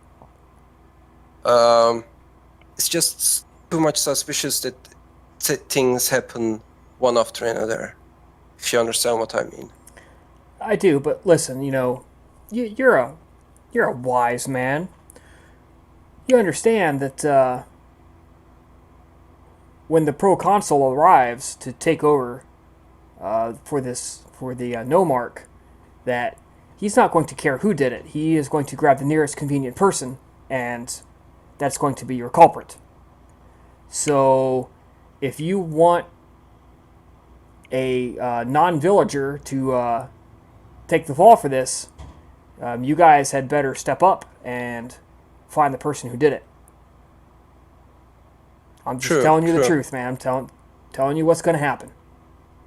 It's just too much suspicious that things happen one after another, if you understand what I mean. I do, but listen, you're a wise man. You understand that when the proconsul arrives to take over for the no mark, that he's not going to care who did it. He is going to grab the nearest convenient person, and that's going to be your culprit. So, if you want a non-villager to take the fall for this, you guys had better step up and find the person who did it. I'm just telling you the truth, man. I'm telling you what's going to happen.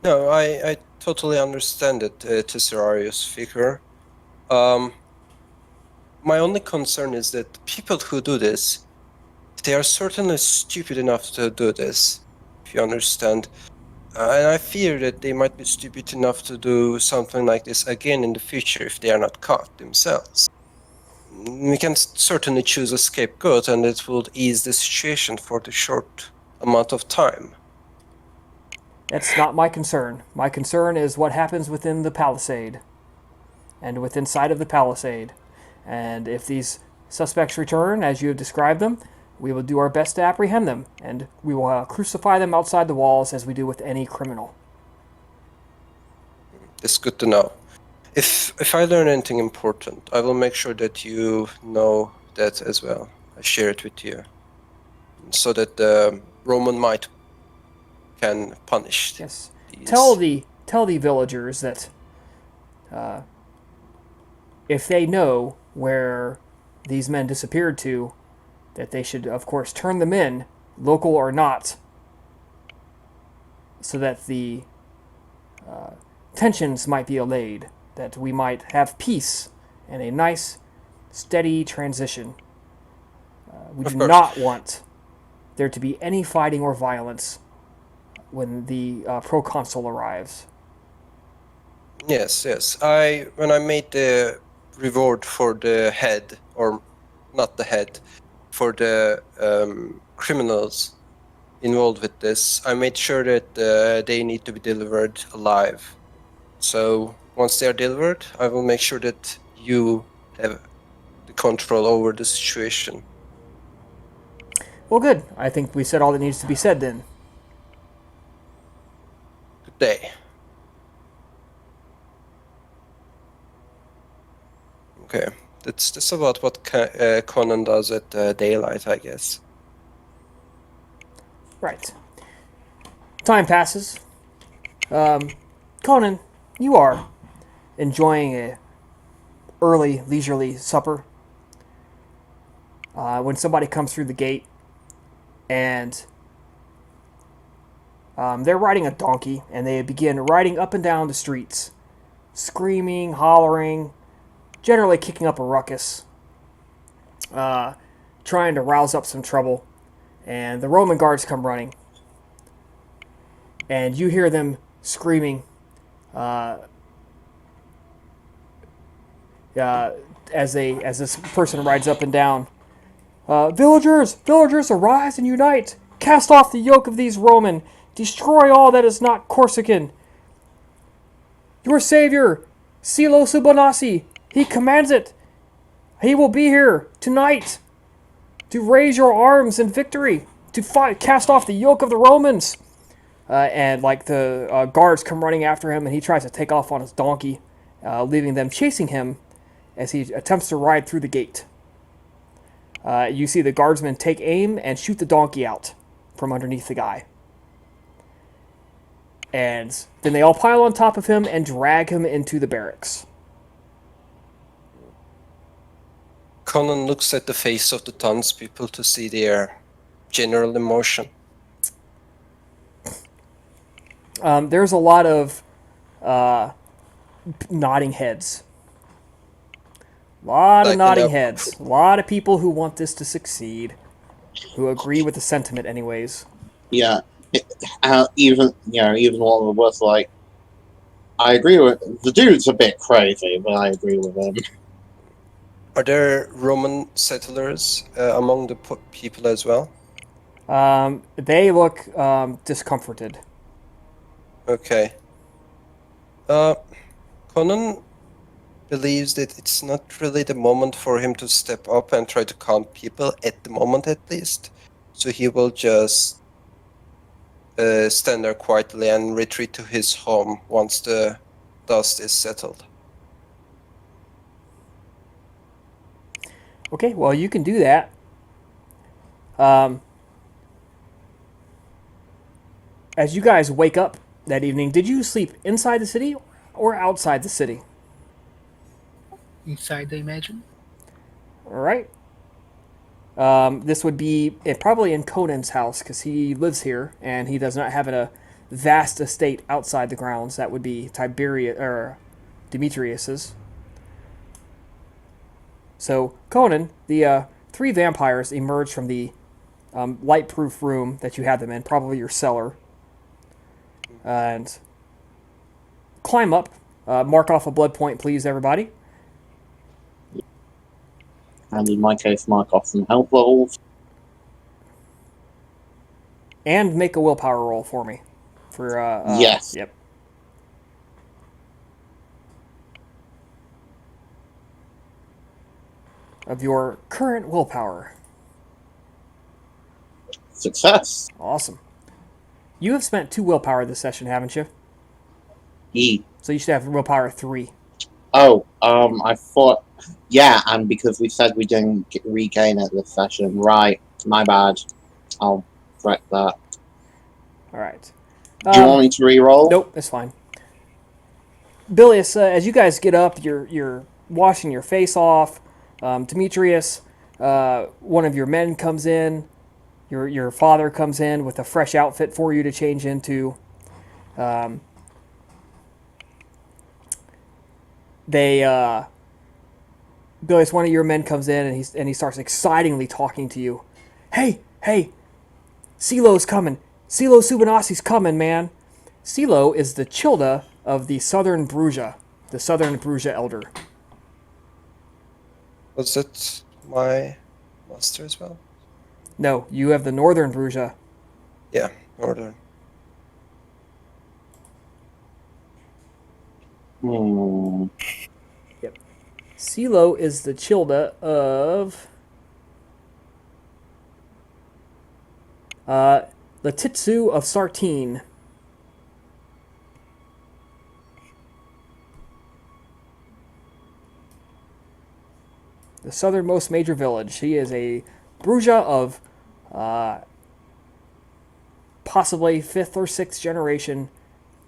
No, I totally understand it, Tesserarius figure. My only concern is that people who do this, they are certainly stupid enough to do this, if you understand. And I fear that they might be stupid enough to do something like this again in the future if they are not caught themselves. We can certainly choose a scapegoat, and it will ease the situation for the short amount of time. That's not my concern. My concern is what happens within the palisade and within sight of the palisade. And if these suspects return, as you have described them, we will do our best to apprehend them, and we will crucify them outside the walls as we do with any criminal. It's good to know. If I learn anything important, I will make sure that you know that as well. I share it with you, so that the Roman might can punish. Yes. These. Tell the villagers that if they know where these men disappeared to, that they should, of course, turn them in, local or not, so that the tensions might be allayed, that we might have peace and a nice, steady transition. We do not want there to be any fighting or violence when the proconsul arrives. Yes. When I made the reward for the head, or not the head, for the criminals involved with this, I made sure that they need to be delivered alive. So once they are delivered, I will make sure that you have the control over the situation. Well, good. I think we said all that needs to be said then. Good day. Okay, that's about what Conan does at daylight, I guess. Right. Time passes. Conan, you are enjoying a early, leisurely supper. When somebody comes through the gate and they're riding a donkey, and they begin riding up and down the streets, screaming, hollering, generally kicking up a ruckus, trying to rouse up some trouble. And the Roman guards come running, and you hear them screaming as this person rides up and down. Villagers, arise and unite! Cast off the yoke of these Roman! Destroy all that is not Corsican! Your savior, Silo Subonasi, he commands it! He will be here tonight to raise your arms in victory, to fight, cast off the yoke of the Romans! And the guards come running after him, and he tries to take off on his donkey, leaving them chasing him as he attempts to ride through the gate. You see the guardsmen take aim and shoot the donkey out from underneath the guy. And then they all pile on top of him and drag him into the barracks. Conan looks at the face of the townspeople to see their general emotion. There's a lot of nodding heads. A lot of nodding heads. A lot of people who want this to succeed, who agree with the sentiment anyways. Yeah. Even one was like, I agree with the dude's a bit crazy, but I agree with him. Are there Roman settlers among the people as well? They look discomforted. Okay. Conan believes that it's not really the moment for him to step up and try to count people, at the moment at least. So he will just stand there quietly and retreat to his home once the dust is settled. Okay, well, you can do that. As you guys wake up that evening, did you sleep inside the city or outside the city? Inside, I imagine. All right. This would be probably in Conan's house because he lives here and he does not have a vast estate outside the grounds. That would be Demetrius's. So Conan, the three vampires emerge from the light-proof room that you had them in, probably your cellar, and climb up. Mark off a blood point, please, everybody. And in my case, mark off some health levels. And make a willpower roll for me. Yes. Yep. Of your current willpower. Success. Awesome. You have spent 2 willpower this session, haven't you? E. So you should have willpower 3. Oh, I thought... Yeah, and because we said we didn't regain it this session. Right, my bad. I'll correct that. Alright. Do you want me to re-roll? Nope, that's fine. Bilius, as you guys get up, you're washing your face off. Demetrius, one of your men comes in. Your father comes in with a fresh outfit for you to change into. Bilius, one of your men comes in and he starts excitingly talking to you. Hey, Silo's coming. Silo Subanasi's coming, man. Silo is the Childa of the Southern Bruja, the Southern Bruja Elder. Was it my master as well? No, you have the Northern Bruja. Yeah, Northern. Yep. Silo is the Childa of Latitsu of Sartine. The southernmost major village. He is a Bruja of possibly 5th or 6th generation,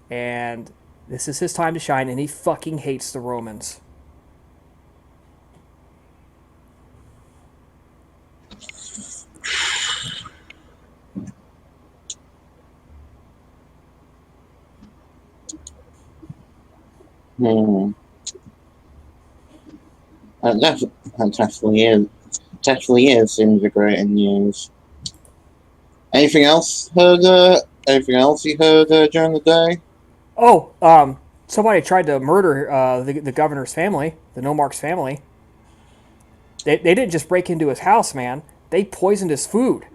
and this is his time to shine, and he fucking hates the Romans. That definitely is invigorating news. Anything else anything else you heard during the day? Oh, somebody tried to murder the governor's family, the Nomarch's family. They didn't just break into his house, man. They poisoned his food.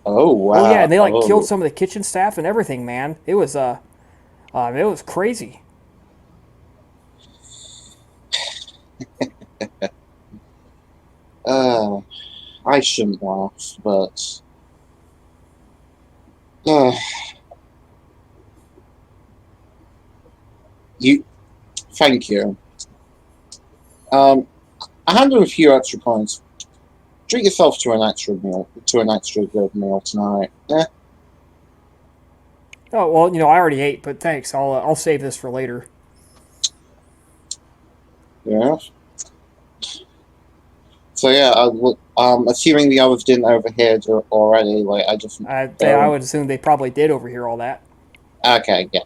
Oh wow! Oh yeah, and they killed some of the kitchen staff and everything, man. It was crazy. I shouldn't laugh, but thank you. I handle a few extra coins. Treat yourself to an extra good meal tonight. Oh well, I already ate, but thanks. I'll save this for later. Yeah. So yeah, assuming the others didn't overhear it already, like I just I would assume they probably did overhear all that. okay, yeah.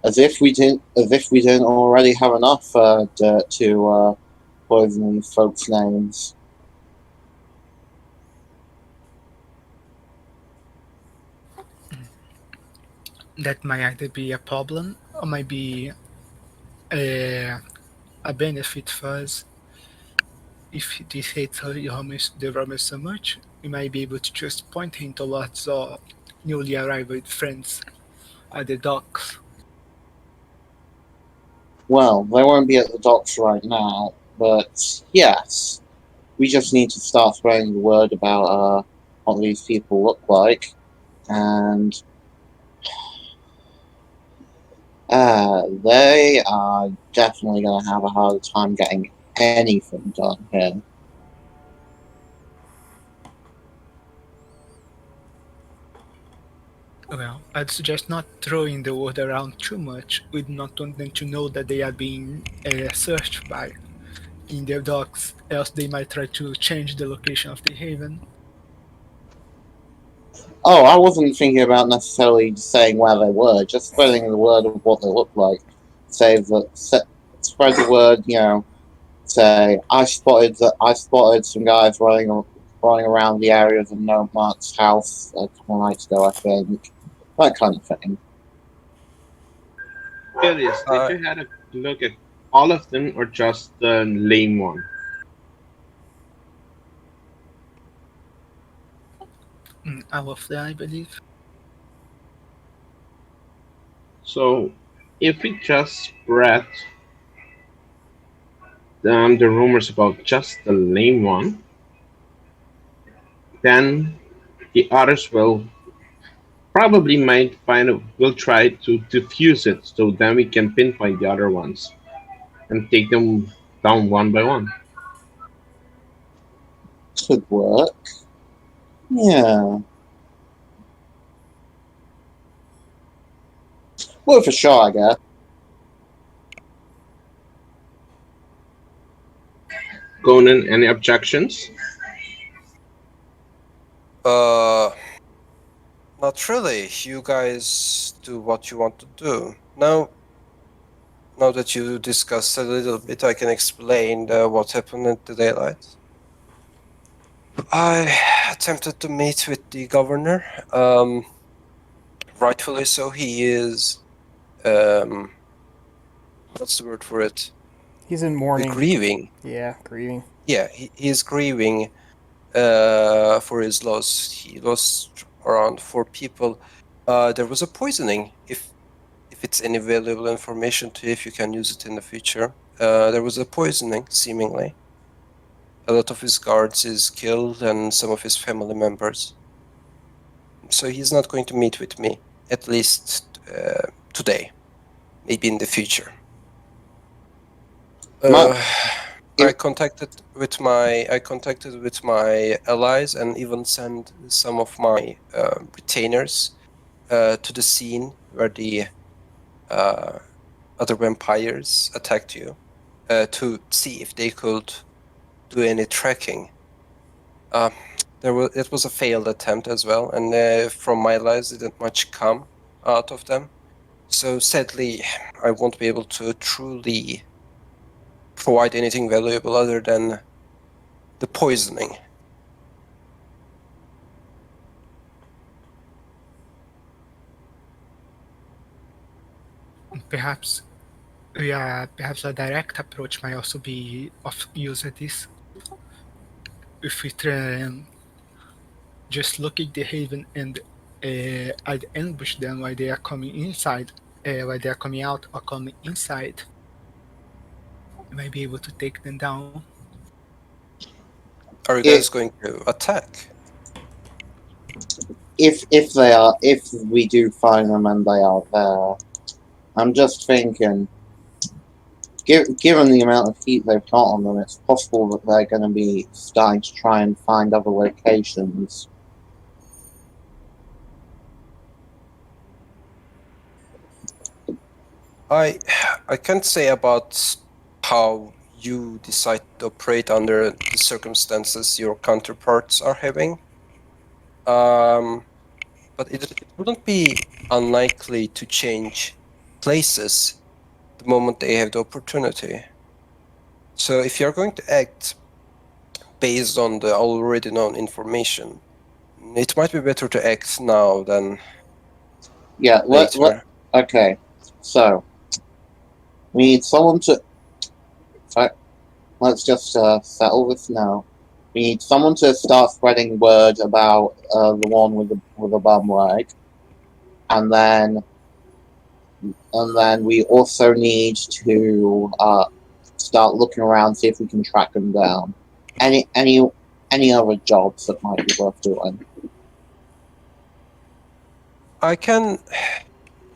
As if we didn't already have enough dirt to poison these folks' names. That might either be a problem or might be a benefit for us. If this hates the Romans so much, we might be able to just point him towards our newly arrived friends at the docks. Well, they won't be at the docks right now, but yes, we just need to start spreading the word about what these people look like, and they are definitely going to have a harder time getting anything done here. Well, I'd suggest not throwing the word around too much. We'd not want them to know that they are being searched by in their docks, else they might try to change the location of the haven. Oh, I wasn't thinking about necessarily saying where they were, just spreading the word of what they look like. Spread the word, say I spotted some guys running around the areas of Nomark's house a couple of nights ago, I think. That kind of thing. Bilius, did you have a look at all of them or just the lame one? All of them, I believe. So, if we just spread the rumors about just the lame one, then the others will will try to diffuse it, so then we can pinpoint the other ones and take them down one by one. Could work. Yeah. Worth a shot, I guess. Conan, any objections? Not really. You guys do what you want to do. Now that you discussed a little bit, I can explain what happened at the daylight. I attempted to meet with the governor. Rightfully so, he is. What's the word for it? He's in mourning. Grieving. Yeah, grieving. Yeah, he is grieving for his loss. He lost around 4 people. There was a poisoning. If it's any valuable information to you, if you can use it in the future. There was a poisoning, seemingly. A lot of his guards is killed and some of his family members. So he's not going to meet with me, at least today. Maybe in the future. I contacted with my allies and even sent some of my retainers to the scene where the other vampires attacked you to see if they could do any tracking. It was a failed attempt as well, and from my allies didn't much come out of them. So sadly, I won't be able to truly provide anything valuable other than the poisoning. Perhaps a direct approach might also be of use at this. If we just look at the haven and I'd ambush them while they are coming inside, while they are coming out or coming inside, we might be able to take them down. Are you guys going to attack? If we do find them and they are there, I'm just thinking, Given the amount of heat they've got on them, it's possible that they're going to be starting to try and find other locations. I can't say about how you decide to operate under the circumstances your counterparts are having. But it wouldn't be unlikely to change places the moment they have the opportunity. So if you're going to act based on the already known information, it might be better to act now than Yeah, later. okay. So, we need someone to... Let's just settle this now. We need someone to start spreading word about the one with the bum leg, and then we also need to start looking around, see if we can track them down. Any other jobs that might be worth doing? I can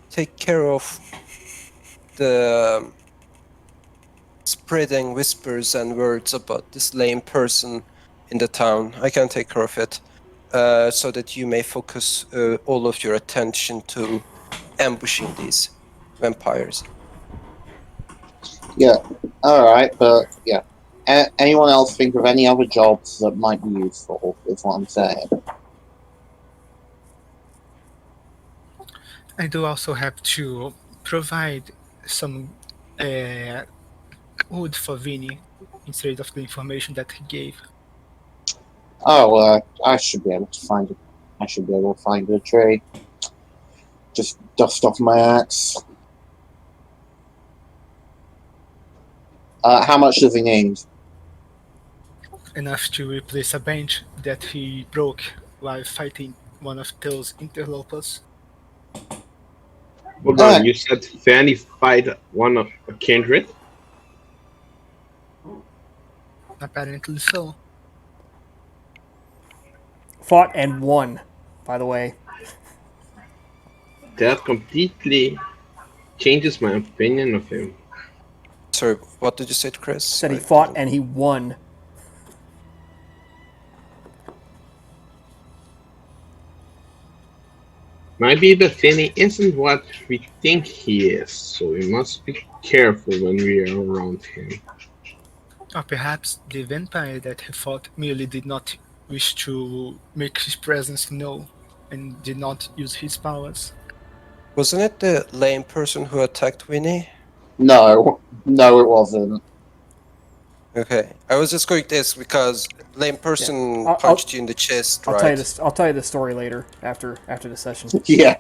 take care of the spreading whispers and words about this lame person in the town. I can take care of it, so that you may focus all of your attention to ambushing these vampires. Yeah, alright, but yeah. Anyone else think of any other jobs that might be useful, is what I'm saying. I do also have to provide some wood for Vinny instead of the information that he gave. Oh, I should be able to find it. I should be able to find a tree. Just dust off my axe. How much does he need? Enough to replace a bench that he broke while fighting one of those interlopers. Hold on, you said Fanny fight one of a kindred? Apparently so. Fought and won, by the way. That completely changes my opinion of him. Sorry, what did you say, Chris? Said he fought and he won. Maybe the Finny isn't what we think he is, so we must be careful when we are around him. Or perhaps the vampire that he fought merely did not wish to make his presence known and did not use his powers. Wasn't it the lame person who attacked Winnie? No, it wasn't. Okay, I was just going to ask because lame person punched you in the chest, right? I'll tell you the story later after the session. Yeah.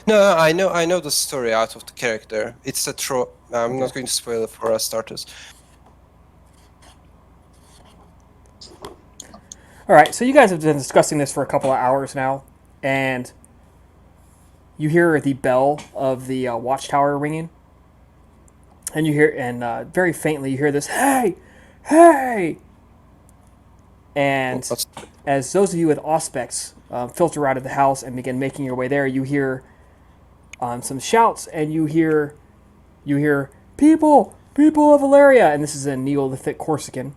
No, I know the story out of the character. It's a I'm not going to spoil it for us starters. All right, so you guys have been discussing this for a couple of hours now, and you hear the bell of the watchtower ringing, and you hear, and very faintly you hear this, "Hey, hey!" And as those of you with auspex filter out of the house and begin making your way there, you hear some shouts, and you hear people of Valeria, and this is in Neolithic Corsican.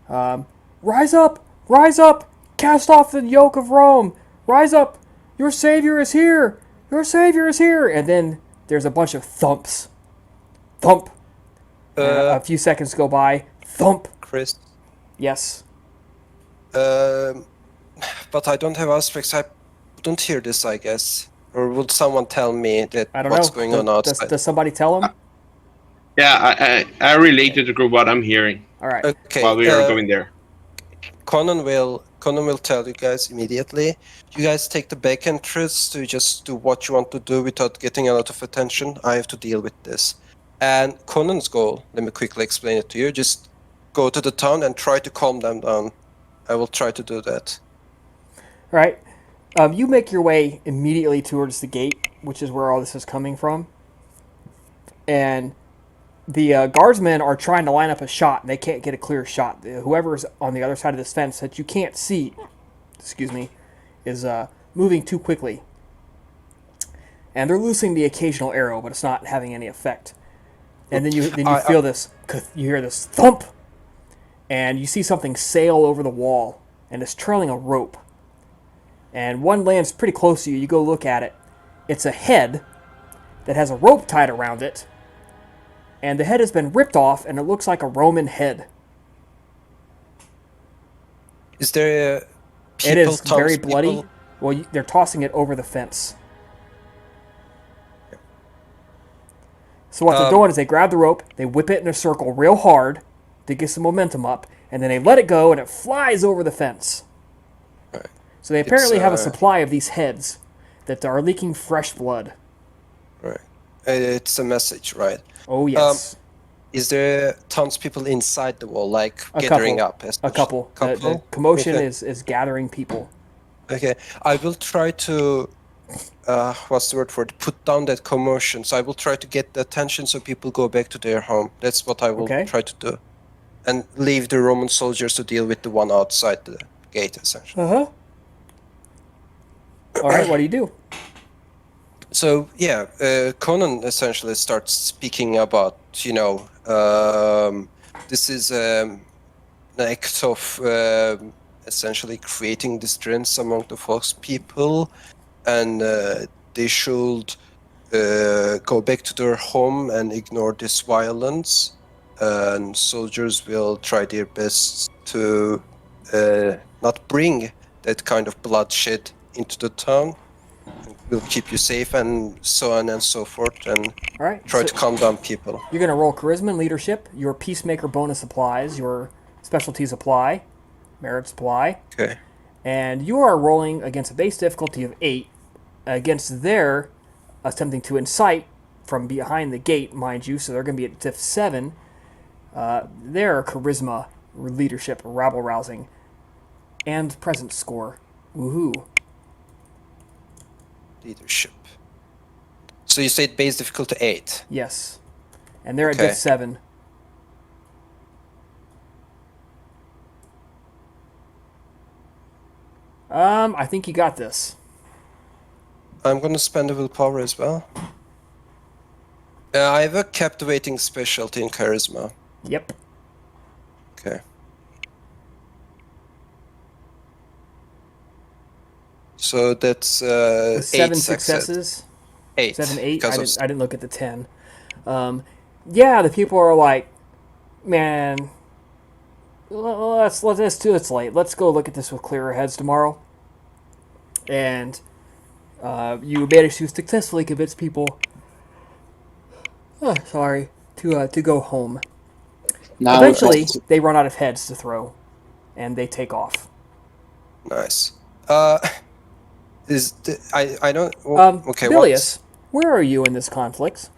Rise up! Rise up! Cast off the yoke of Rome! Rise up! Your savior is here! Your savior is here! And then there's a bunch of thumps. Thump! A few seconds go by. Thump! Chris? Yes. But I don't have aspects. I don't hear this, I guess. Or would someone tell me that I don't what's know. going on outside? Does somebody tell him? Yeah, I related to group what I'm hearing. All right. Okay. While we are going there. Conan will tell you guys immediately. You guys take the back entrance to just do what you want to do without getting a lot of attention. I have to deal with this. And Conan's goal, let me quickly explain it to you, just go to the town and try to calm them down. I will try to do that. All right. You make your way immediately towards the gate, which is where all this is coming from. And the guardsmen are trying to line up a shot, and they can't get a clear shot. Whoever's on the other side of this fence that you can't see, is moving too quickly. And they're losing the occasional arrow, but it's not having any effect. and then you I- feel this. You hear this thump, and you see something sail over the wall, and it's trailing a rope. And one lands pretty close to you. You go look at it. It's a head that has a rope tied around it, and the head has been ripped off, and it looks like a Roman head. Is there people, It is very townspeople? bloody. Well, they're tossing it over the fence. So what they're doing is they grab the rope, they whip it in a circle real hard to get some momentum up, and then they let it go, and it flies over the fence. Right. So they apparently have a uh, supply of these heads that are leaking fresh blood. Right. It's a message, right? Oh, yes. Is there townspeople inside the wall, like A gathering couple. up? A couple. The commotion Okay. is gathering people. Okay, I will try to, what's the word for it? Put down that commotion. So I will try to get the attention so people go back to their home. That's what I will Okay. try to do. And leave the Roman soldiers to deal with the one outside the gate, essentially. Uh-huh. All right, what do you do? So, yeah, Conan essentially starts speaking about, this is an act of essentially creating distress among the Fox people, and they should go back to their home and ignore this violence, and soldiers will try their best to not bring that kind of bloodshed into the town. We'll keep you safe, and so on and so forth, and All right. try so to calm down people. You're going to roll charisma and leadership. Your peacemaker bonus applies. Your specialties apply. Merits apply. Okay. And you are rolling against a base difficulty of 8 against their attempting to incite from behind the gate, mind you, so they're going to be at diff 7. Their charisma, leadership, rabble rousing, and presence score. Woohoo. Leadership. So you said base difficulty 8. Yes. And they're at Okay. diff 7. I think you got this. I'm gonna spend a willpower as well. I have a captivating specialty in charisma. Yep. Okay. So that's With 7 8 successes. 8. 7, 8. because I didn't look at the 10. Yeah, the people are like, man, let's do it's late. Let's go look at this with clearer heads tomorrow. And you manage to successfully convince people, to go home. Now, Eventually, they run out of heads to throw, and they take off. Nice. I don't. Well, okay. Bilius, where are you in this conflict?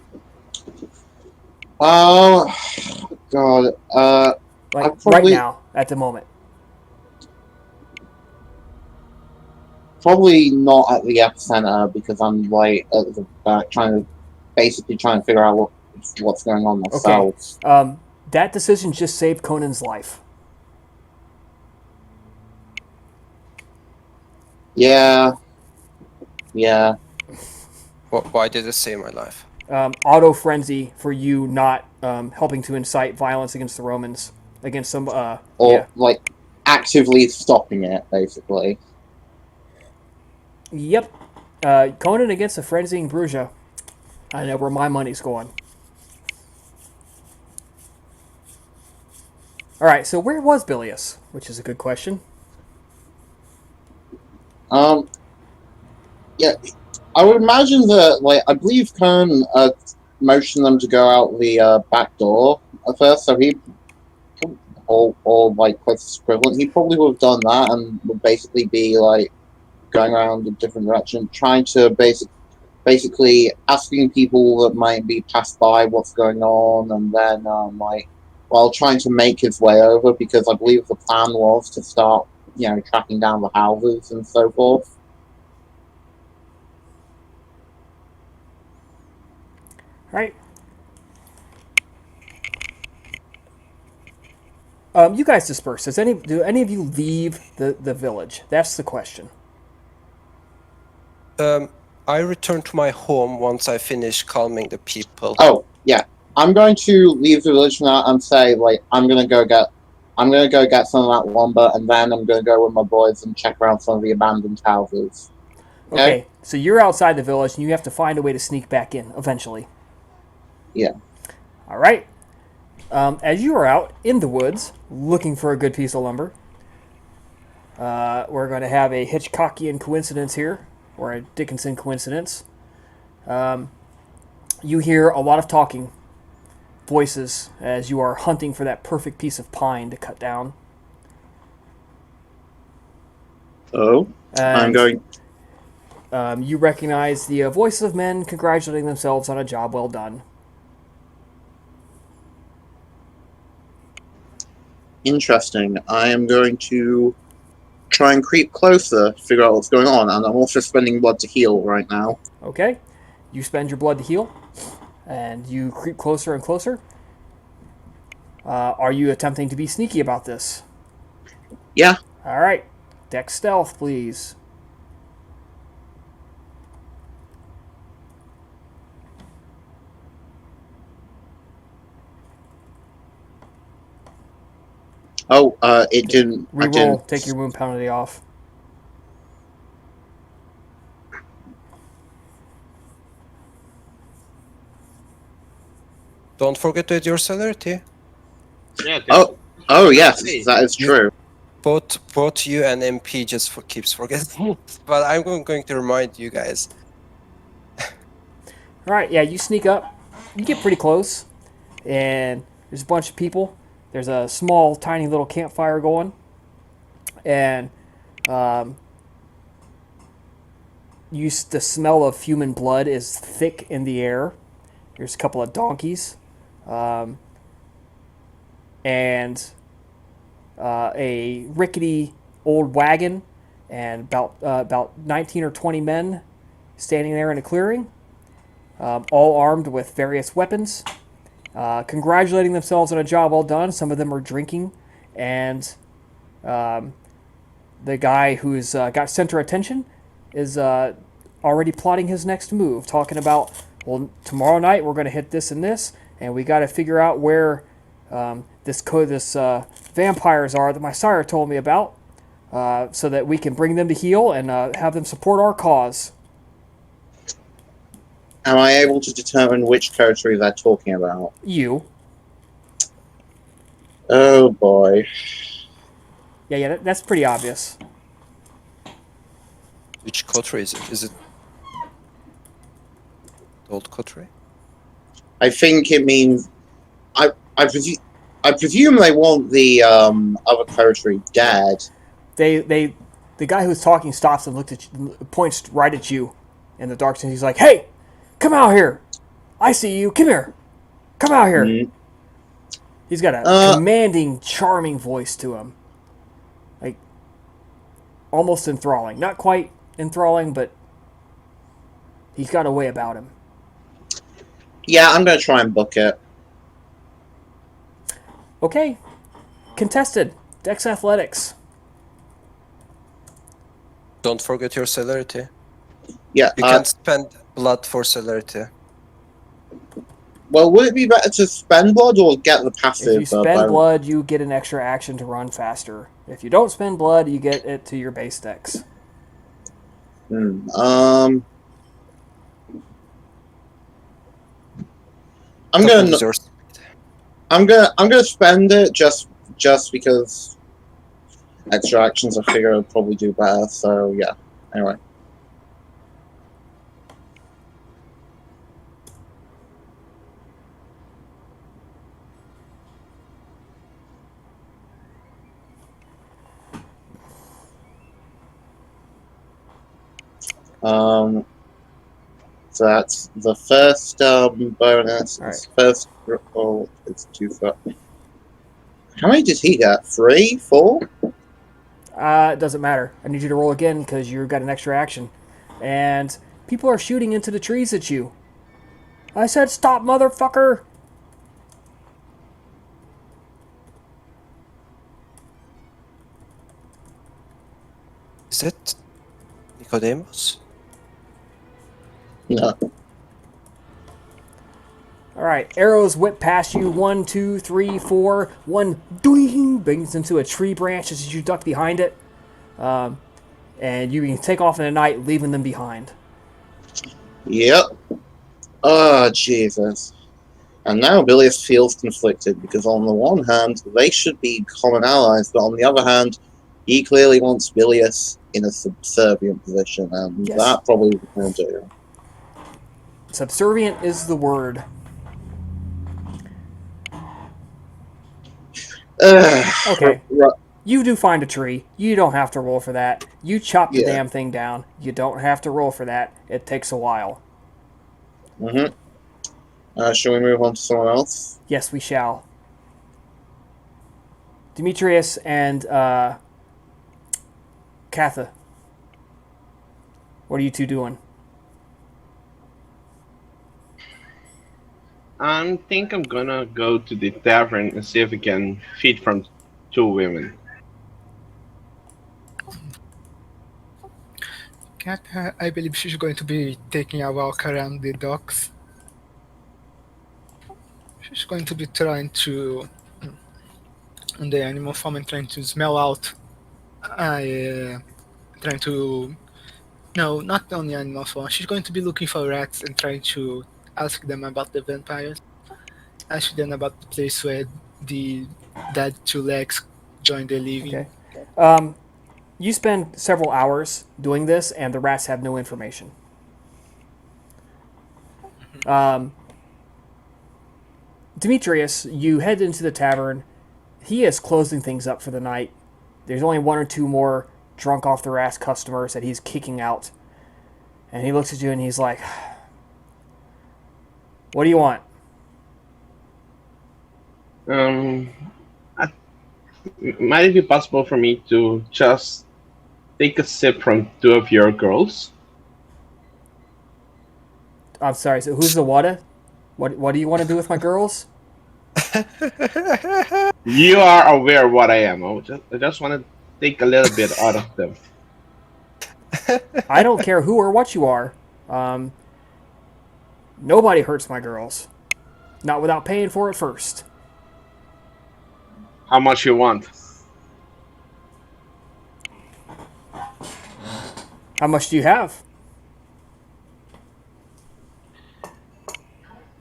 oh, God. Like probably- right now, at the moment. Probably not at the epicenter because I'm like at the back trying to figure out what's going on myself. That decision just saved Conan's life. Yeah. Why did it save my life? Auto frenzy for you not helping to incite violence against the Romans, against some. Or like actively stopping it, basically. Yep. Conan against a frenzying Bruja. I know where my money's going. All right, so where was Bilius? Which is a good question. Yeah, I would imagine that, like, I believe Kern motioned them to go out the back door at first, so he, or like, close equivalent, he probably would have done that and would basically be, like, going around a different direction, trying to basically asking people that might be passed by what's going on, and then, while trying to make his way over, because I believe the plan was to start, tracking down the houses and so forth. Right. You guys disperse. Do any of you leave the village? That's the question. I return to my home once I finish calming the people. Oh, yeah. I'm going to leave the village now and say, like, I'm gonna go get some of that lumber, and then I'm gonna go with my boys and check around some of the abandoned houses. Okay, so you're outside the village, and you have to find a way to sneak back in eventually. Yeah. All right. As you are out in the woods looking for a good piece of lumber, we're going to have a Hitchcockian coincidence here, or a Dickinson coincidence. You hear a lot of talking voices as you are hunting for that perfect piece of pine to cut down. Oh, I'm And going. you recognize the voices of men congratulating themselves on a job well done. Interesting. I am going to try and creep closer, figure out what's going on, and I'm also spending blood to heal right now. Okay? You spend your blood to heal, and you creep closer and closer. Are you attempting to be sneaky about this? Yeah. All right. Dex stealth, please. Oh, it didn't. I Reroll. didn't. Take your wound penalty off. Don't forget with your celerity. Yeah. Oh, yes, that is true. Both you and MP just keeps forgetting. But I'm going to remind you guys. All right. Yeah, you sneak up. You get pretty close, and there's a bunch of people. There's a small, tiny little campfire going, and the smell of human blood is thick in the air. There's a couple of donkeys, and a rickety old wagon, and about 19 or 20 men standing there in a clearing, all armed with various weapons, congratulating themselves on a job well done. Some of them are drinking, and the guy who's got center attention is already plotting his next move, talking about, well, tomorrow night we're going to hit this and this, and we got to figure out where this vampires are that my sire told me about, so that we can bring them to heal and have them support our cause. Am I able to determine which territory they're talking about? You. Oh boy. Yeah, that's pretty obvious. Which coterie is it? Is it the old coterie? I think it means. I presume they want the other territory dead. The guy who's talking stops and points right at you in the darkness. He's like, "Hey, come out here! I see you. Come here. Come out here." Mm. He's got a commanding, charming voice to him, like almost enthralling. Not quite enthralling, but he's got a way about him. Yeah, I'm gonna try and book it. Okay, contested. Dex Athletics. Don't forget your celerity. Yeah. You can't spend blood for celerity. Well, would it be better to spend blood or get the passive? If you spend blood, you get an extra action to run faster. If you don't spend blood, you get it to your base dex. I'm gonna spend it just because extra actions I figure I'd probably do better. So yeah. Anyway. So that's the first bonus. Right. First roll is 2 for. How many did he get? 3, 4? It doesn't matter. I need you to roll again because you've got an extra action. And people are shooting into the trees at you. I said stop, motherfucker! Is it Nicodemus? No. All right, arrows whip past you. 1, 2, 3, 4. One doing bangs into a tree branch as you duck behind it, and you can take off in the night, leaving them behind. Yep. Oh, Jesus. And now Bilius feels conflicted because on the one hand, they should be common allies, but on the other hand, he clearly wants Bilius in a subservient position, and Yes. that probably isn't going to do. Subservient is the word. Okay. You do find a tree. You don't have to roll for that. You chop the damn thing down. You don't have to roll for that. It takes a while. Shall we move on to someone else? Yes, we shall. Demetrius and Katha. What are you two doing? I think I'm gonna go to the tavern and see if we can feed from 2 women. Cat, I believe she's going to be taking a walk around the docks. She's going to be trying to, on the animal farm, and trying to smell out. Trying to, no, not on the animal farm. She's going to be looking for rats and trying to ask them about the vampires. Ask them about the place where the dead 2 legs joined the living. Okay. You spend several hours doing this, and the rats have no information. Demetrius, you head into the tavern. He is closing things up for the night. There's only 1 or 2 more drunk off their ass customers that he's kicking out. And he looks at you and he's like, what do you want? Might it be possible for me to just take a sip from 2 of your girls? I'm sorry, so who's the what? What do you want to do with my girls? You are aware of what I am. I just want to take a little bit out of them. I don't care who or what you are. Nobody hurts my girls. Not without paying for it first. How much you want? How much do you have?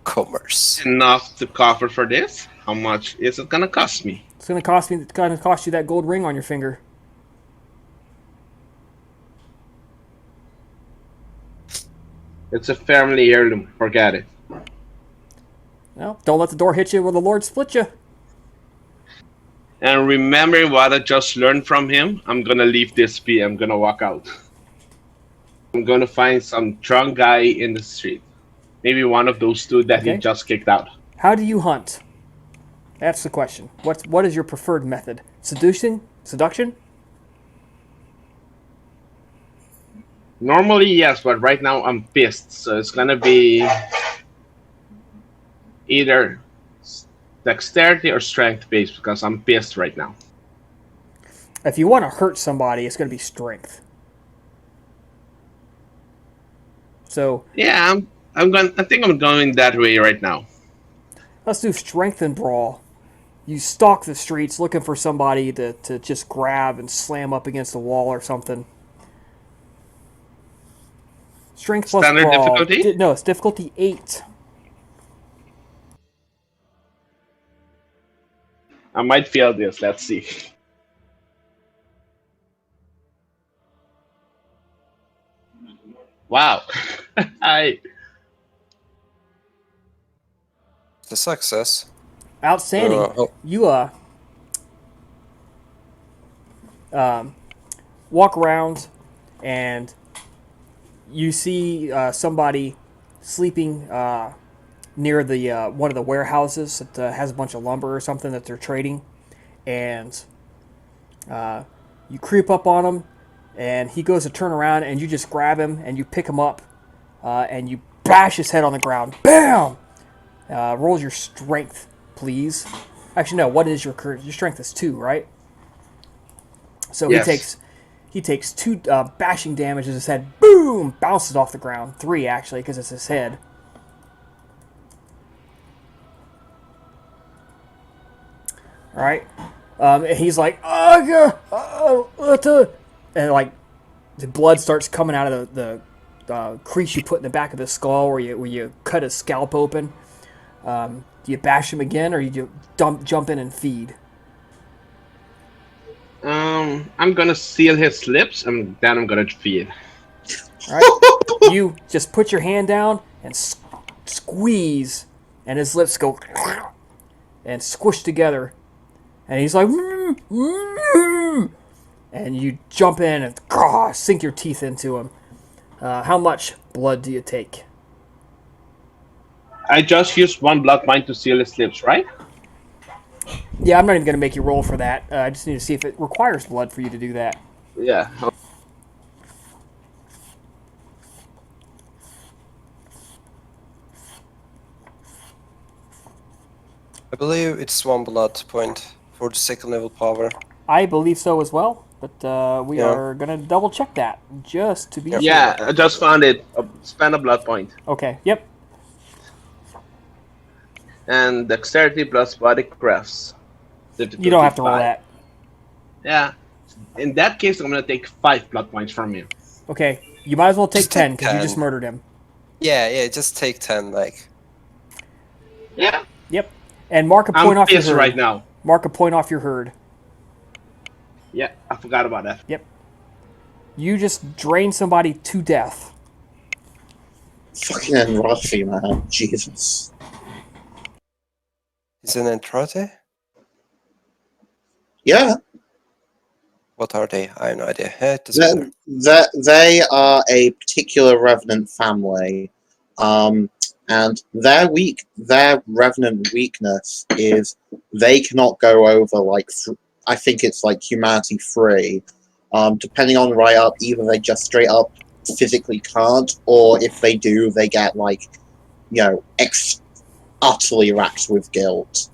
Commerce. Enough to cover for this? How much is it gonna cost me? It's gonna cost you that gold ring on your finger. It's a family heirloom. Forget it. Well, don't let the door hit you where the Lord split you. And remember what I just learned from him? I'm gonna leave this be. I'm gonna walk out. I'm gonna find some drunk guy in the street. Maybe one of those 2 that he just kicked out. How do you hunt? That's the question. What is your preferred method? Seduction? Normally, yes, but right now I'm pissed. So it's gonna be either dexterity or strength based because I'm pissed right now. If you want to hurt somebody, it's going to be strength. So yeah, I think I'm going that way right now. Let's do strength and brawl. You stalk the streets looking for somebody to just grab and slam up against the wall or something. Strength plus Standard brawl. difficulty? No, it's difficulty 8. I might fail this. Let's see. Wow. It's a success. Outstanding. You walk around and you see somebody sleeping near the one of the warehouses that has a bunch of lumber or something that they're trading, and you creep up on him, and he goes to turn around, and you just grab him and you pick him up, and you bash his head on the ground. Bam! Roll your strength, please. Actually, no. What is your strength? Is 2, right? So yes. He takes 2 bashing damage as his head, boom, bounces off the ground. 3, actually, because it's his head. right? And he's like, and like the blood starts coming out of the crease you put in the back of his skull where you cut his scalp open. Do you bash him again, or you jump in and feed? I'm gonna seal his lips, and then I'm gonna feed. All right? You just put your hand down and squeeze, and his lips go and squish together, and he's like, and you jump in and sink your teeth into him. How much blood do you take? I just used 1 blood point to seal his lips, right? Yeah, I'm not even going to make you roll for that. I just need to see if it requires blood for you to do that. Yeah. I believe it's 1 blood point for the 2nd level power. I believe so as well, but we are going to double check that just to be sure. Yeah, I just found it. Spend a blood point. Okay, yep. And dexterity plus body crafts. You don't have to roll that. Yeah. In that case, I'm going to take 5 blood points from you. Okay, you might as well take Just 10 take because you 10. just murdered him. Yeah, just take 10, like. Yeah. Yep. And mark a point I'm off your pissed herd. right now. Mark a point off your herd. Yeah, I forgot about that. Yep. You just drain somebody to death. Fucking Rothy, man. Jesus. Is it an Entrate? Yeah. What are they? I have no idea. It doesn't They, matter. they are a particular revenant family. And their revenant weakness is they cannot go over, like, I think it's like humanity free. Depending on right up, either they just straight up physically can't, or if they do, they get, like, utterly racked with guilt.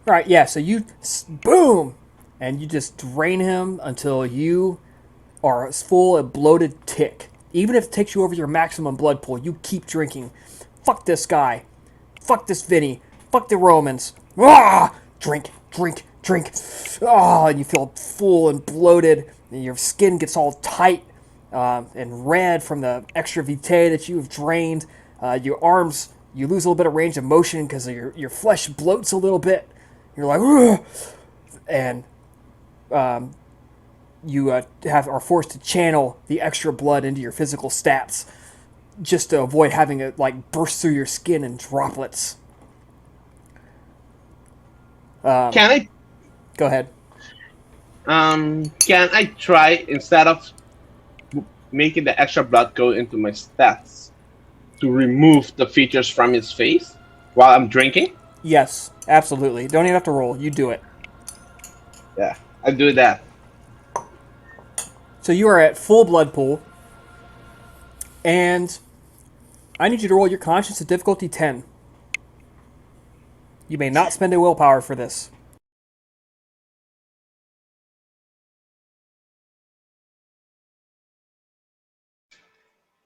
Right, yeah, so you, boom, and you just drain him until you are as full a bloated tick. Even if it takes you over your maximum blood pool, you keep drinking. Fuck this guy. Fuck this Vinny. Fuck the Romans. Ah! Drink, drink, drink. Ah, and you feel full and bloated, and your skin gets all tight and red from the extra vitae that you've drained. Your arms, you lose a little bit of range of motion because your flesh bloats a little bit. You're like, ugh! And you are forced to channel the extra blood into your physical stats just to avoid having it like burst through your skin in droplets. Can I? Go ahead. Can I try, instead of making the extra blood go into my stats, to remove the features from his face while I'm drinking? Yes, absolutely. Don't even have to roll. You do it. Yeah, I do that. So you are at full blood pool, and I need you to roll your conscience at difficulty 10. You may not spend a willpower for this.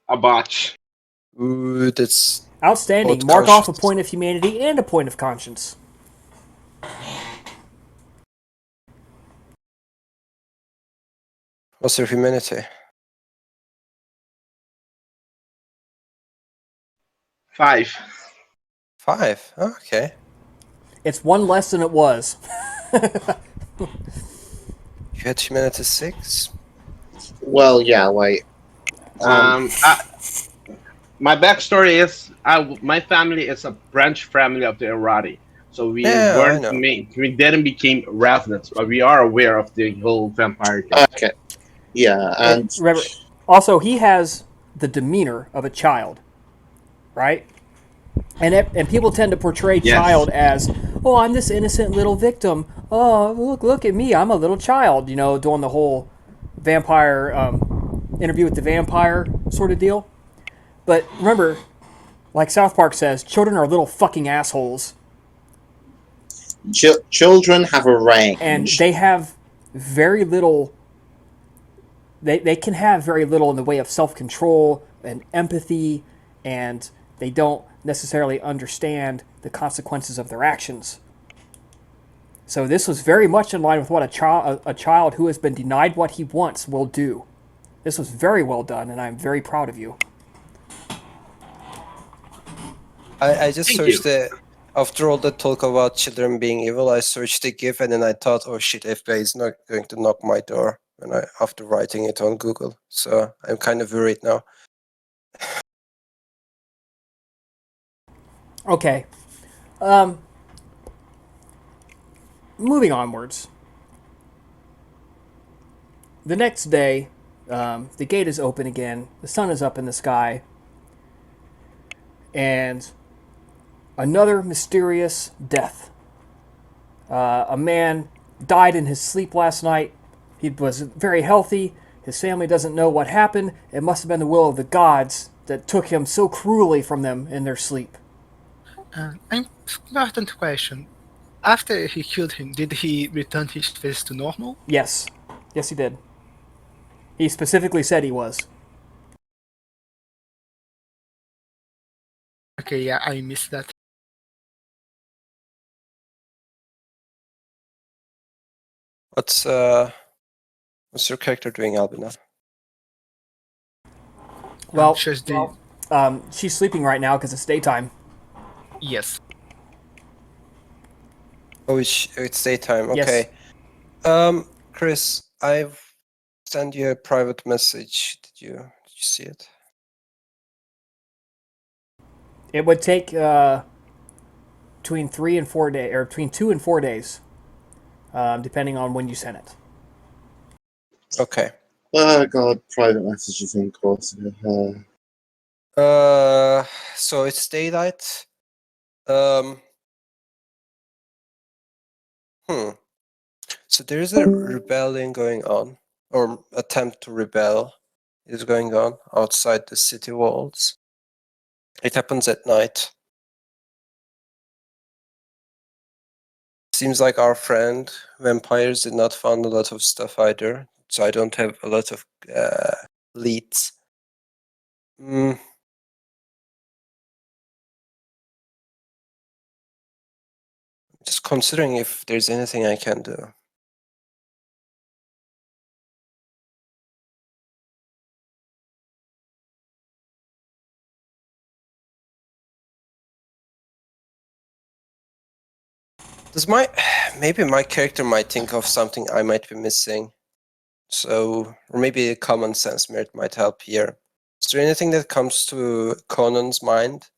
A botch. Ooh, that's Outstanding. Both Mark off a conscience. point of humanity and a point of conscience. what's your humanity? 5. 5. Oh, okay. It's one less than it was. You had humanity 6? Well, yeah, wait. My backstory is my family is a branch family of the Errati, so we Yeah, I weren't know. we didn't become revenants, but we are aware of the whole vampire thing. Okay. Yeah, and Remember, also, he has the demeanor of a child, right? And people tend to portray Yes. child as, oh, I'm this innocent little victim. Oh, look at me, I'm a little child. You know, doing the whole vampire interview with the vampire sort of deal. But remember, like South Park says, children are little fucking assholes, children have a range. and they have very little. They can have very little in the way of self-control and empathy, and they don't necessarily understand the consequences of their actions. So this was very much in line with what a child who has been denied what he wants will do. This was very well done, and I'm very proud of you. I just Thank searched you. after all the talk about children being evil, I searched the GIF and then I thought, oh shit, FBI is not going to knock my door after writing it on Google. So I'm kind of worried now. Okay. Moving onwards. The next day, the gate is open again. The sun is up in the sky. And another mysterious death. A man died in his sleep last night. He was very healthy. His family doesn't know what happened. It must have been the will of the gods that took him so cruelly from them in their sleep. Important question. After he killed him, did he return his face to normal? Yes. Yes, he did. He specifically said he was. Okay, yeah, I missed that. What's your character doing, Albina? Well, Just she's sleeping right now because it's daytime. yes. Oh, it's daytime. Yes. Okay. Chris, I've sent you a private message. Did you see it? It would take between 3 and 4 days, or between 2 and 4 days, depending on when you sent it. Okay. Oh god, private messages in Corsica. So it's daylight. Hmm. So there is a rebellion going on, or attempt to rebel is going on outside the city walls. It happens at night. Seems like our friend vampires did not find a lot of stuff either, so I don't have a lot of leads. Just considering if there's anything I can do. Maybe my character might think of something I might be missing. So, or maybe common sense merit might help here. Is there anything that comes to Conan's mind?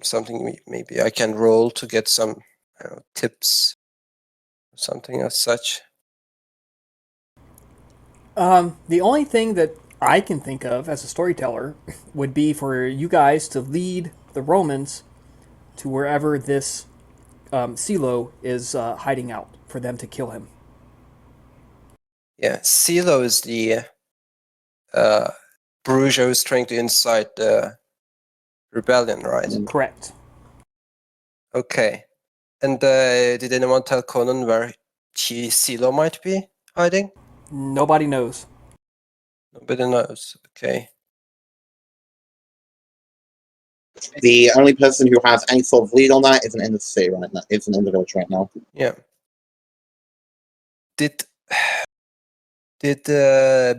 Something maybe I can roll to get some tips, something as such. The only thing that I can think of as a storyteller would be for you guys to lead the Romans to wherever this Silo is hiding out, for them to kill him. Yeah, Silo is the Bruja who's trying to incite the rebellion, right? Correct. Okay. And did anyone tell Conan where Silo might be hiding? Nobody knows. Nobody knows. Okay. The only person who has any sort of lead on that isn't in the city right now. Isn't in the village right now. Yeah. Did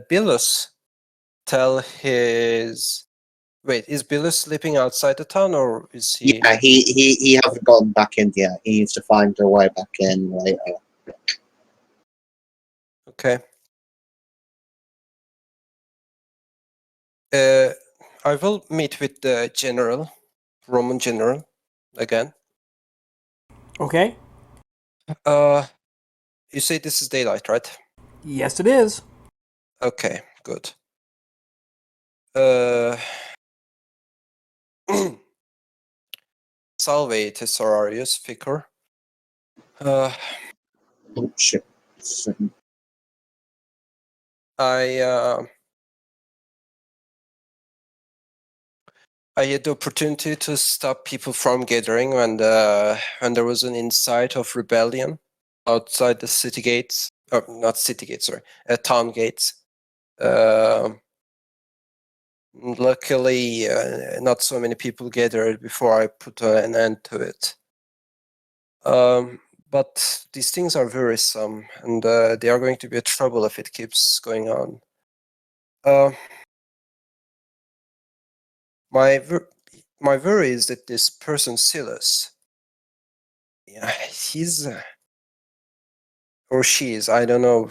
Bilius tell his? Wait, is Bilius sleeping outside the town, or is he? Yeah, he hasn't gotten back in yet. He needs to find a way back in later. Okay. I will meet with the general, Roman general, again. Okay. You say this is daylight, right? Yes, it is. Okay, good. Salve, Thesaurarius, Vicar. Oh shit. I had the opportunity to stop people from gathering when there was an incite of rebellion outside the city gates. Or not city gates, sorry, town gates. Luckily, not so many people gathered before I put an end to it. But these things are worrisome, and they are going to be a trouble if it keeps going on. My worry is that this person Silas, yeah, he's or she is, I don't know.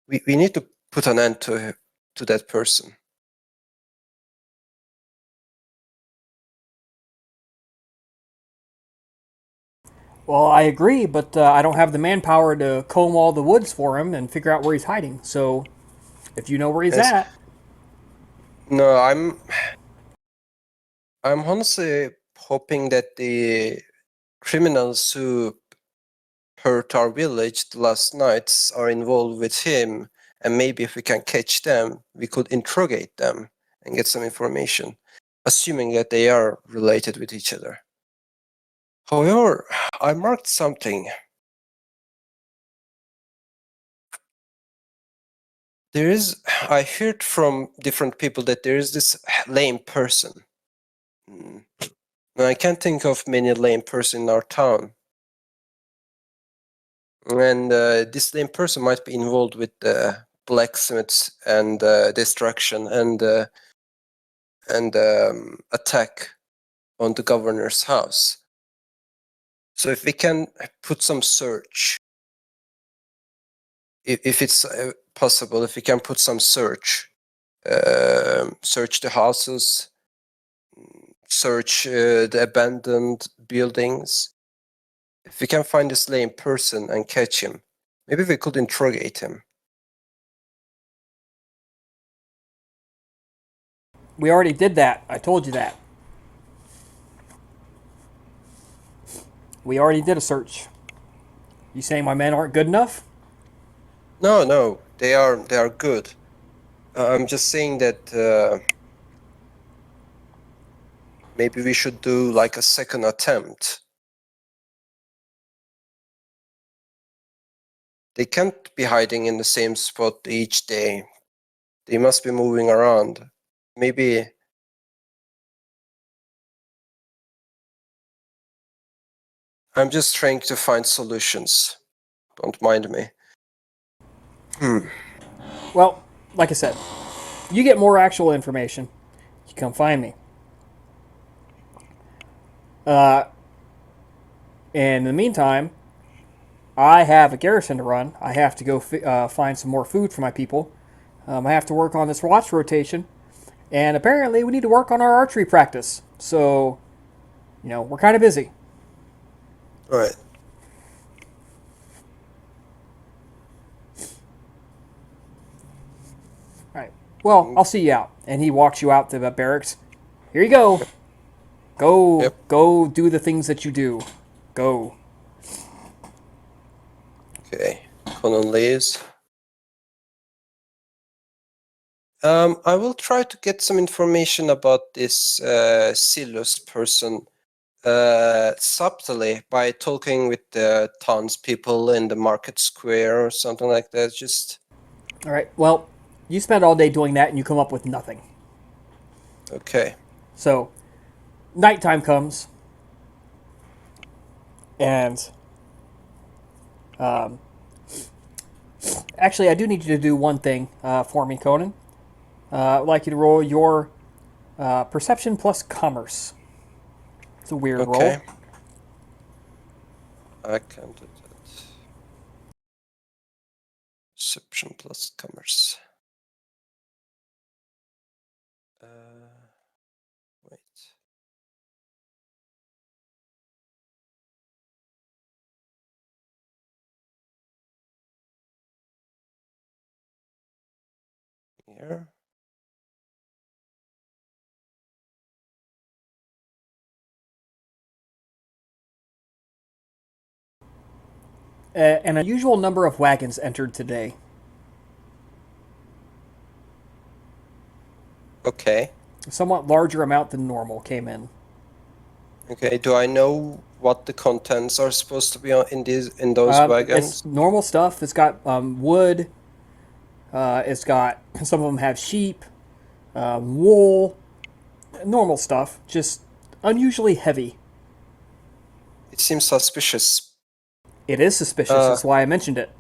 We need to put an end to that person. Well, I agree, but I don't have the manpower to comb all the woods for him and figure out where he's hiding. So, if you know where he's Yes. at, No, I'm honestly hoping that the criminals who hurt our village the last nights are involved with him, and maybe if we can catch them, we could interrogate them and get some information, assuming that they are related with each other. However, I marked something. I heard from different people that there is this lame person. I can't think of many lame person in our town. And this lame person might be involved with the blacksmiths and destruction and attack on the governor's house. So if we can put some search, if it's possible, if we can put some search the houses, search the abandoned buildings. If we can find this lame person and catch him, maybe we could interrogate him. we already did that. I told you that. We already did a search. You saying my men aren't good enough? No, they are good. I'm just saying that maybe we should do like a second attempt. They can't be hiding in the same spot each day. They must be moving around. Maybe I'm just trying to find solutions. Don't mind me. Well, like I said, you get more actual information, you come find me. In the meantime, I have a garrison to run. I have to go find some more food for my people. I have to work on this watch rotation. And apparently, we need to work on our archery practice. So, we're kind of busy. All right. All right. Well, I'll see you out. And he walks you out to the barracks. Here you go. Go. Yep. Go do the things that you do. Go. Okay. Conan leaves. I will try to get some information about this Silus person subtly by talking with the townspeople in the market square or something like that. Just All right. Well, you spend all day doing that and you come up with nothing. okay. So, nighttime comes. And actually, I do need you to do one thing for me, Conan. I'd like you to roll your perception plus commerce. It's a weird roll. Okay. I can do that. Perception plus commerce. Wait. Here. An unusual number of wagons entered today. Okay. A somewhat larger amount than normal came in. Okay. Do I know what the contents are supposed to be in those wagons? It's normal stuff. It's got wood. It's got, some of them have sheep, wool, normal stuff. Just unusually heavy. It seems suspicious. It is suspicious. That's why I mentioned it.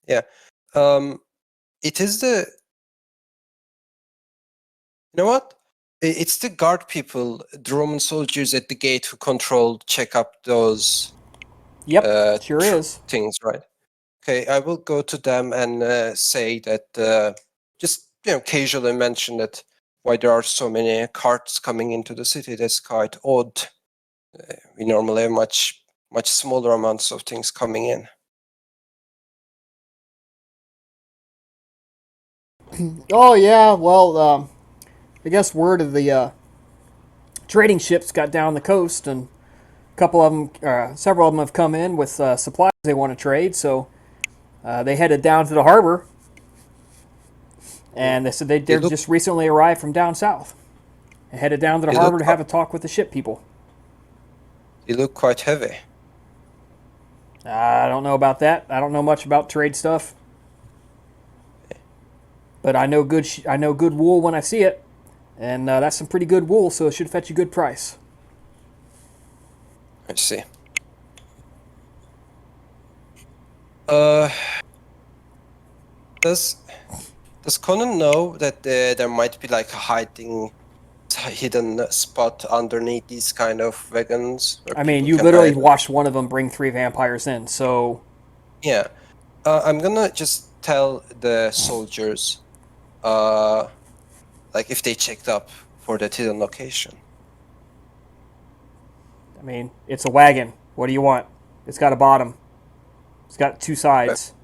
Yeah. It is the... You know what? It's the guard people, the Roman soldiers at the gate who check up those Yep, sure is. things, right? Okay, I will go to them and say that, just casually mention that why there are so many carts coming into the city. That's quite odd. We normally have much smaller amounts of things coming in. Oh yeah, well, I guess word of the trading ships got down the coast, and a couple of them, several of them have come in with supplies they want to trade. So they headed down to the harbor, and they said they're just recently arrived from down south. They headed down to the harbor to have a talk with the ship people. They look quite heavy. I don't know about that. I don't know much about trade stuff, but I know good wool when I see it, and that's some pretty good wool, so it should fetch a good price. I see. Does Conan know that there might be like a hidden spot underneath these kind of wagons? I mean, you literally watched one of them bring 3 vampires in, so... Yeah. I'm gonna just tell the soldiers, like if they checked up for that hidden location. I mean, it's a wagon. What do you want? It's got a bottom. It's got 2 sides.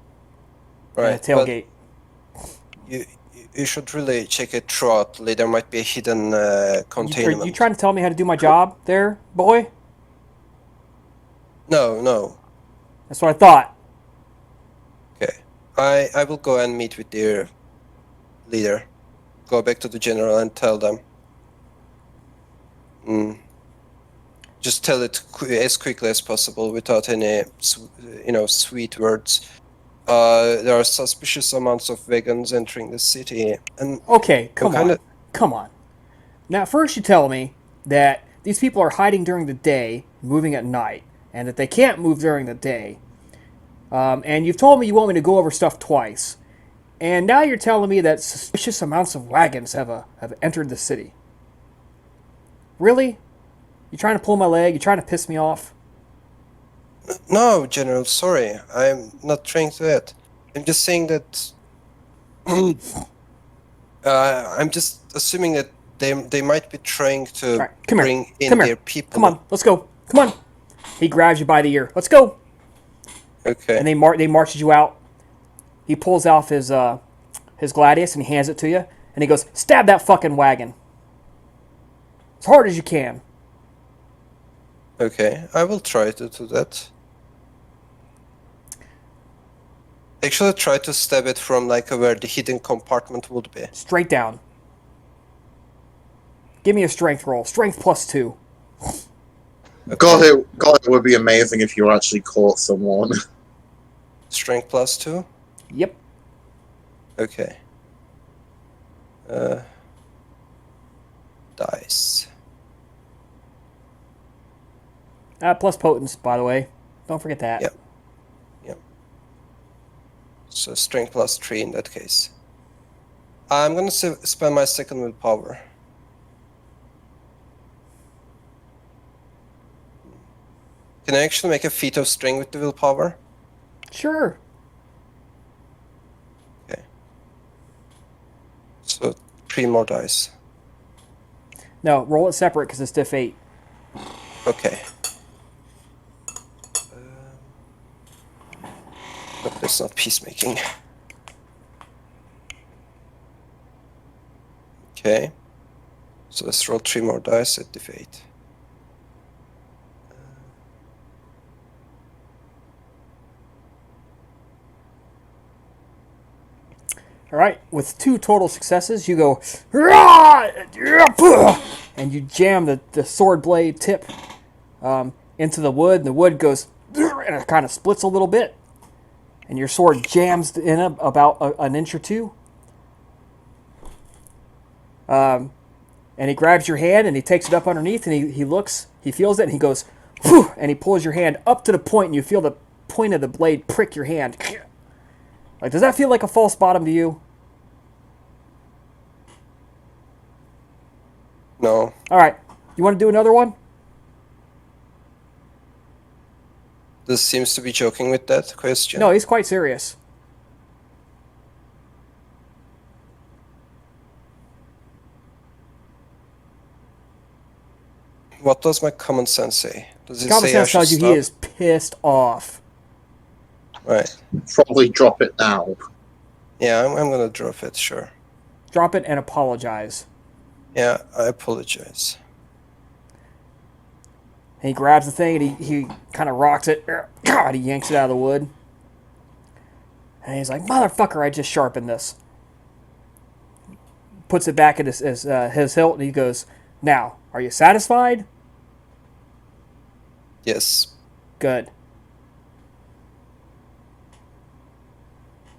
Right. And a tailgate. You should really check it thoroughly. There might be a hidden containment. Are you trying to tell me how to do my job there, boy? No. That's what I thought. Okay. I will go and meet with their leader. Go back to the general and tell them. Just tell it as quickly as possible without any, sweet words. There are suspicious amounts of vegans entering the city, and okay, come on. Now, first you tell me that these people are hiding during the day, moving at night, and that they can't move during the day. And you've told me you want me to go over stuff twice, and now you're telling me that suspicious amounts of wagons have entered the city. Really? You trying to pull my leg? You trying to piss me off? No, General, sorry. I'm not trying to that. I'm just saying that... I'm just assuming that they might be trying to bring in their people. Come on, let's go. Come on. He grabs you by the ear. Let's go. Okay. And they marches you out. He pulls off his gladius and he hands it to you. And he goes, stab that fucking wagon. As hard as you can. Okay, I will try to do that. Actually, try to stab it from where the hidden compartment would be. Straight down. Give me a strength roll. Strength +2. Okay. God, it would be amazing if you actually caught someone. Strength +2? Yep. Okay. Dice. Plus potence, by the way. Don't forget that. Yep. So strength +3 in that case. I'm gonna spend my second willpower. Can I actually make a feat of strength with the willpower? Sure. Okay. So 3 more dice. No, roll it separate because it's diff 8. Okay. No, that's not peacemaking. Okay. So let's roll 3 more dice at diff 8. Alright, with 2 total successes, you go, and you jam the sword blade tip into the wood, and the wood goes, and it kind of splits a little bit, and your sword jams in about an inch or 2. And he grabs your hand, and he takes it up underneath, and he looks, he feels it, and he goes, Whew, and he pulls your hand up to the point, and you feel the point of the blade prick your hand. Like, does that feel like a false bottom to you? No. All right. You want to do another one? This seems to be joking with that question. No, he's quite serious. What does my common sense say? Does it Common say I sense should tells you stop? he is pissed off. Right. Probably drop it now. Yeah, I'm gonna drop it, sure. Drop it and apologize. Yeah, I apologize. And he grabs the thing and he kind of rocks it. God, he yanks it out of the wood. And he's like, motherfucker, I just sharpened this. Puts it back at his hilt and he goes, now, are you satisfied? Yes. Good.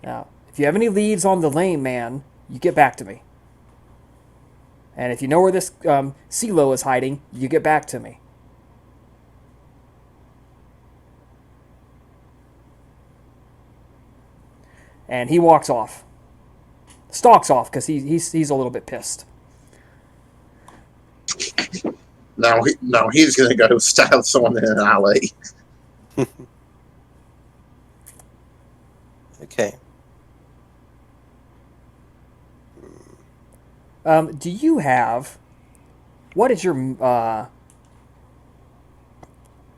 Now, if you have any leads on the lame man, you get back to me. And if you know where this silo is hiding, you get back to me. And he walks off. Stalks off because he's a little bit pissed. No, he's going to go stab someone in an alley. Okay. Do you have... What is your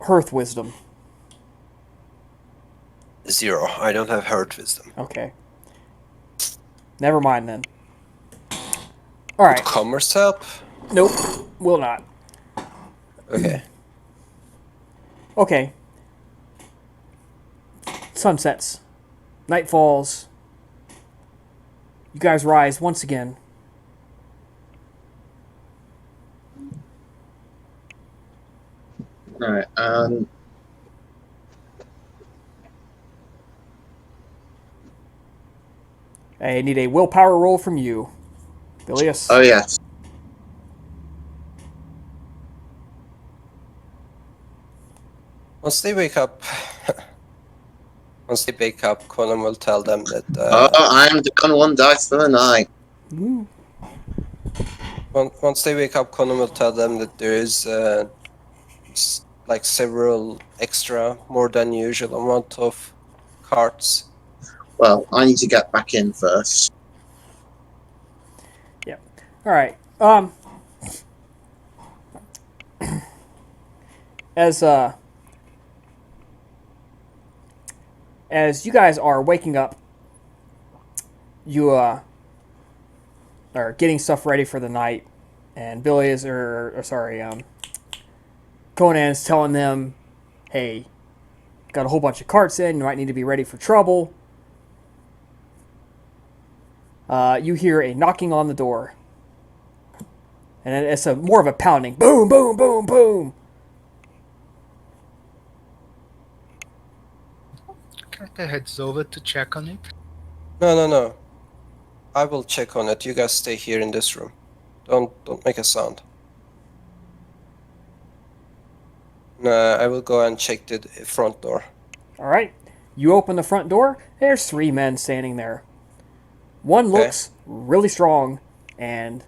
hearth wisdom? 0. I don't have heart wisdom. Okay. Never mind then. Alright. Would commerce help? Nope. Will not. Okay. Okay. Sun sets. Night falls. You guys rise once again. Right, I need a willpower roll from you, Bilius. oh yes. Once they wake up, Conan will tell them that. I'm down 1 dice for the night. Ooh. Once they wake up, Conan will tell them that there is like several extra, more than usual amount of carts. Well, I need to get back in first. Yeah. All right. As you guys are waking up, you are getting stuff ready for the night, and Conan's telling them, "Hey, got a whole bunch of carts in. You might need to be ready for trouble." You hear a knocking on the door, and it's more of a pounding. Boom, boom, boom, boom. Carter heads over to check on it. No. I will check on it. You guys stay here in this room. Don't make a sound. I will go and check the front door. All right. You open the front door. There's 3 men standing there. One looks really strong, and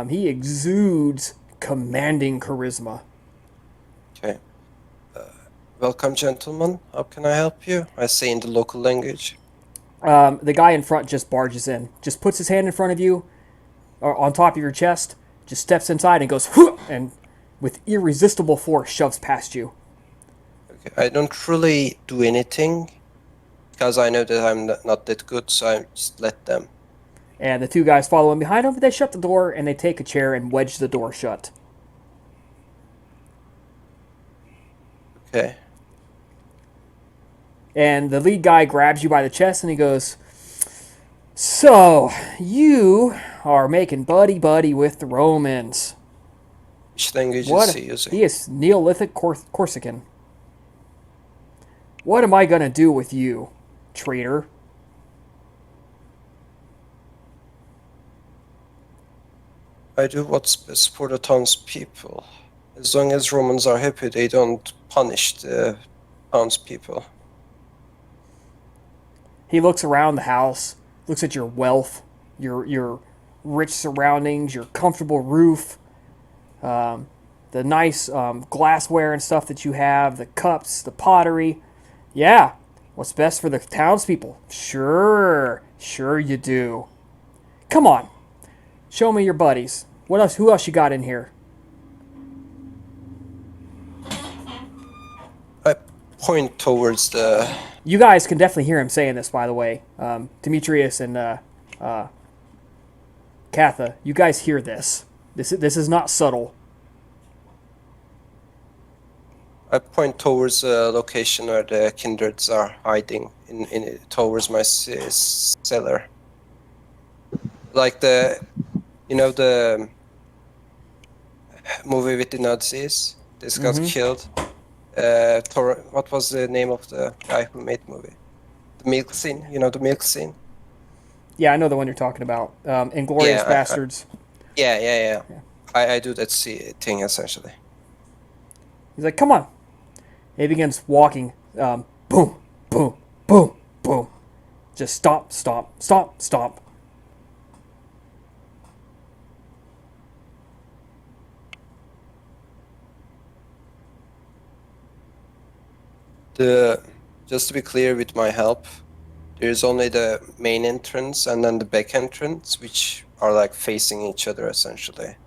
he exudes commanding charisma. Okay. Welcome, gentlemen. How can I help you? I say in the local language. The guy in front just barges in, just puts his hand in front of you, or on top of your chest, just steps inside and goes, "Hoo!" and with irresistible force shoves past you. Okay. I don't really do anything because I know that I'm not that good, so I just let them. And the 2 guys following behind him, they shut the door and they take a chair and wedge the door shut. Okay. And the lead guy grabs you by the chest and he goes, "So, you are making buddy-buddy with the Romans." Which language What? is he using? He is Neolithic Corsican. What am I going to do with you, traitor? I do what's best for the townspeople. As long as Romans are happy, they don't punish the townspeople. He looks around the house, looks at your wealth, your rich surroundings, your comfortable roof, the nice glassware and stuff that you have, the cups, the pottery. Yeah, what's best for the townspeople? Sure you do. Come on, show me your buddies. What else? Who else you got in here? I point towards the... You guys can definitely hear him saying this, by the way. Demetrius and Katha, you guys hear this. This is not subtle. I point towards the location where the kindreds are hiding, towards my cellar. Like the movie with the Nazis. This got killed. What was the name of the guy who made the movie? The milk scene. You know the milk scene. Yeah, I know the one you're talking about. Inglourious Bastards. Yeah. I do that thing essentially. He's like, come on. He begins walking. Boom, boom, boom, boom. Just stomp, stomp, stomp, stomp. Just to be clear with my help, there's only the main entrance and then the back entrance, which are like facing each other essentially.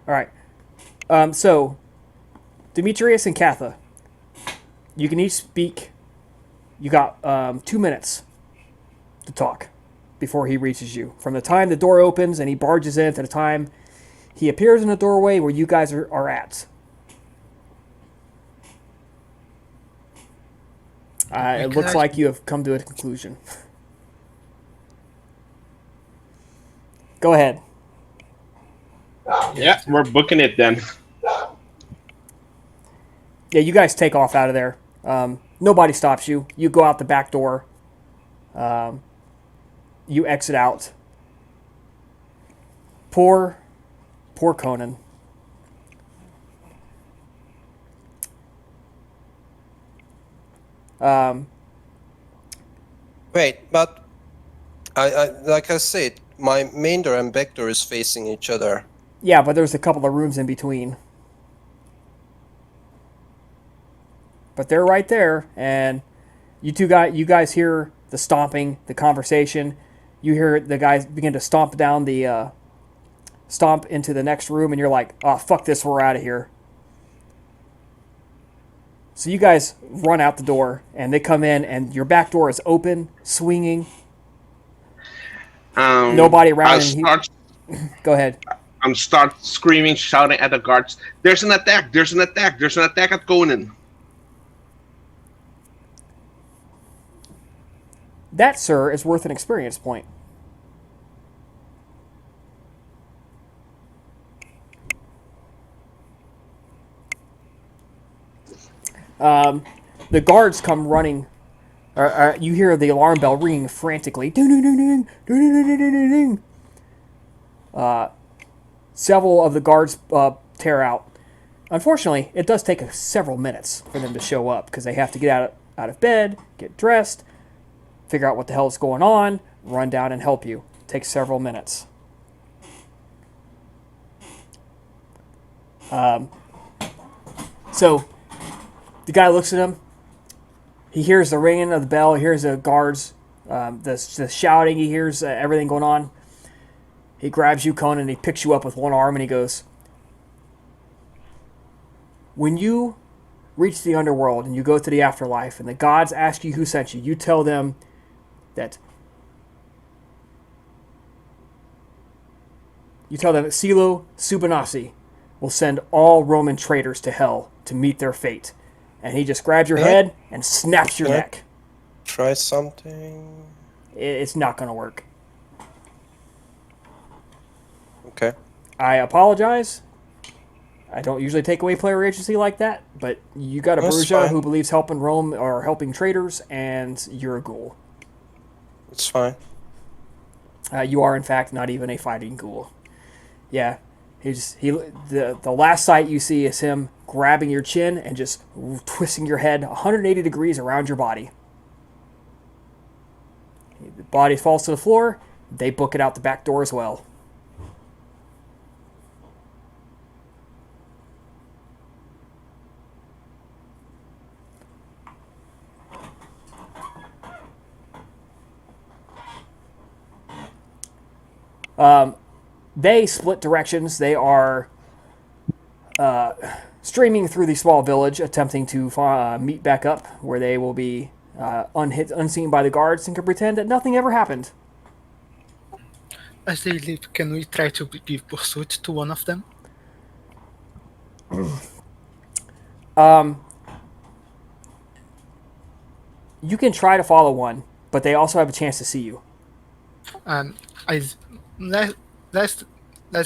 All right. So, Demetrius and Katha, you can each speak. You got 2 minutes to talk before he reaches you. From the time the door opens and he barges in to the time he appears in the doorway where you guys are at. It looks like you have come to a conclusion. Go ahead. Yeah, we're booking it then. Yeah, you guys take off out of there. Nobody stops you. You go out the back door. You exit out. Poor Conan. Wait, but I like I said, my main door and back door is facing each other. Yeah, but there's a couple of rooms in between. But they're right there, and you guys hear the stomping, the conversation. You hear the guys begin to stomp down the stomp into the next room, and you're like, "Oh, fuck this, we're out of here." So you guys run out the door, and they come in, and your back door is open, swinging. Nobody around. Go ahead. Start screaming, shouting at the guards. There's an attack! There's an attack! There's an attack at Conan! That, sir, is worth an experience point. The guards come running. You hear the alarm bell ringing frantically. Ding, ding, ding, ding, ding, ding, ding, ding, ding. Several of the guards tear out. Unfortunately, it does take several minutes for them to show up because they have to get out of bed, get dressed, figure out what the hell is going on, run down and help you. It takes several minutes. So the guy looks at him. He hears the ringing of the bell. He hears the guards, the shouting. He hears everything going on. He grabs you, Conan, and he picks you up with one arm, and he goes, when you reach the underworld and you go to the afterlife and the gods ask you who sent you, you tell them that Silo Subanasi will send all Roman traitors to hell to meet their fate. And he just grabs your head and snaps your neck. Try something. It's not going to work. Okay. I apologize. I don't usually take away player agency like that, but you got a Bruja who believes helping Rome or helping traitors, and you're a ghoul. It's fine. You are, in fact, not even a fighting ghoul. Yeah. The last sight you see is him grabbing your chin and just twisting your head 180 degrees around your body. The body falls to the floor. They book it out the back door as well. They split directions. They are streaming through the small village, attempting to meet back up, where they will be unseen by the guards and can pretend that nothing ever happened. As they leave, can we try to give pursuit to one of them? You can try to follow one, but they also have a chance to see you. I'm less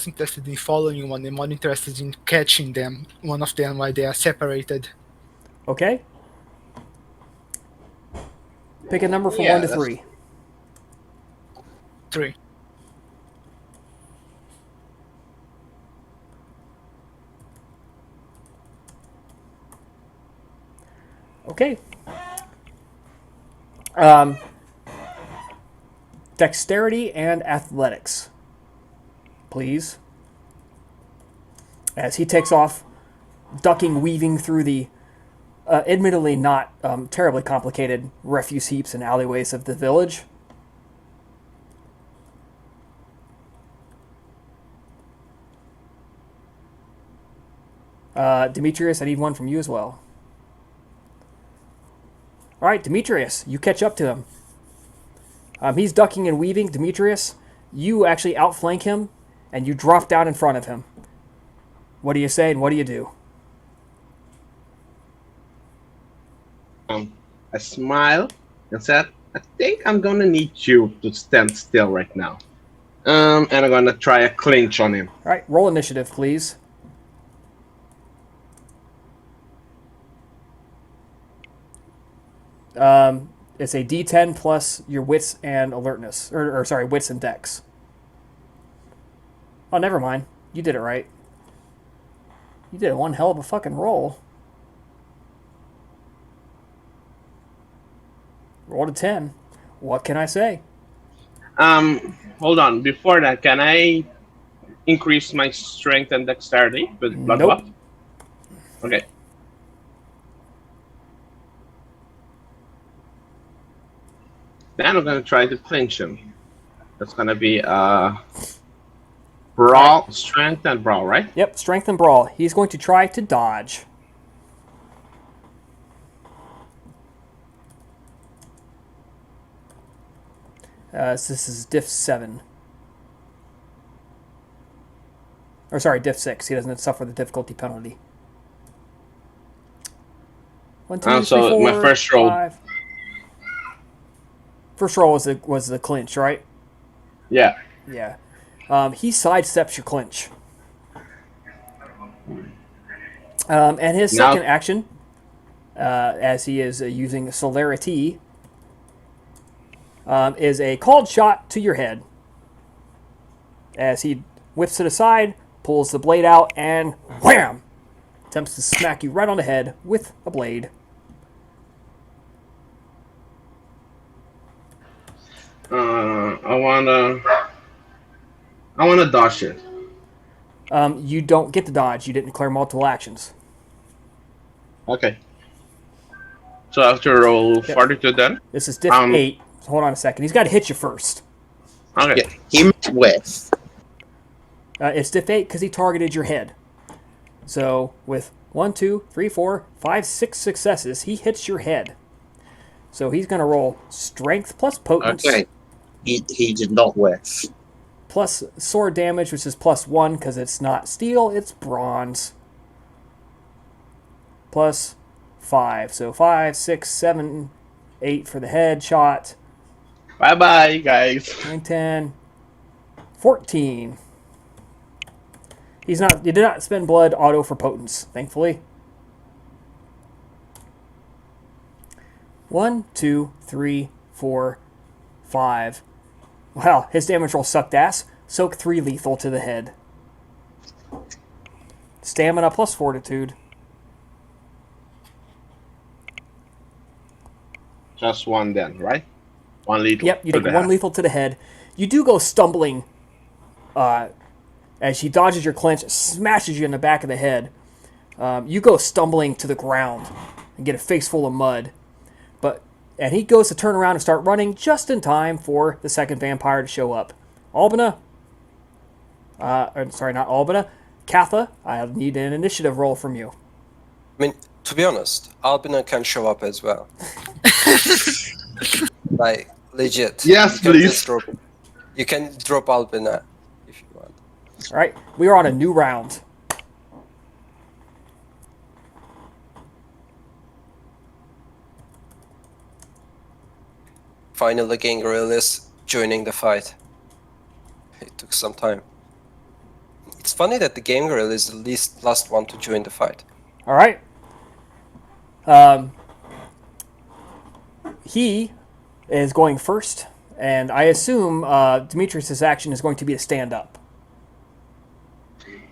interested in following one and more interested in catching them, one of them, while they are separated. Okay? Pick a number from 1 to 3. 3. Okay. Dexterity and athletics, please. As he takes off, ducking, weaving through the admittedly not terribly complicated refuse heaps and alleyways of the village. Demetrius, I need one from you as well. All right, Demetrius, you catch up to him. He's ducking and weaving. Demetrius, you actually outflank him, and you drop down in front of him. What do you say, and what do you do? I smile and said, I think I'm gonna need you to stand still right now. And I'm gonna try a clinch on him. All right, roll initiative, please. It's a D10 plus your wits and alertness, or sorry, wits and dex. Oh, never mind. You did it right. You did one hell of a fucking roll. Rolled a 10. What can I say? Hold on. Before that, can I increase my strength and dexterity with blood Nope. buff? Okay. Then I'm gonna try to clinch him. That's gonna be brawl, strength and brawl, right? Yep, strength and brawl. He's going to try to dodge. This is diff 7. Or sorry, diff 6. He doesn't suffer the difficulty penalty. 1, 2, 3, So 4, my first roll. 5. First roll was the clinch, right? Yeah. Yeah. He sidesteps your clinch. And his Now- second action, as he is using celerity, is a called shot to your head. As he whips it aside, pulls the blade out, and wham! Attempts to smack you right on the head with a blade. I wanna dodge it. You don't get to dodge. You didn't declare multiple actions. Okay. So I have to roll fortitude then? This is diff 8. So hold on a second. He's got to hit you first. Okay. Yeah, he met with. It's diff 8 because he targeted your head. So with 1, 2, 3, 4, 5, 6 successes, he hits your head. So he's going to roll strength plus potence. Okay. He did not whiff. Plus sword damage, which is plus 1 because it's not steel, it's bronze. Plus 5. So 5, 6, 7, 8 for the head shot. Bye bye, guys. 9, 10, 14. He did not spend blood auto for potence, thankfully. 1, 2, 3, 4, 5. Wow, his damage roll sucked ass. Soak 3 lethal to the head. stamina plus fortitude. Just one then, right? One lethal. Yep, you to take the one head. lethal to the head. You do go stumbling as she dodges your clinch, smashes you in the back of the head. You go stumbling to the ground and get a face full of mud. And he goes to turn around and start running just in time for the second vampire to show up. Albina. Sorry, not Albina. Katha, I need an initiative roll from you. I mean, to be honest, Albina can show up as well. Like, legit. Yes, You can please. just you can drop Albina if you want. All right, we are on a new round. Finally, Gangrel is joining the fight. It took some time. It's funny that the Gangrel is the last one to join the fight. All right. He is going first, and I assume Demetrius' action is going to be to stand up.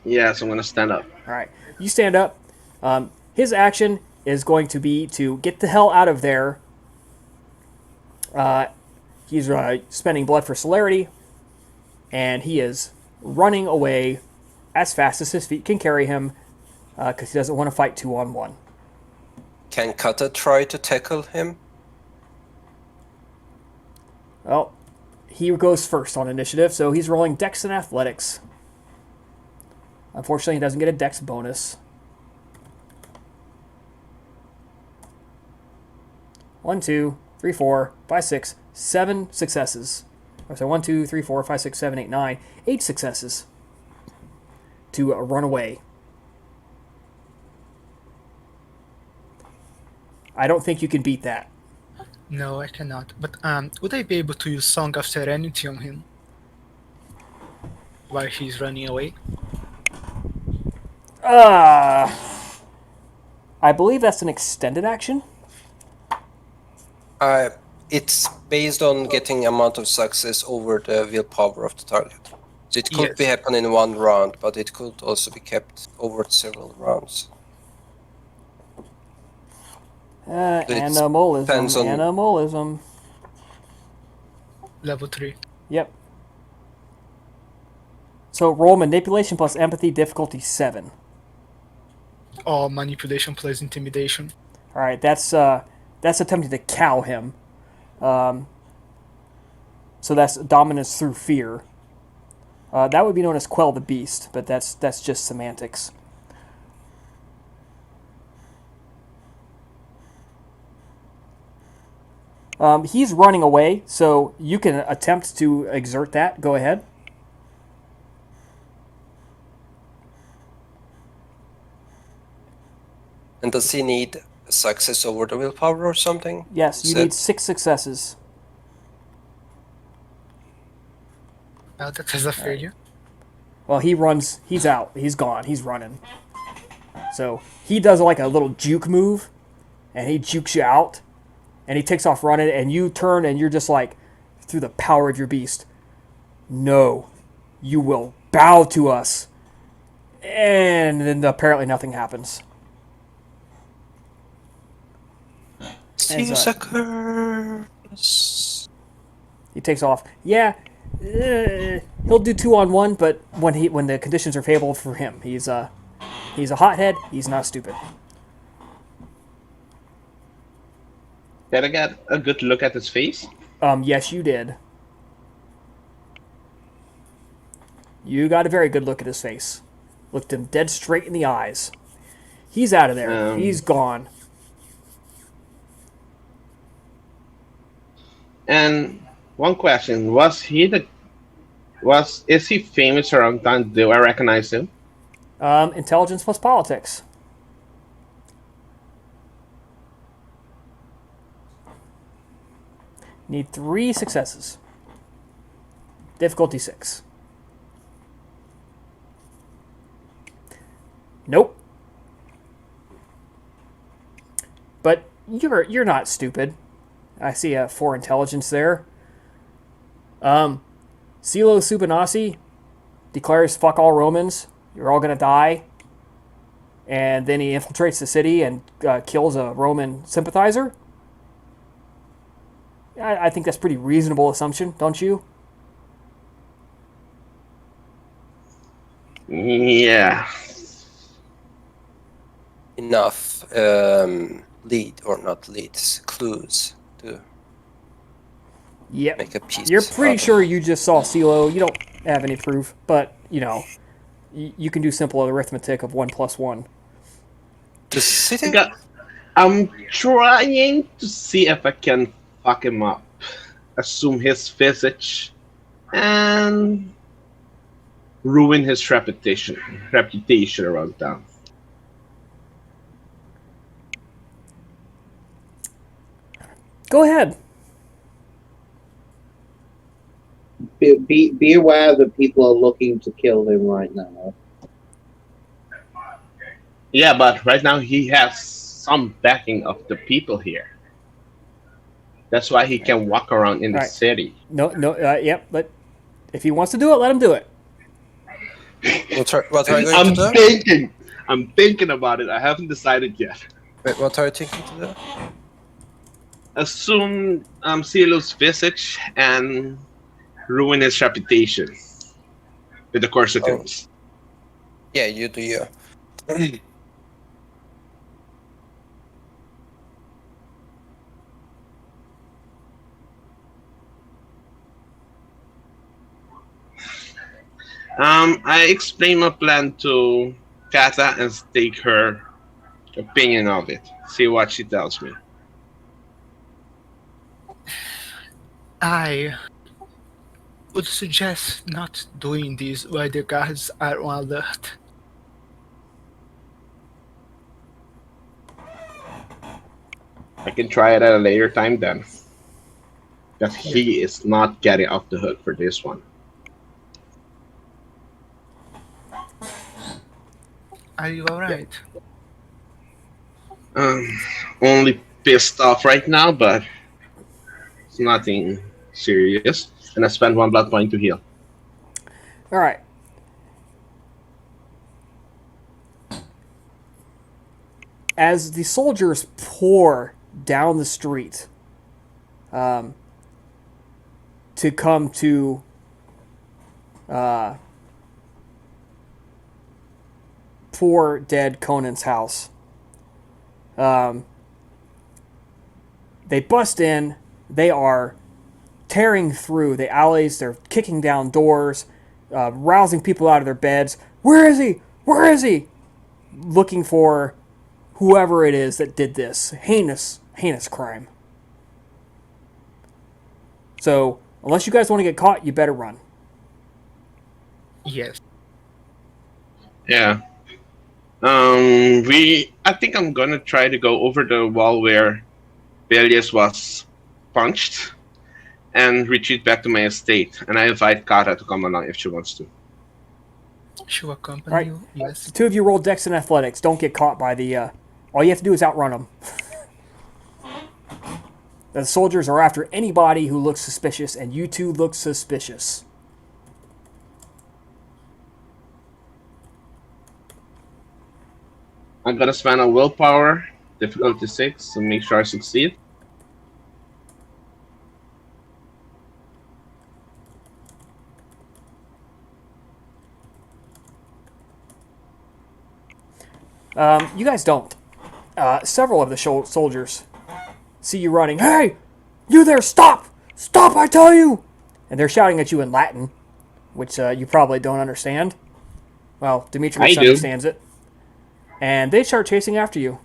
Yes, I'm gonna stand up. All right, you stand up. His action is going to be to get the hell out of there. He's spending blood for celerity, and he is running away as fast as his feet can carry him because he doesn't want to fight 2-on-1. Can Kata try to tackle him? Well, he goes first on initiative, so he's rolling Dex and Athletics. Unfortunately, he doesn't get a Dex bonus. 1, 2, 3, 4, 5, 6, 7 successes. So 1, 2, 3, 4, 5, 6, 7, 8, 9. 8 successes to run away. I don't think you can beat that. No, I cannot. But would I be able to use Song of Serenity on him while he's running away? I believe that's an extended action. It's based on getting amount of success over the willpower of the target. So it could be Yes. happen in one round, but it could also be kept over several rounds. depends on- Animalism. Level 3. Yep. So roll manipulation plus empathy, difficulty 7. Or manipulation plus intimidation. All right, that's attempting to cow him. So that's dominance through fear. That would be known as quell the beast, but that's just semantics. He's running away, so you can attempt to exert that. Go ahead. And does he need success over the willpower or something? Yes, you need 6 successes. Well, that is a failure. Well, he runs. He's out. He's gone. He's running. So he does like a little juke move, and he jukes you out, and he takes off running, and you turn, and you're just like, through the power of your beast, no, you will bow to us. And then apparently nothing happens. See you, suckers. He takes off. Yeah, he'll do 2-on-1, but when the conditions are favorable for him, he's a hothead. He's not stupid. Did I get a good look at his face? Yes, you did. You got a very good look at his face. Looked him dead straight in the eyes. He's out of there. He's gone. And one question: is he famous around town? Do I recognize him? Intelligence plus politics. Need 3 successes. Difficulty 6. Nope. But you're not stupid. I see a 4 intelligence there. Silo Subanasi declares fuck all Romans. You're all gonna die. and then he infiltrates the city and kills a Roman sympathizer. I think that's a pretty reasonable assumption, don't you? Yeah. Enough clues to Yep. make a piece. You're pretty out sure of. you just saw CeeLo. You don't have any proof, but, you know, you can do simple arithmetic of 1 plus 1. The city. I'm trying to see if I can fuck him up, assume his visage, and ruin his reputation around town. Go ahead. Be aware that people are looking to kill him right now. Yeah, but right now he has some backing of the people here. That's why he can walk around in the Right. city. Yep, but if he wants to do it, let him do it. What are you going to do? I'm thinking about it. I haven't decided yet. Wait, what are you thinking to do? Assume CeeLo's visage and ruin his reputation with the Corsicans. Yeah, you do you. I explain my plan to Kata and take her opinion of it. See what she tells me. I would suggest not doing this while the guards are on alert. I can try it at a later time then. Because he is not getting off the hook for this one. Are you alright? Only pissed off right now, but it's nothing serious. And I spent 1 blood point to heal. All right. As the soldiers pour down the street to come to poor dead Conan's house, they bust in. They are tearing through the alleys. They're kicking down doors, rousing people out of their beds. Where is he? Where is he? Looking for whoever it is that did this heinous crime. So, unless you guys want to get caught, you better run. Yes. Yeah. I think I'm gonna try to go over the wall where Bilius was punched and retreat back to my estate. And I invite Kata to come along if she wants to. She will accompany Right. you. Yes. The two of you roll Dex and Athletics. Don't get caught by the... all you have to do is outrun them. The soldiers are after anybody who looks suspicious, and you two look suspicious. I'm gonna spend a willpower, difficulty 6, to make sure I succeed. You guys don't. Several of the soldiers see you running. Hey! You there! Stop! Stop, I tell you! And they're shouting at you in Latin, which you probably don't understand. Well, Demetrius I do. understands it. And they start chasing after you.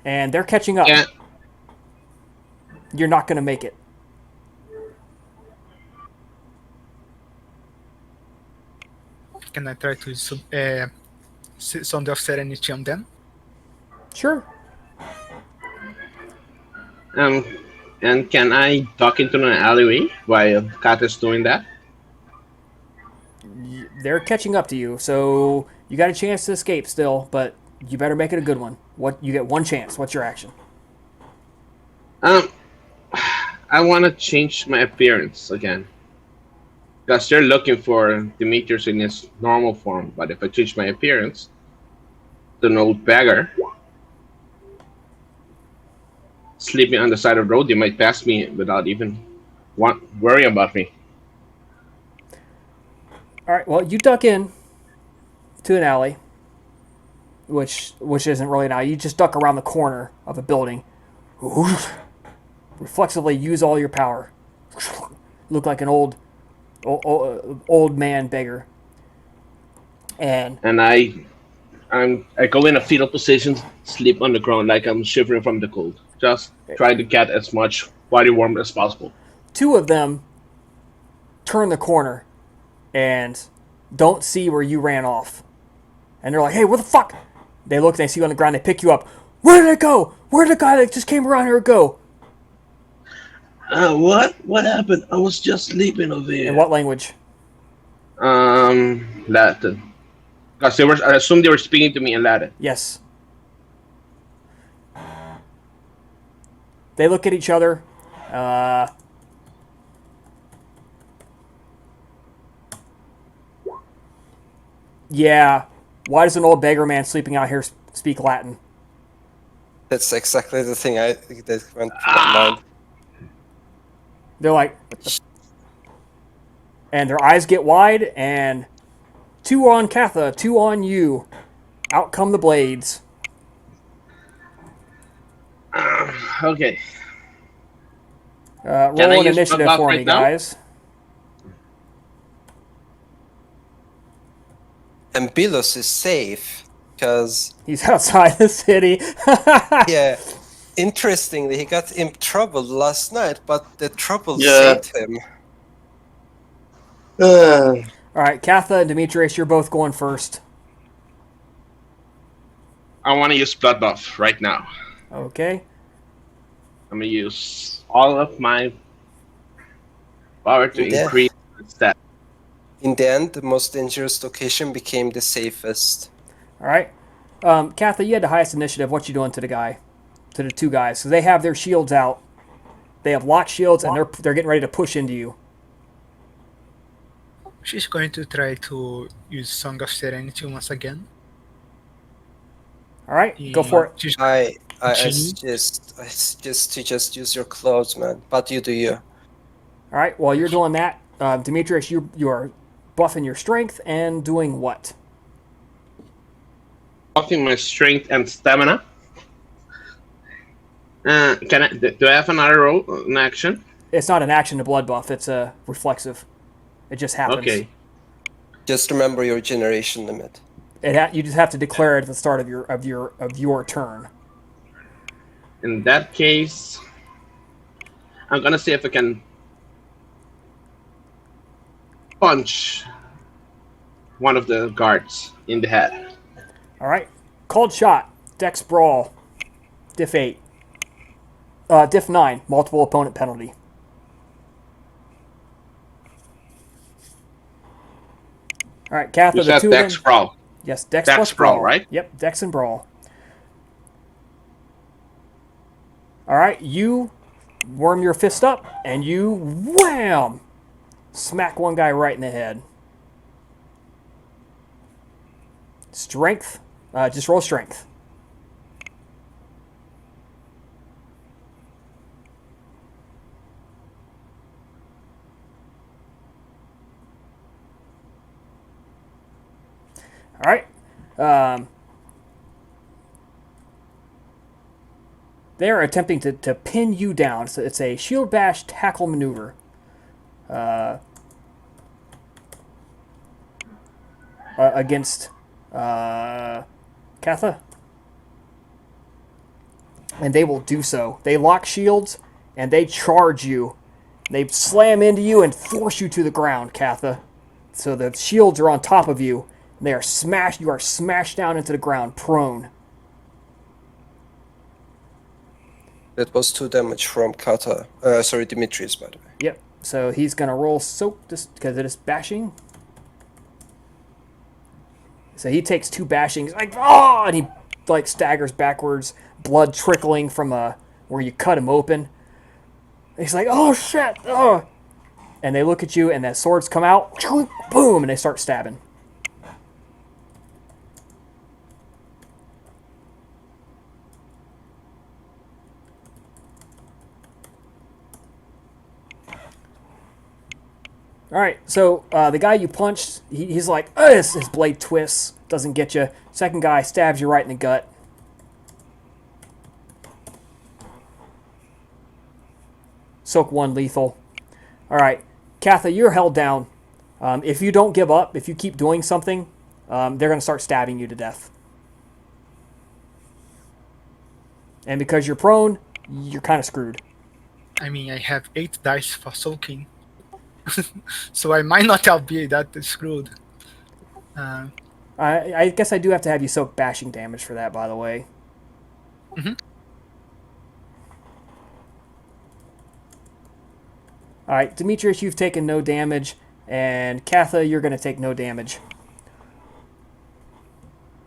And they're catching up. Yeah. You're not going to make it. Can I try to sound off serenity on them? Sure. And can I duck into an alleyway while Kata's doing that? They're catching up to you, so you got a chance to escape still, but you better make it a good one. You get one chance. What's your action? I want to change my appearance again. Because they're looking for Demetrius in his normal form, but if I change my appearance to an old beggar sleeping on the side of the road, they might pass me without even worrying about me. All right. Well, you duck in to an alley, which isn't really an alley. You just duck around the corner of a building. Reflexively use all your power. Look like an old man beggar. And And I go in a fetal position, sleep on the ground like I'm shivering from the cold. Just try to get as much body warmth as possible. two of them turn the corner and don't see where you ran off. And they're like, hey, what the fuck? They look, they see you on the ground, they pick you up. Where did it go? Where did the guy that just came around here go? What? What happened? I was just sleeping over here. In what language? Latin. Because I assumed they were speaking to me in Latin. Yes. They look at each other. Yeah. Why does an old beggar man sleeping out here speak Latin? That's exactly the thing that went to my mind. They're like, and their eyes get wide, and 2 on Katha, 2 on you. Out come the blades. Okay. Roll Can I an use initiative blood for right me, now? guys. And Bilius is safe because, He's outside the city. yeah, interestingly, he got in trouble last night, but the trouble Yeah. saved him. All right, Katha and Demetrius, you're both going first. I want to use blood buff right now. Okay. I'm gonna use all of my power to Yeah. increase the stat. In the end, the most dangerous location became the safest. All right. Katha, you had the highest initiative. What you doing to the guy? To the 2 guys? So they have their shields out. They have locked shields, and they're getting ready to push into you. She's going to try to use Song of Serenity once again. All right, go for it. She's I Genie? suggest to just use your clothes, man. But you do you. All right, while you're doing that, Demetrius, you are buffing your strength and doing what? Buffing my strength and stamina. Do I have another roll in action? It's not an action to blood buff. It's a reflexive. It just happens. Okay. Just remember your generation limit. You just have to declare it at the start of your turn. In that case, I'm gonna see if I can punch one of the guards in the head. All right, called shot. Dex brawl. Diff 8. Diff 9. Multiple opponent penalty. All right, Katha, You the said 2 Dex of them. Brawl. Yes, Dex Dex plus brawl, brawl. right? Yep, Dex and brawl. All right, you worm your fist up and you wham, smack one guy right in the head. Strength, just roll strength. All right. They are attempting to pin you down. So it's a shield bash tackle maneuver. Against Katha. And they will do so. They lock shields and they charge you. They slam into you and force you to the ground, Katha. So the shields are on top of you. And they are smashed. You are smashed down into the ground, prone. That was 2 damage from Demetrius, by the way. Yep. So he's gonna roll soak just because it is bashing. So he takes 2 bashings, like and he like staggers backwards, blood trickling from where you cut him open. And he's like, oh shit, oh. and they look at you, and that swords come out, boom, and they start stabbing. All right, so the guy you punched, he's like, his blade twists, doesn't get you. Second guy stabs you right in the gut. Soak 1 lethal. All right, Katha, you're held down. If you don't give up, if you keep doing something, they're going to start stabbing you to death. And because you're prone, you're kind of screwed. I mean, I have 8 dice for soaking. So I might not have be that screwed. I guess I do have to have you soak bashing damage for that, by the way. Mhm. All right, Demetrius, you've taken no damage, and Katha, you're going to take no damage.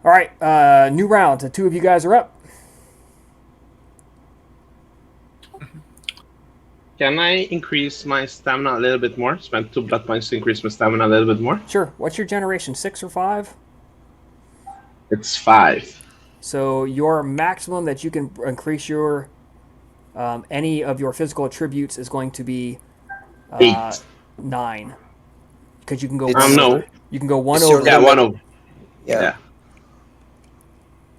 All right, new round. The 2 of you guys are up. Can I increase my stamina a little bit more? Spend 2 blood points to increase my stamina a little bit more? Sure. What's your generation, 6 or 5? It's 5. So your maximum that you can increase your any of your physical attributes is going to be 8. 9, because you can go. No. You can go 1 It's your over. Yeah, limit. 1 over. Yeah. Yeah.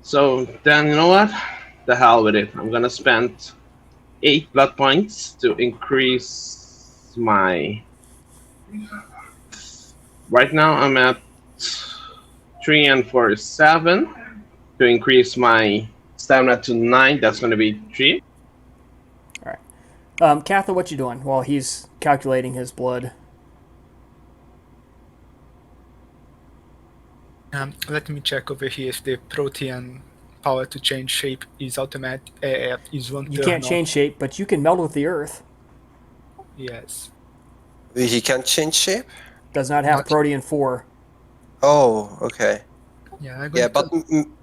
So then, you know what? The hell with it. I'm gonna spend 8 blood points to increase my... Right now I'm at 3 and 4 is 7. To increase my stamina to 9, that's gonna be 3. Katha, what you doing while he's calculating his blood? Let me check over here if the protean power to change shape is automatic. Is 1 You turn can't or- change shape, but you can meld with the earth. Yes. He can't change shape? Does not have Not- protean 4. Oh, okay. Yeah, I'm Yeah, going but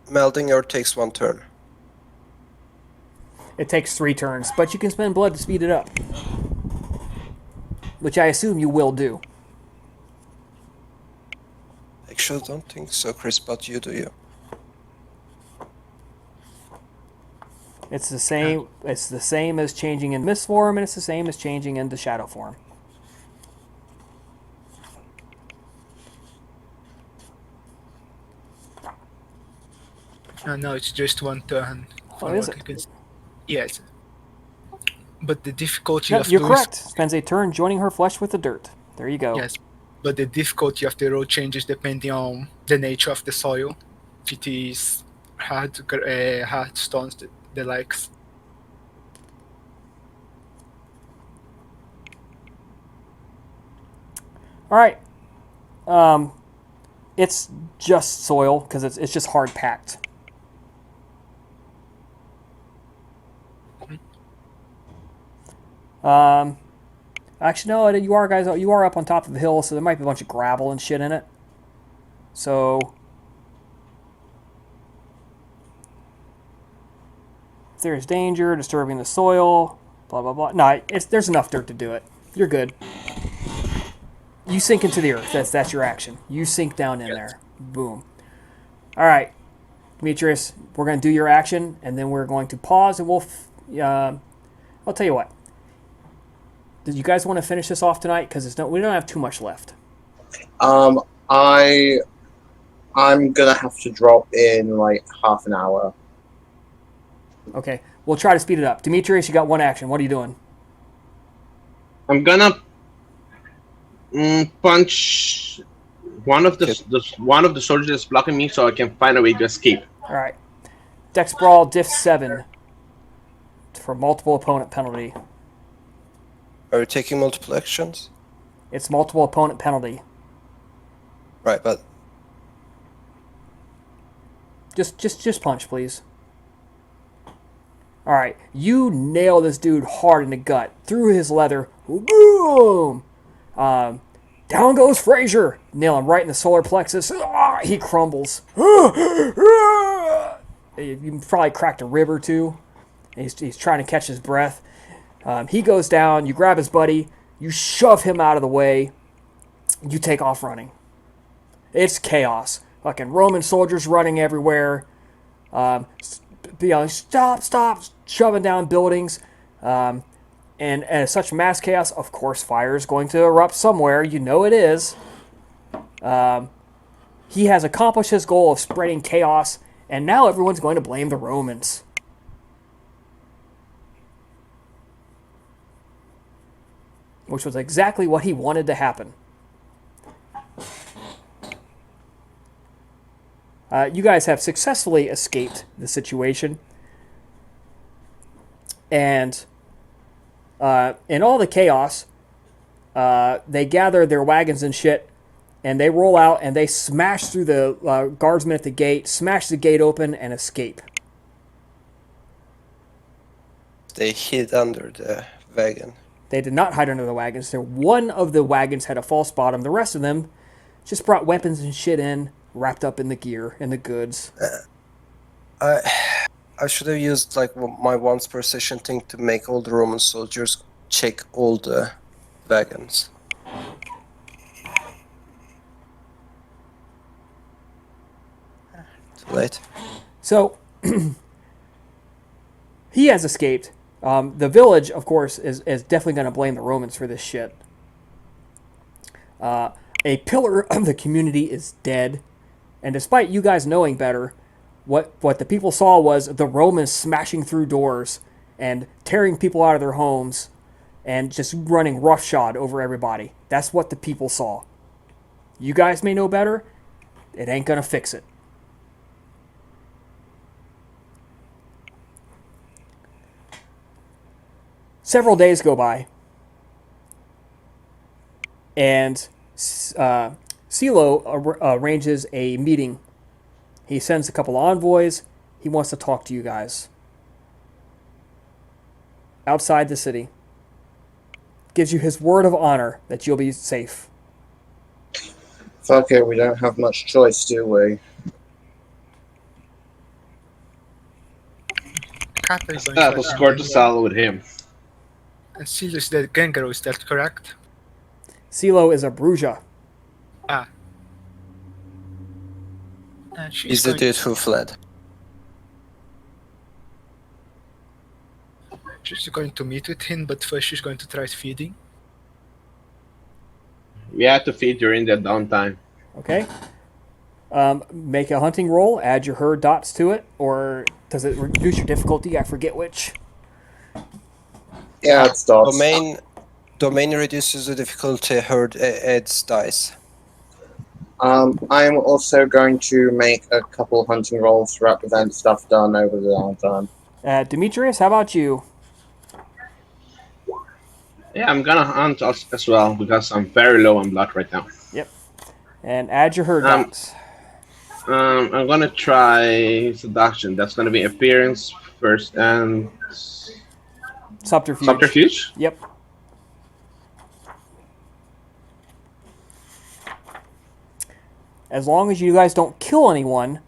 melding earth takes 1 turn. It takes 3 turns, but you can spend blood to speed it up, which I assume you will do. Actually, don't think so, Chris, but you do you. It's the same. It's the same as changing in mist form, and it's the same as changing into shadow form. No, it's just 1 turn. Oh, is it? Because, yes. But the difficulty Yep, of you're doing correct. Spends a turn joining her flesh with the dirt. There you go. Yes, but the difficulty of the road changes depending on the nature of the soil. If it is hard stones, the likes. All right. It's just soil because it's just hard packed. Actually, no. You are up on top of the hill, so there might be a bunch of gravel and shit in it. So, if there's danger, disturbing the soil, blah blah blah. No, there's enough dirt to do it. You're good. You sink into the earth. That's your action. You sink down in there. Boom. All right, Demetrius, we're going to do your action, and then we're going to pause, and I'll tell you what. Did you guys want to finish this off tonight? Because we don't have too much left. I'm gonna have to drop in like half an hour. Okay, we'll try to speed it up. Demetrius, you got 1 action. What are you doing? I'm gonna punch one of the soldiers that's blocking me so I can find a way to escape. All right. Dex Brawl, Diff 7 for multiple opponent penalty. Are you taking multiple actions? It's multiple opponent penalty. Right, but Just punch, please. All right, you nail this dude hard in the gut, through his leather. Boom! Down goes Frazier. Nail him right in the solar plexus. He crumbles. You probably cracked a rib or two. He's trying to catch his breath. He goes down. You grab his buddy. You shove him out of the way. You take off running. It's chaos. Fucking Roman soldiers running everywhere. Yelling, stop, shoving down buildings. And as such mass chaos, of course, fire is going to erupt somewhere. You know it is. He has accomplished his goal of spreading chaos, and now everyone's going to blame the Romans. Which was exactly what he wanted to happen. You guys have successfully escaped the situation. And in all the chaos, they gather their wagons and shit, and they roll out and they smash through the guardsmen at the gate, smash the gate open, and escape. They hid under the wagon. They did not hide under the wagons. One of the wagons had a false bottom. The rest of them just brought weapons and shit in, wrapped up in the gear and the goods. I should have used like my once precision thing to make all the Roman soldiers check all the wagons. Too late. So he has escaped. The village, of course, is definitely going to blame the Romans for this shit. A pillar of the community is dead. And despite you guys knowing better, what the people saw was the Romans smashing through doors and tearing people out of their homes and just running roughshod over everybody. That's what the people saw. You guys may know better. It ain't going to fix it. Several days go by, and Silo arranges a meeting. He sends a couple envoys. He wants to talk to you guys. Outside the city. Gives you his word of honor that you'll be safe. Fuck it, we don't have much choice, do we? Kappa is going That to was Cortisal with him. And Silas the Gengaro, is that correct? Silo is a Bruja. And Is the dude who fled? She's going to meet with him, but first she's going to try feeding. We had to feed during the downtime. Okay. Make a hunting roll. Add your herd dots to it. Or does it reduce your difficulty? I forget which. Yeah, it's dots. Domain reduces the difficulty. Herd adds dice. I'm also going to make a couple hunting rolls to represent stuff done over the downtime. Demetrius, how about you? Yeah, I'm gonna hunt as well because I'm very low on blood right now. Yep. And add your herd dots. I'm gonna try seduction. That's gonna be appearance first and Subterfuge. subterfuge. Yep. As long as you guys don't kill anyone.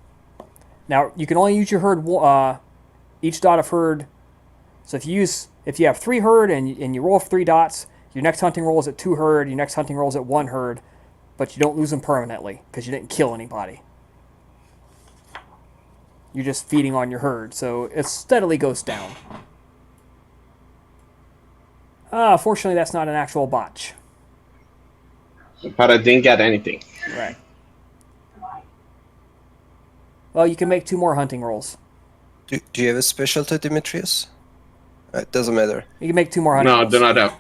Now, you can only use your herd, each dot of herd. So if you have 3 herd and you roll 3 dots, your next hunting roll is at 2 herd, your next hunting roll is at 1 herd, but you don't lose them permanently because you didn't kill anybody. You're just feeding on your herd, so it steadily goes down. Fortunately, that's not an actual botch. But I didn't get anything. Right. Well, you can make 2 more hunting rolls. Do you have a specialty, Demetrius? It doesn't matter. You can make 2 more hunting No, rolls. do not have.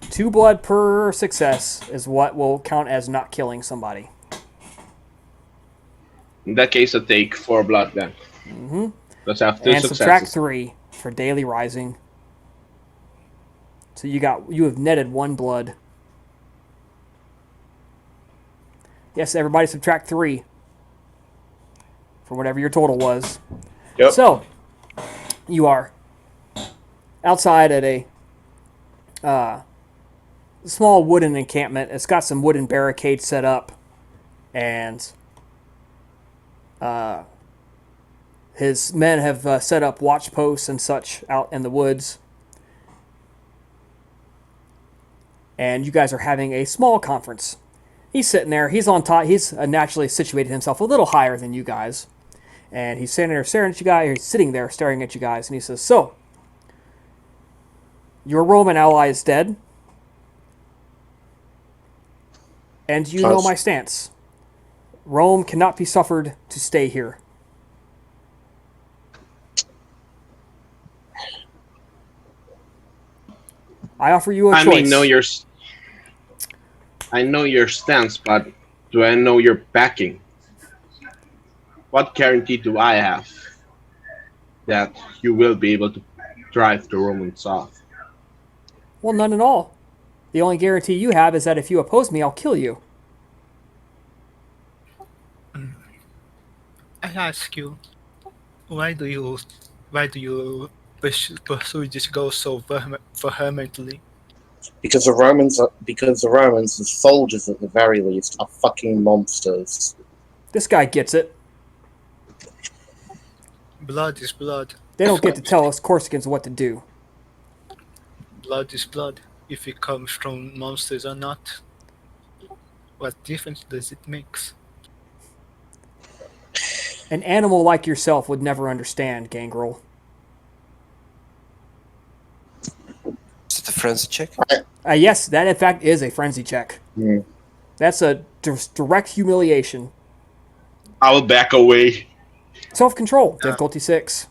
2 blood per success is what will count as not killing somebody. In that case, I take 4 blood then. Mm-hmm. Let's have 2 And successes. subtract 3 for daily rising. So you have netted 1 blood. Yes, everybody subtract 3 for whatever your total was. Yep. So you are outside at a small wooden encampment. It's got some wooden barricades set up, and his men have set up watch posts and such out in the woods. and you guys are having a small conference. He's sitting there. He's on top. He's naturally situated himself a little higher than you guys, and he's sitting there staring at you guys. He's sitting there staring at you guys, and he says, "So, your Roman ally is dead, and you know my stance. Rome cannot be suffered to stay here." I offer you a choice. I know your stance, but do I know your backing? What guarantee do I have that you will be able to drive the Romans off? Well, none at all. The only guarantee you have is that if you oppose me, I'll kill you. I ask you, why do you pursue this goal so vehemently? Because the Romans, the soldiers at the very least, are fucking monsters. This guy gets it. Blood is blood. They don't get to tell us Corsicans what to do. Blood is blood. If it comes from monsters or not, what difference does it make? An animal like yourself would never understand, Gangrel. Is it a frenzy check? Yes, that in fact is a frenzy check. Mm. That's a direct humiliation. I will back away. Self-control, difficulty 6.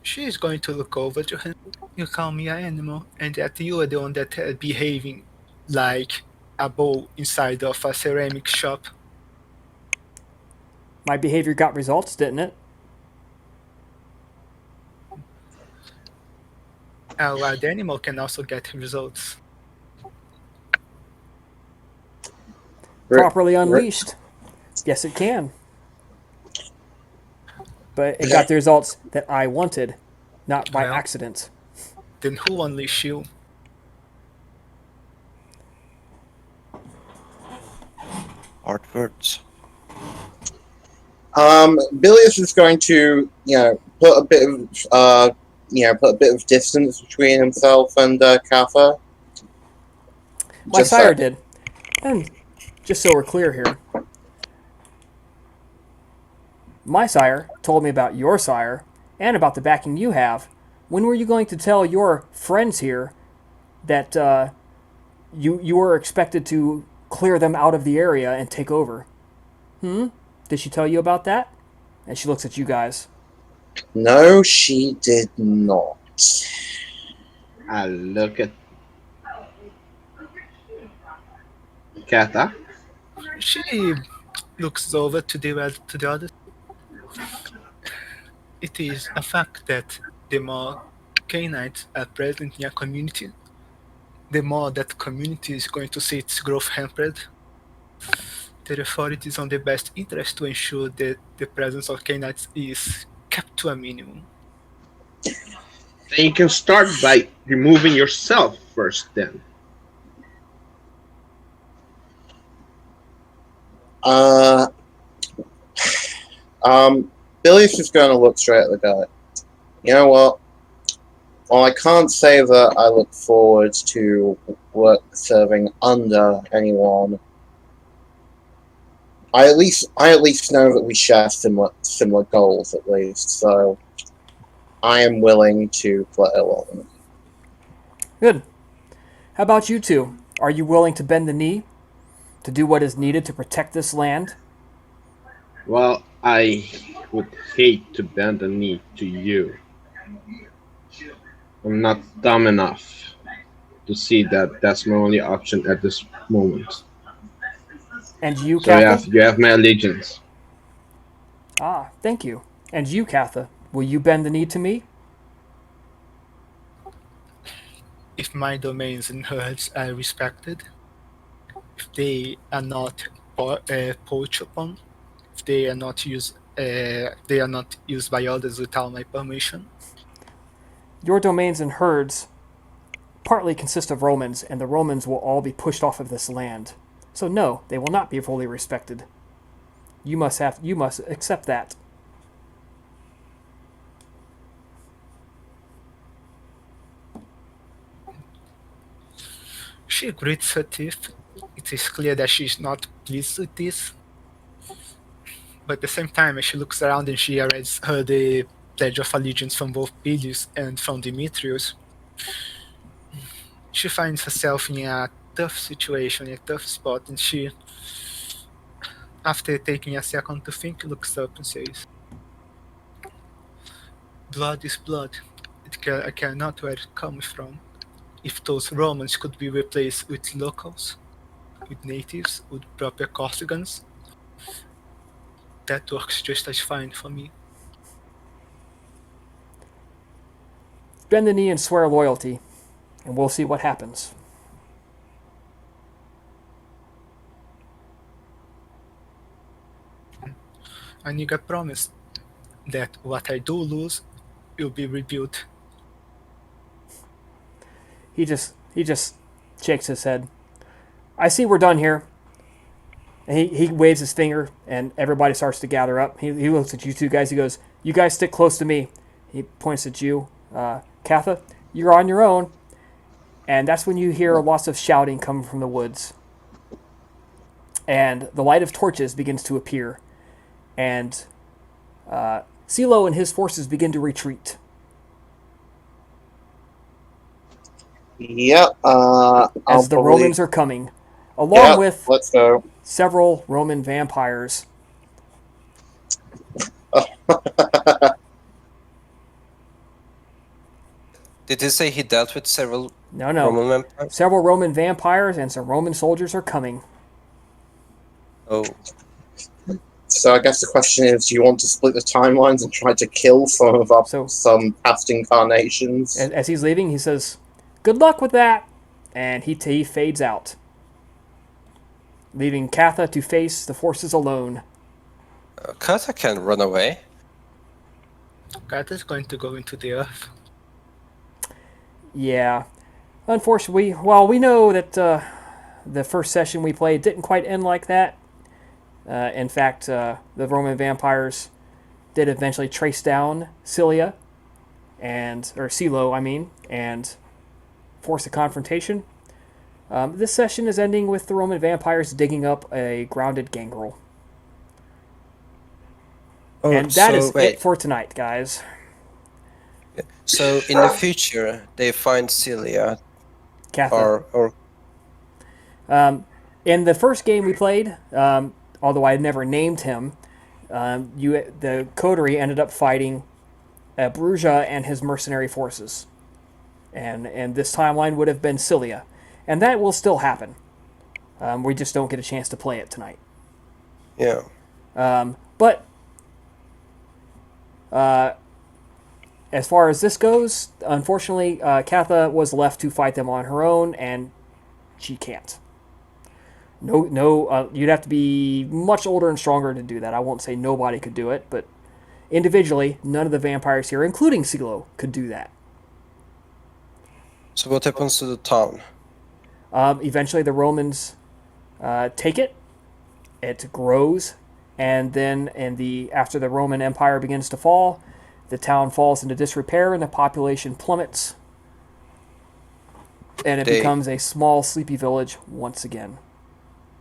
She is going to look over to him. You call me an animal, and that you are the one that are behaving like a bowl inside of a ceramic shop. My behavior got results, didn't it? Well, the animal can also get results. Properly unleashed. Yes, it can. But it got the results that I wanted, not by accident. Then who unleashed you? Hard words. Bilius is going to, put a bit of distance between himself and Katha. My sire did. And just so we're clear here, my sire told me about your sire and about the backing you have. When were you going to tell your friends here that you were expected to clear them out of the area and take over? Did she tell you about that? And she looks at you guys. No, she did not. I look at Kata. She looks over to the others. It is a fact that the more Canaanites are present in a community, the more that community is going to see its growth hampered. Therefore, it is on the best interest to ensure that the presence of Canaanites is kept to a minimum. Then you can start by removing yourself first, then. Bilius is going to look straight at the guy. You know what? While I can't say that I look forward to serving under anyone, I at least know that we share similar goals, at least. So I am willing to play along. Good. How about you two? Are you willing to bend the knee to do what is needed to protect this land? Well, I would hate to bend the knee to you. I'm not dumb enough to see that that's my only option at this moment. And you, So Katha? you have my allegiance. Ah, thank you. And you, Katha, will you bend the knee to me? If my domains and herds are respected, if they are not poached upon, if they are not used by others without my permission. Your domains and herds partly consist of Romans, and the Romans will all be pushed off of this land. So no, they will not be fully respected. You must accept that. She grits her teeth. It is clear that she's not pleased with this. But at the same time, as she looks around and she already heard the Pledge of Allegiance from both Bilius and from Demetrius, she finds herself in a tough situation, a tough spot, and she, after taking a second to think, looks up and says, "Blood is blood. I care not where it comes from. If those Romans could be replaced with locals, with natives, with proper Corsicans, that works just as fine for me." Bend the knee and swear loyalty, and we'll see what happens. Aniga promised that what I do lose will be rebuilt. He just shakes his head. I see we're done here. And he waves his finger, and everybody starts to gather up. He looks at you two guys. He goes, "You guys stick close to me." He points at you. Katha, you're on your own. And that's when you hear lots of shouting coming from the woods. And the light of torches begins to appear. And Silo and his forces begin to retreat. Yep. As the Romans are coming, along with let's go. several Roman vampires. Did he say he dealt with several No. Roman vampires? Several Roman vampires and some Roman soldiers are coming. Oh, So I guess the question is, do you want to split the timelines and try to kill some past incarnations? As he's leaving, he says, "Good luck with that," and he fades out, leaving Katha to face the forces alone. Kata can run away. Kat is going to go into the earth. Yeah, unfortunately, we know that the first session we played didn't quite end like that. In fact, the Roman vampires did eventually trace down Silo, and force a confrontation. This session is ending with the Roman vampires digging up a grounded gangrel. Oh, And that is it for tonight, guys. So in the future, they find Celia, Katha. or In the first game we played, although I had never named him, the coterie ended up fighting Bruja and his mercenary forces. And this timeline would have been Cilia. And that will still happen. We just don't get a chance to play it tonight. yeah. But as far as this goes, unfortunately, Katha was left to fight them on her own, and she can't. You'd have to be much older and stronger to do that. I won't say nobody could do it, but individually, none of the vampires here, including Silo, could do that. So what happens to the town? Eventually, the Romans take it. It grows, and then after the Roman Empire begins to fall, the town falls into disrepair, and the population plummets, and it becomes a small, sleepy village once again.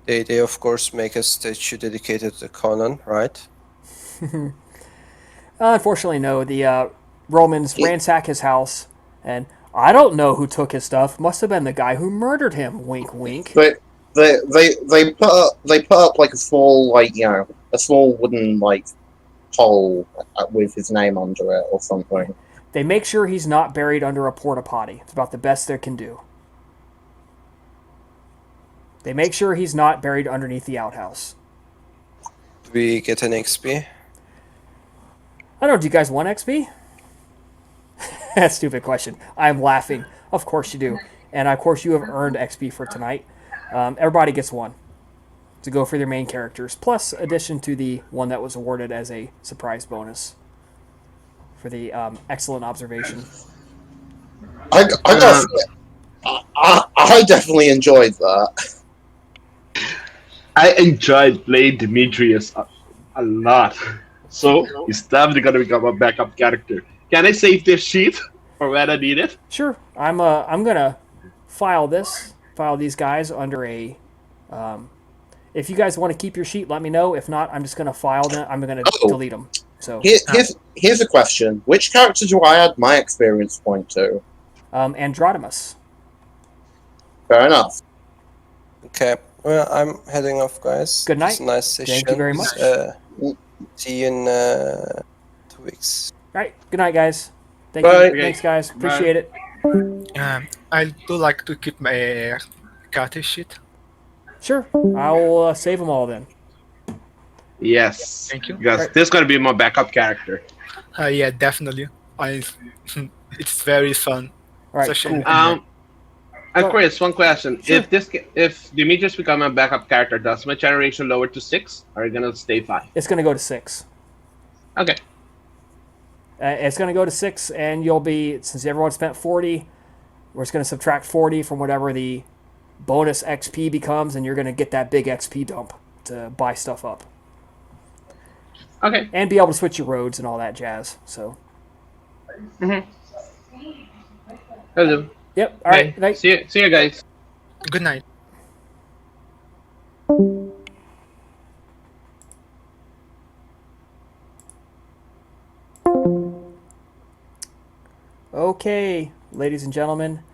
They of course make a statue dedicated to Conan, right? Unfortunately, no. The Romans ransack his house, and I don't know who took his stuff. Must have been the guy who murdered him. Wink, wink. They put up like a small a small wooden hole with his name under it or something. They make sure he's not buried under a porta potty. It's about the best they can do. They make sure he's not buried underneath the outhouse. Do we get an XP? I don't know, do you guys want XP? That's a stupid question. I'm laughing. Of course you do. And of course you have earned XP for tonight. Everybody gets one to go for their main characters, plus addition to the one that was awarded as a surprise bonus for the excellent observation. I definitely enjoyed that. I enjoyed playing Demetrius a lot. So he's definitely gonna become a backup character. Can I save this sheet for when I need it? Sure. I'm gonna file these guys under a. If you guys want to keep your sheet, let me know. If not, I'm just gonna file them. I'm gonna Oh. delete them. So Here's a question. Which character do I add my experience point to? Androdimus. Fair enough. Okay. Well, I'm heading off, guys. Good night. It's a nice session. Thank you very much. See you in 2 weeks. All right. Good night, guys. Thank Bye. you. Thanks, guys. Appreciate it. I do like to keep my character sheet. Sure. I'll save them all then. Yes. Thank you. Because this is gonna be my backup character. Yeah, definitely. It's very fun. All right. Especially- Cool. And Chris, one question: Sure. if Demetrius become a backup character, does my generation lower to 6, or are you gonna stay 5? It's gonna go to 6. Okay. It's going to go to 6, and you'll be, since everyone spent 40, we're just going to subtract 40 from whatever the bonus XP becomes, and you're going to get that big XP dump to buy stuff up. Okay. And be able to switch your roads and all that jazz. So, Hello. yep. All right. Okay. Night. See you guys. Good night. Okay, ladies and gentlemen,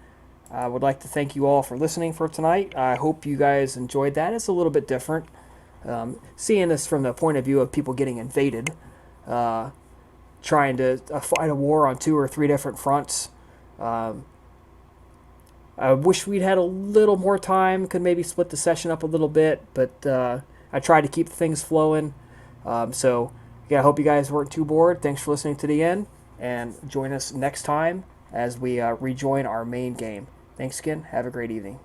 I would like to thank you all for listening for tonight. I hope you guys enjoyed that. It's a little bit different. Seeing this from the point of view of people getting invaded, trying to fight a war on 2 or 3 different fronts. I wish we'd had a little more time, could maybe split the session up a little bit, but I tried to keep things flowing. So, yeah, I hope you guys weren't too bored. Thanks for listening to the end, and join us next time as we rejoin our main game. Thanks again. Have a great evening.